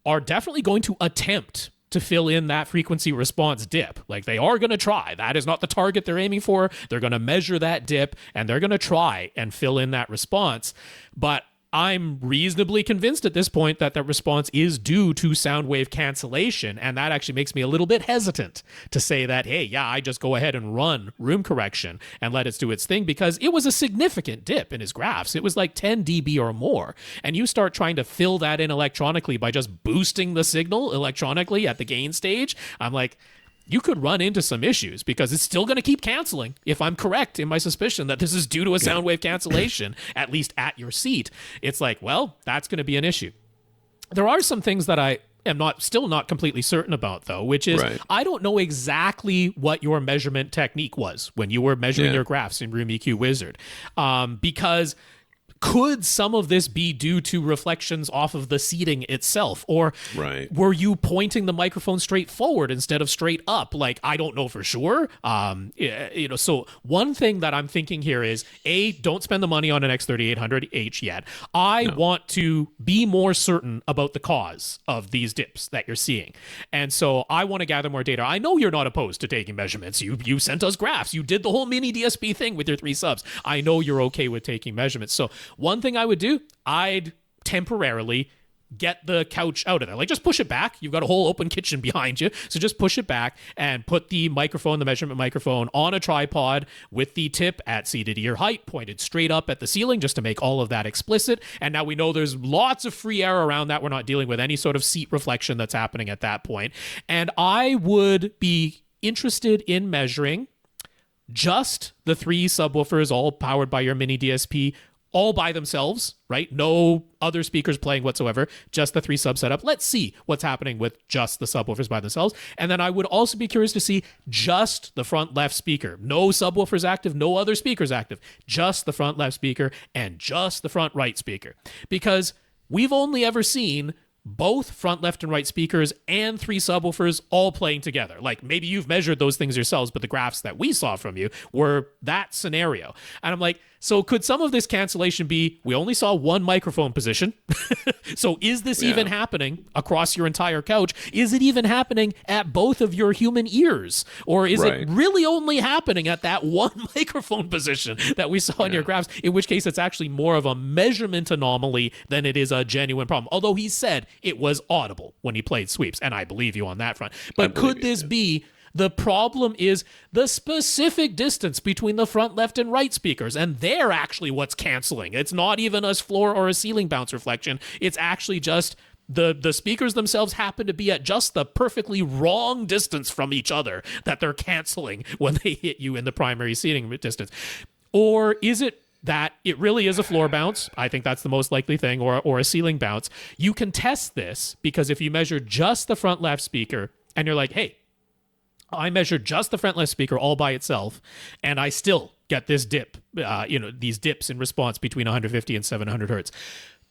are definitely going to attempt to fill in that frequency response dip. Like, they are going to try. That is not the target they're aiming for. They're going to measure that dip, and they're going to try and fill in that response. But I'm reasonably convinced at this point that the response is due to sound wave cancellation, and that actually makes me a little bit hesitant to say that, hey, yeah, I just go ahead and run room correction and let it do its thing, because it was a significant dip in his graphs. It was like 10 dB or more, and you start trying to fill that in electronically by just boosting the signal electronically at the gain stage. I'm like, you could run into some issues because it's still going to keep canceling. If I'm correct in my suspicion that this is due to a sound wave cancellation, at least at your seat, it's like, well, that's going to be an issue. There are some things that I am still not completely certain about, though, which is I don't know exactly what your measurement technique was when you were measuring your graphs in Room EQ Wizard, because could some of this be due to reflections off of the seating itself? Or were you pointing the microphone straight forward instead of straight up? Like, I don't know for sure. So one thing that I'm thinking here is, don't spend the money on an X3800H yet. I want to be more certain about the cause of these dips that you're seeing. And so I want to gather more data. I know you're not opposed to taking measurements. You sent us graphs. You did the whole mini DSP thing with your 3 subs. I know you're okay with taking measurements. So one thing I would do, I'd temporarily get the couch out of there. Like, just push it back. You've got a whole open kitchen behind you. So just push it back and put the measurement microphone on a tripod with the tip at seated ear height, pointed straight up at the ceiling, just to make all of that explicit. And now we know there's lots of free air around that. We're not dealing with any sort of seat reflection that's happening at that point. And I would be interested in measuring just the 3 subwoofers, all powered by your mini DSP, all by themselves, right? No other speakers playing whatsoever, just the 3 sub setup. Let's see what's happening with just the subwoofers by themselves. And then I would also be curious to see just the front left speaker. No subwoofers active, no other speakers active, just the front left speaker and just the front right speaker. Because we've only ever seen both front left and right speakers and 3 subwoofers all playing together. Like, maybe you've measured those things yourselves, but the graphs that we saw from you were that scenario. And I'm like, so could some of this cancellation be, we only saw one microphone position? So is this even happening across your entire couch? Is it even happening at both of your human ears? Or is it really only happening at that one microphone position that we saw in your graphs? In which case, it's actually more of a measurement anomaly than it is a genuine problem. Although he said it was audible when he played sweeps, and I believe you on that front. But could this be the problem is the specific distance between the front left and right speakers, and they're actually what's canceling. It's not even a floor or a ceiling bounce reflection. It's actually just the speakers themselves happen to be at just the perfectly wrong distance from each other that they're canceling when they hit you in the primary seating distance. Or is it that it really is a floor bounce? I think that's the most likely thing, or a ceiling bounce. You can test this, because if you measure just the front left speaker and you're like, hey, I measured just the front left speaker all by itself, and I still get this dip, these dips in response between 150 and 700 hertz.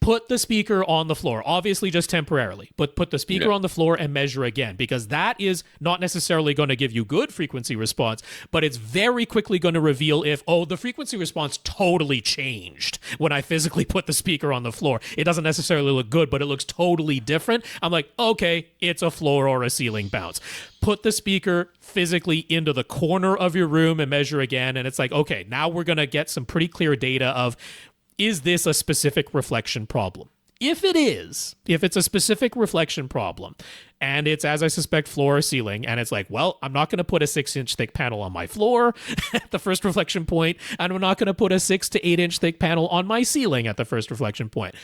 Put the speaker on the floor, obviously just temporarily, but put the speaker on the floor and measure again, because that is not necessarily going to give you good frequency response, but it's very quickly going to reveal if, the frequency response totally changed when I physically put the speaker on the floor. It doesn't necessarily look good, but it looks totally different. I'm like, okay, it's a floor or a ceiling bounce. Put the speaker physically into the corner of your room and measure again, and it's like, okay, now we're going to get some pretty clear data of, is this a specific reflection problem? if it's a specific reflection problem, and it's, as I suspect, floor or ceiling, and it's like, well, I'm not going to put a 6-inch thick panel on my floor at the first reflection point, and I'm not going to put a 6 to 8-inch thick panel on my ceiling at the first reflection point.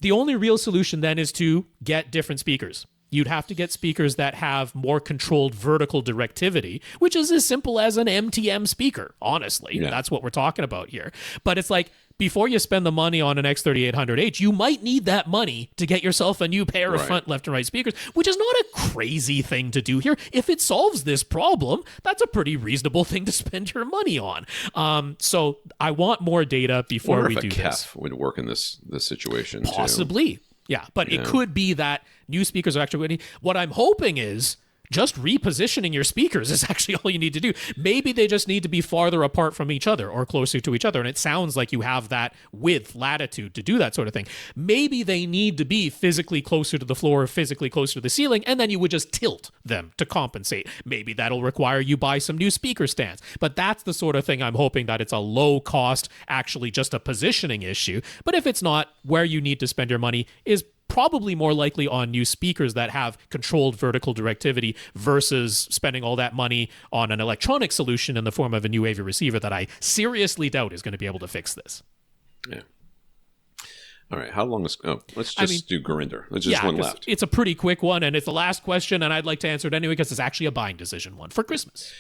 The only real solution then is to get different speakers. You'd have to get speakers that have more controlled vertical directivity, which is as simple as an MTM speaker, honestly. Yeah. That's what we're talking about here. But it's like, before you spend the money on an X3800H, you might need that money to get yourself a new pair of front, left, and right speakers, which is not a crazy thing to do here. If it solves this problem, that's a pretty reasonable thing to spend your money on. So I want more data before we do this. KEF would work in this situation, possibly. Too. Yeah, but it could be that new speakers are actually... What I'm hoping is just repositioning your speakers is actually all you need to do. Maybe they just need to be farther apart from each other or closer to each other, and it sounds like you have that width, latitude to do that sort of thing. Maybe they need to be physically closer to the floor, physically closer to the ceiling, and then you would just tilt them to compensate. Maybe that'll require you buy some new speaker stands. But that's the sort of thing I'm hoping, that it's a low cost, actually just a positioning issue. But if it's not, where you need to spend your money is probably more likely on new speakers that have controlled vertical directivity versus spending all that money on an electronic solution in the form of a new AV receiver that I seriously doubt is going to be able to fix this. Yeah. All right. How long is... Oh, let's just do Gurinder. There's just one left. It's a pretty quick one, and it's the last question, and I'd like to answer it anyway because it's actually a buying decision one for Christmas.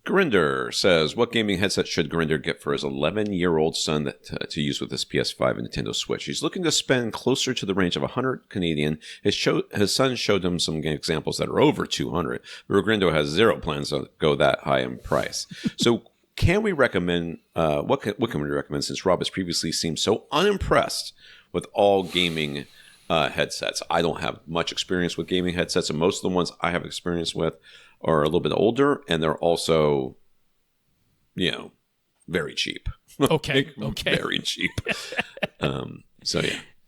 Gurinder says, what gaming headset should Gurinder get for his 11-year-old son to use with his PS5 and Nintendo Switch? He's looking to spend closer to the range of 100 Canadian. His son showed him some examples that are over 200. But Gurinder has zero plans to go that high in price. So can we recommend, what can we recommend, since Rob has previously seemed so unimpressed with all gaming headsets? I don't have much experience with gaming headsets, and most of the ones I have experience with are a little bit older, and they're also, very cheap. Okay. Very cheap.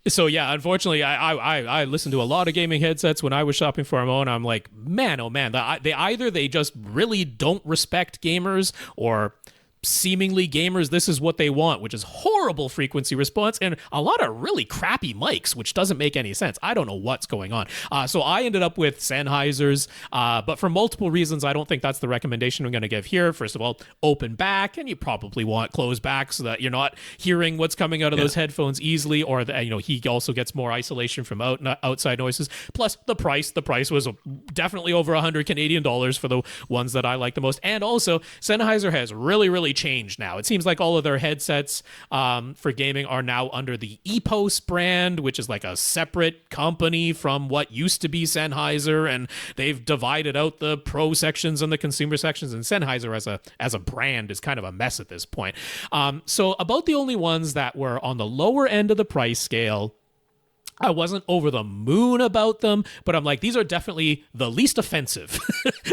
So yeah, unfortunately, I listened to a lot of gaming headsets when I was shopping for my own. I'm like, man, oh man, they just really don't respect gamers, or seemingly gamers, this is what they want, which is horrible frequency response and a lot of really crappy mics, which doesn't make any sense. I don't know what's going on. So I ended up with Sennheiser's, but for multiple reasons, I don't think that's the recommendation I'm going to give here. First of all, open back, and you probably want closed back so that you're not hearing what's coming out of those headphones easily, or he also gets more isolation from outside noises. Plus the price was definitely over 100 Canadian dollars for the ones that I like the most. And also Sennheiser has really changed now. It seems like all of their headsets for gaming are now under the EPOS brand, which is like a separate company from what used to be Sennheiser, and they've divided out the pro sections and the consumer sections, and Sennheiser as a brand is kind of a mess at this point. So about the only ones that were on the lower end of the price scale, I wasn't over the moon about them, but I'm like, these are definitely the least offensive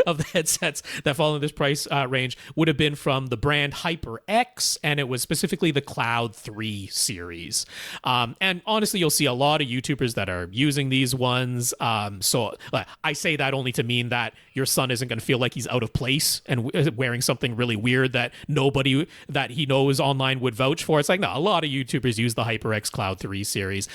of the headsets that fall in this price range. Would have been from the brand HyperX, and it was specifically the Cloud 3 series. And honestly, you'll see a lot of YouTubers that are using these ones. So I say that only to mean that your son isn't going to feel like he's out of place and wearing something really weird that nobody that he knows online would vouch for. It's like, no, a lot of YouTubers use the HyperX Cloud 3 series.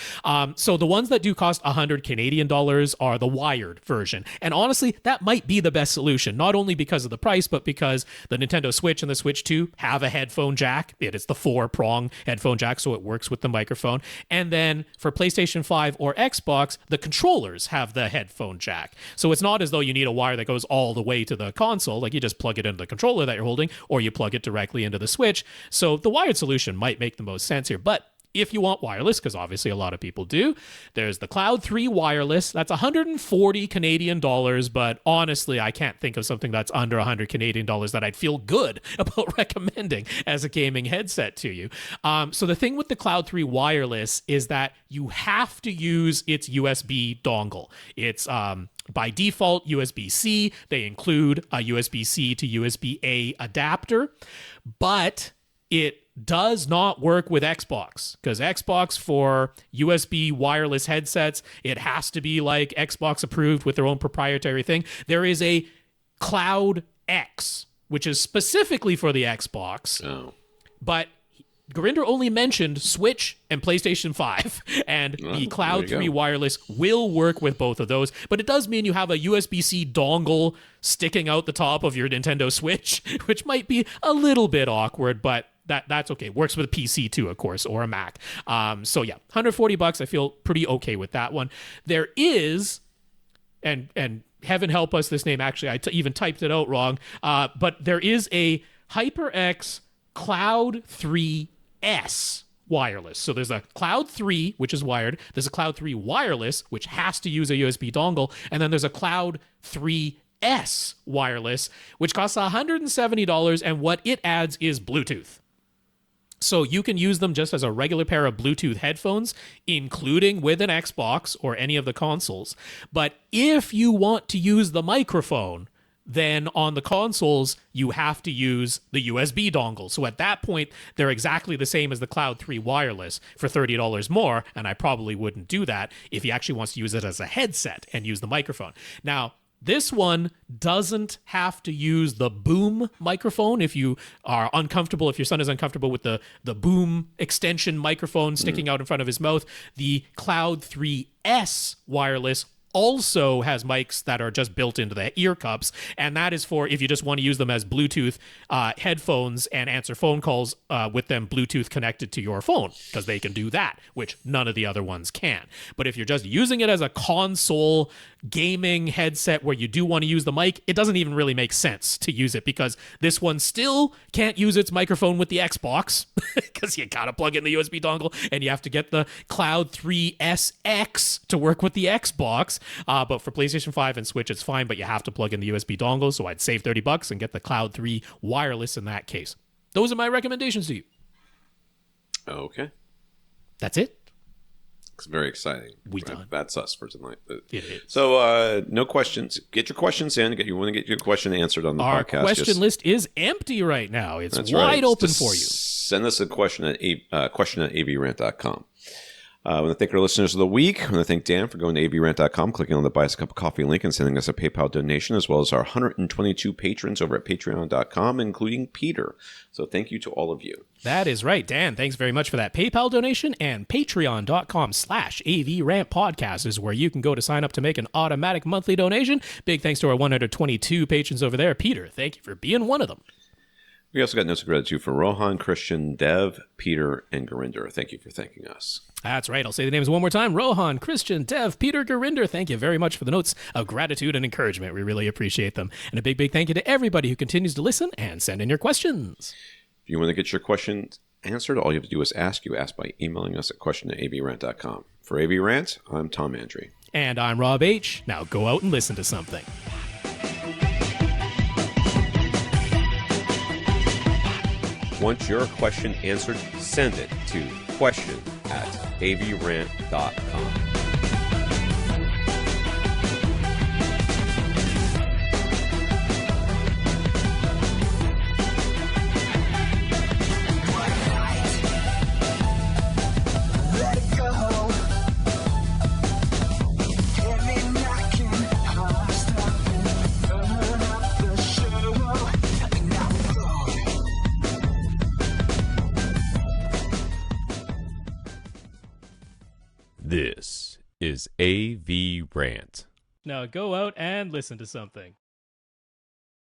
So the ones that do cost 100 Canadian dollars are the wired version. And honestly, that might be the best solution, not only because of the price, but because the Nintendo Switch and the Switch 2 have a headphone jack. It is the 4-prong headphone jack, so it works with the microphone. And then for PlayStation 5 or Xbox, the controllers have the headphone jack. So it's not as though you need a wire that goes all the way to the console. Like, you just plug it into the controller that you're holding, or you plug it directly into the Switch. So the wired solution might make the most sense here. But if you want wireless, because obviously a lot of people do, there's the Cloud 3 wireless. That's 140 Canadian dollars, but honestly, I can't think of something that's under 100 Canadian dollars that I'd feel good about recommending as a gaming headset to you. So the thing with the Cloud 3 wireless is that you have to use its USB dongle. It's by default USB-C. They include a USB-C to USB-A adapter, but it does not work with Xbox, because Xbox, for USB wireless headsets, it has to be like Xbox approved with their own proprietary thing. There is a Cloud X, which is specifically for the Xbox, but Gurinder only mentioned Switch and PlayStation 5, and the Cloud 3 wireless will work with both of those, but it does mean you have a USB-C dongle sticking out the top of your Nintendo Switch, which might be a little bit awkward, but that's okay. Works with a PC too, of course, or a Mac. So yeah, $140. I feel pretty okay with that one. There is, and heaven help us, this name actually, I even typed it out wrong, but there is a HyperX Cloud 3S wireless. So there's a Cloud 3, which is wired. There's a Cloud 3 wireless, which has to use a USB dongle. And then there's a Cloud 3S wireless, which costs $170. And what it adds is Bluetooth. So you can use them just as a regular pair of Bluetooth headphones, including with an Xbox or any of the consoles. But if you want to use the microphone, then on the consoles, you have to use the USB dongle. So at that point, they're exactly the same as the Cloud 3 wireless for $30 more, and I probably wouldn't do that if he actually wants to use it as a headset and use the microphone. Now, this one doesn't have to use the boom microphone if you are uncomfortable, if your son is uncomfortable with the boom extension microphone sticking out in front of his mouth. The Cloud 3S wireless also has mics that are just built into the ear cups, and that is for if you just want to use them as Bluetooth headphones and answer phone calls with them Bluetooth connected to your phone, because they can do that, which none of the other ones can. But if you're just using it as a console gaming headset where you do want to use the mic, it doesn't even really make sense to use it, because this one still can't use its microphone with the Xbox because you gotta plug in the USB dongle, and you have to get the Cloud 3SX to work with the Xbox. But for PlayStation 5 and Switch, it's fine, but you have to plug in the USB dongle, so I'd save $30 and get the Cloud 3 wireless in that case. Those are my recommendations to you. Okay. That's it. It's very exciting. We done. That's us for tonight. It is. So no questions. Get your questions in. You want to get your question answered on the podcast. Our question list is empty right now. It's wide open for you. Send us a question at AVRant.com. I want to thank our listeners of the week. I want to thank Dan for going to AVRant.com, clicking on the Buy Us a Cup of Coffee link and sending us a PayPal donation, as well as our 122 patrons over at Patreon.com, including Peter. So thank you to all of you. That is right, Dan. Thanks very much for that PayPal donation. And Patreon.com/AVRant podcast is where you can go to sign up to make an automatic monthly donation. Big thanks to our 122 patrons over there. Peter, thank you for being one of them. We also got notes of gratitude for Rohan, Christian, Dev, Peter, and Gurinder. Thank you for thanking us. That's right. I'll say the names one more time. Rohan, Christian, Dev, Peter, Gurinder. Thank you very much for the notes of gratitude and encouragement. We really appreciate them. And a big, big thank you to everybody who continues to listen and send in your questions. If you want to get your question answered, all you have to do is ask. You ask by emailing us at question@avrant.com. For AVRant, I'm Tom Andry. And I'm Rob H. Now go out and listen to something. Want your question answered? Send it to question@avrant.com. This is AVRant. Now go out and listen to something.